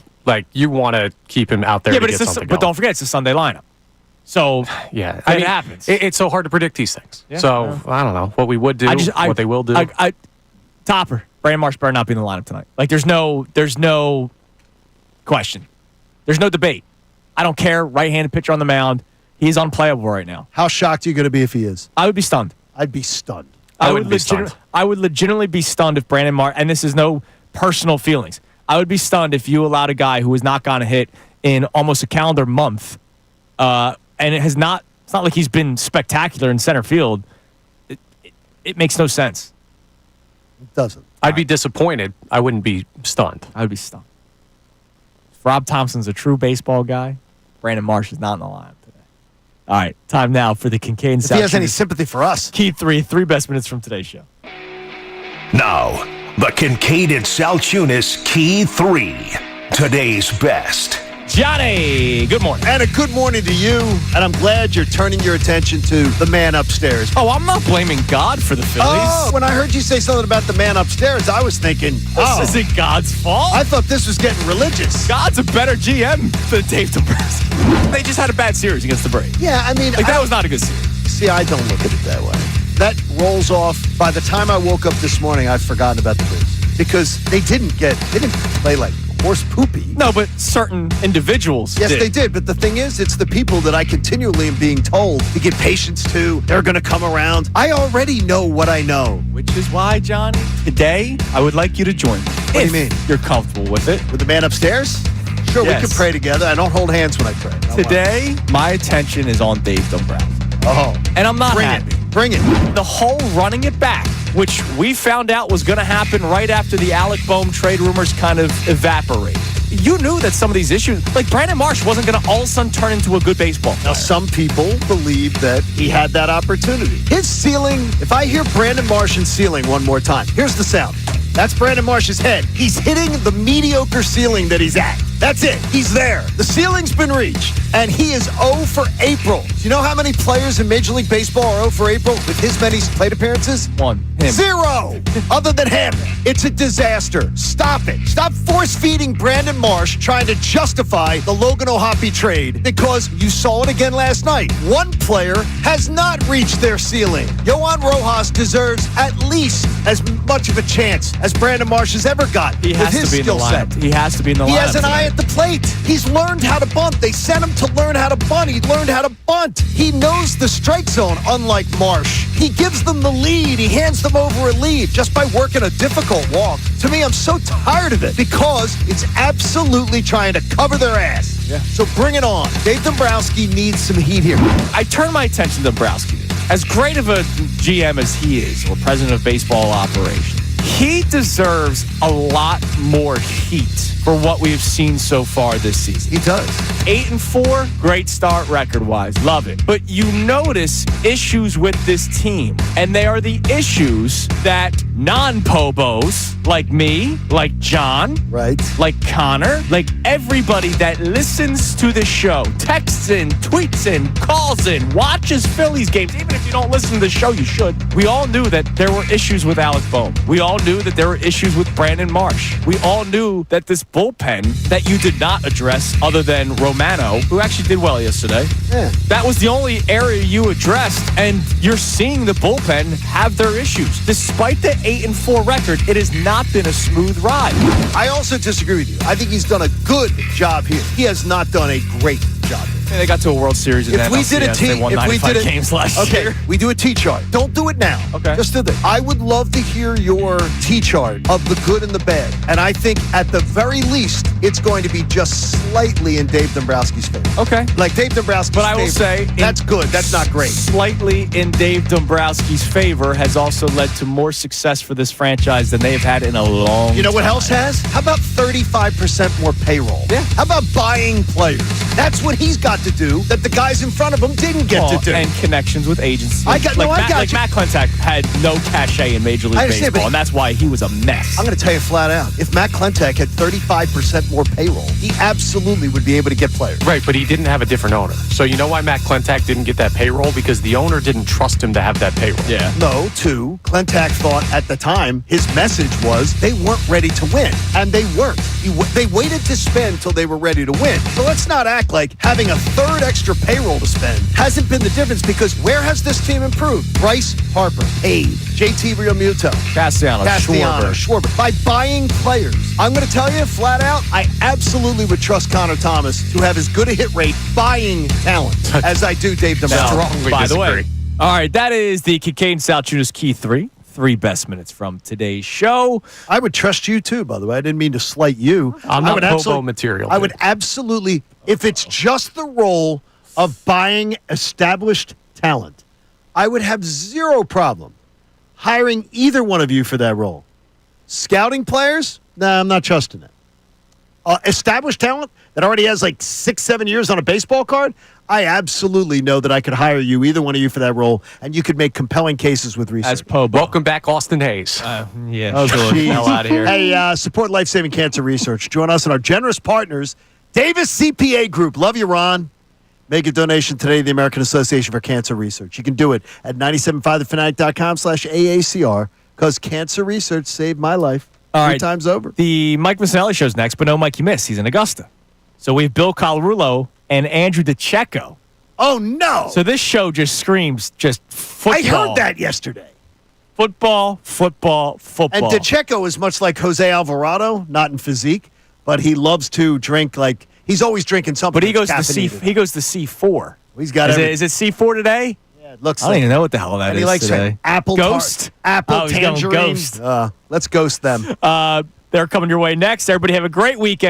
you want to keep him out there to get something going. But don't forget, it's a Sunday lineup. So, yeah, it happens. It's so hard to predict these things. Yeah, so, I don't know what we would do, what they will do. Topper, Brandon Marsh better not be in the lineup tonight. There's no question. There's no debate. I don't care. Right-handed pitcher on the mound. He's unplayable right now. How shocked are you going to be if he is? I would be stunned. I'd be stunned. I would legitimately be stunned if Brandon Marsh, and this is no personal feelings, I would be stunned if you allowed a guy who has not gotten a hit in almost a calendar month, and it's not like he's been spectacular in center field. It makes no sense. It doesn't. I'd be disappointed. I wouldn't be stunned. I would be stunned. If Rob Thompson's a true baseball guy, Brandon Marsh is not in the lineup today. All right, time now for the Kincade Salciunas. If he has any sympathy for us. Key 3 best minutes from today's show. Now, the Kincade Salciunas Key 3. Today's best. Johnny, good morning. And a good morning to you. And I'm glad you're turning your attention to the man upstairs. Oh, I'm not blaming God for the Phillies. Oh, when I heard you say something about the man upstairs, I was thinking, this isn't God's fault. I thought this was getting religious. God's a better GM than Dave Dombrowski. They just had a bad series against the Braves. Yeah, I mean, that was not a good series. See, I don't look at it that way. That rolls off. By the time I woke up this morning, I've forgotten about the Braves because they didn't play like horse poopy. No, but certain individuals Yes, they did. But the thing is, it's the people that I continually am being told to give patience to. They're going to come around. I already know what I know. Which is why, Johnny, today, I would like you to join me. What do you mean? You're comfortable with it. With the man upstairs? Sure, Yes. we can pray together. I don't hold hands when I pray. Don't worry. Today, my attention is on Dave Dombrowski. Oh. And I'm not Bring happy. it. Bring it. The whole running it back, which we found out was going to happen right after the Alec Bohm trade rumors kind of evaporate. You knew that some of these issues, like Brandon Marsh wasn't going to all of a sudden turn into a good baseball player. Now, some people believe that he had that opportunity. His ceiling, if I hear Brandon Marsh and ceiling one more time, here's the sound. That's Brandon Marsh's head. He's hitting the mediocre ceiling that he's at. That's it. He's there. The ceiling's been reached, and he is 0 for April. Do you know how many players in Major League Baseball are 0 for April with his many plate appearances? One. Him. 0. Other than him. It's a disaster. Stop it. Stop force-feeding Brandon Marsh trying to justify the Logan O'Hoppe trade because you saw it again last night. One player has not reached their ceiling. Yohan Rojas deserves at least as much of a chance as Brandon Marsh has ever got He with has his to be in the skill set. lineup. He has to be in the lineup. He has an tonight. eye at the plate. He's learned how to bunt. They sent him to learn how to bunt. He learned how to bunt. He knows the strike zone, unlike Marsh. He gives them the lead. He hands them over a lead just by working a difficult walk. To me, I'm so tired of it because it's absolutely trying to cover their ass. Yeah. So bring it on. Dave Dombrowski needs some heat here. I turn my attention to Dombrowski. As great of a GM as he is, or president of baseball operations, he deserves a lot more heat for what we've seen so far this season. He does. 8-4, great start record-wise. Love it. But you notice issues with this team, and they are the issues that non-Pobos, like me, like John, Right. like Connor, like everybody that listens to the show, texts in, tweets in, calls in, watches Phillies games. Even if you don't listen to the show, you should. We all knew that there were issues with Alec Bohm. We all knew that there were issues with Brandon Marsh. We all knew that this bullpen that you did not address, other than Romano, who actually did well yesterday, Yeah. that was the only area you addressed, and you're seeing the bullpen have their issues. Despite the 8-4 record, it has not been a smooth ride. I also disagree with you. I think he's done a good job here. He has not done a great job here. And they got to a World Series in If we did a NLCS. They won 95 games last year. we do a T chart. Don't do it now. Okay. Just do this. I would love to hear your T chart of the good and the bad. And I think at the very least, it's going to be just slightly in Dave Dombrowski's favor. Okay. Like Dave Dombrowski's But I will favor. say, that's good. That's not great. Slightly in Dave Dombrowski's favor has also led to more success for this franchise than they've had in a long You know what time. else has? How about 35% more payroll? Yeah. How about buying players? That's what he's got to do that the guys in front of him didn't get Well, to do. and connections with agents. I got Matt you. Klentak had no cachet in Major League I understand, Baseball, but- and that's why he was a mess. I'm going to tell you flat out. If Matt Klentak had 35% more payroll, he absolutely would be able to get players. Right, but he didn't have a different owner. So you know why Matt Klentak didn't get that payroll? Because the owner didn't trust him to have that payroll. Yeah. No, two, Klentak thought at the time his message was they weren't ready to win, and they weren't. They waited to spend till they were ready to win. So let's not act like having a third extra payroll to spend hasn't been the difference, because where has this team improved? Bryce Harper, Aid, JT Realmuto, Castellanos, Schwarber. By buying players. I'm going to tell you flat out, I absolutely would trust Connor Thomas to have as good a hit rate buying talent as I do Dave Dombrowski. Strongly By the way, disagree. all right, that is the Kincade Salciunas Key 3. 3 best minutes from today's show. I would trust you too, by the way. I didn't mean to slight you. I'm I not would Bobo material. I would dude. absolutely, if it's just the role of buying established talent, I would have zero problem hiring either one of you for that role. Scouting players? Nah, I'm not trusting it. Established talent that already has like 6-7 years on a baseball card? I absolutely know that I could hire you, either one of you, for that role, and you could make compelling cases with research. As Pobo. Welcome back, Austin Hayes. Yeah, Oh, sure. geez. Hell out of here. Hey, support life-saving cancer research. Join us and our generous partners, Davis CPA Group. Love you, Ron. Make a donation today to the American Association for Cancer Research. You can do it at 975thefanatic.com/AACR, because cancer research saved my life. All 3 right. times over. The Mike Missanelli show's next, but no Mike you missed. He's in Augusta. So we have Bill Colarulo and Andrew DeCecco. Oh, no. So this show just screams just football. I heard that yesterday. Football, football, football. And DeCecco is much like Jose Alvarado, not in physique, but he loves to drink like he's always drinking something. But he goes that's to caffeinated. he goes to C4. He's got Is everything. it C4 today? Yeah, it looks I don't like even know what the hell that and is he likes today. apple Ghost? apple Oh, he's going tangerine. Ghost. Let's ghost them. They're coming your way next. Everybody have a great weekend.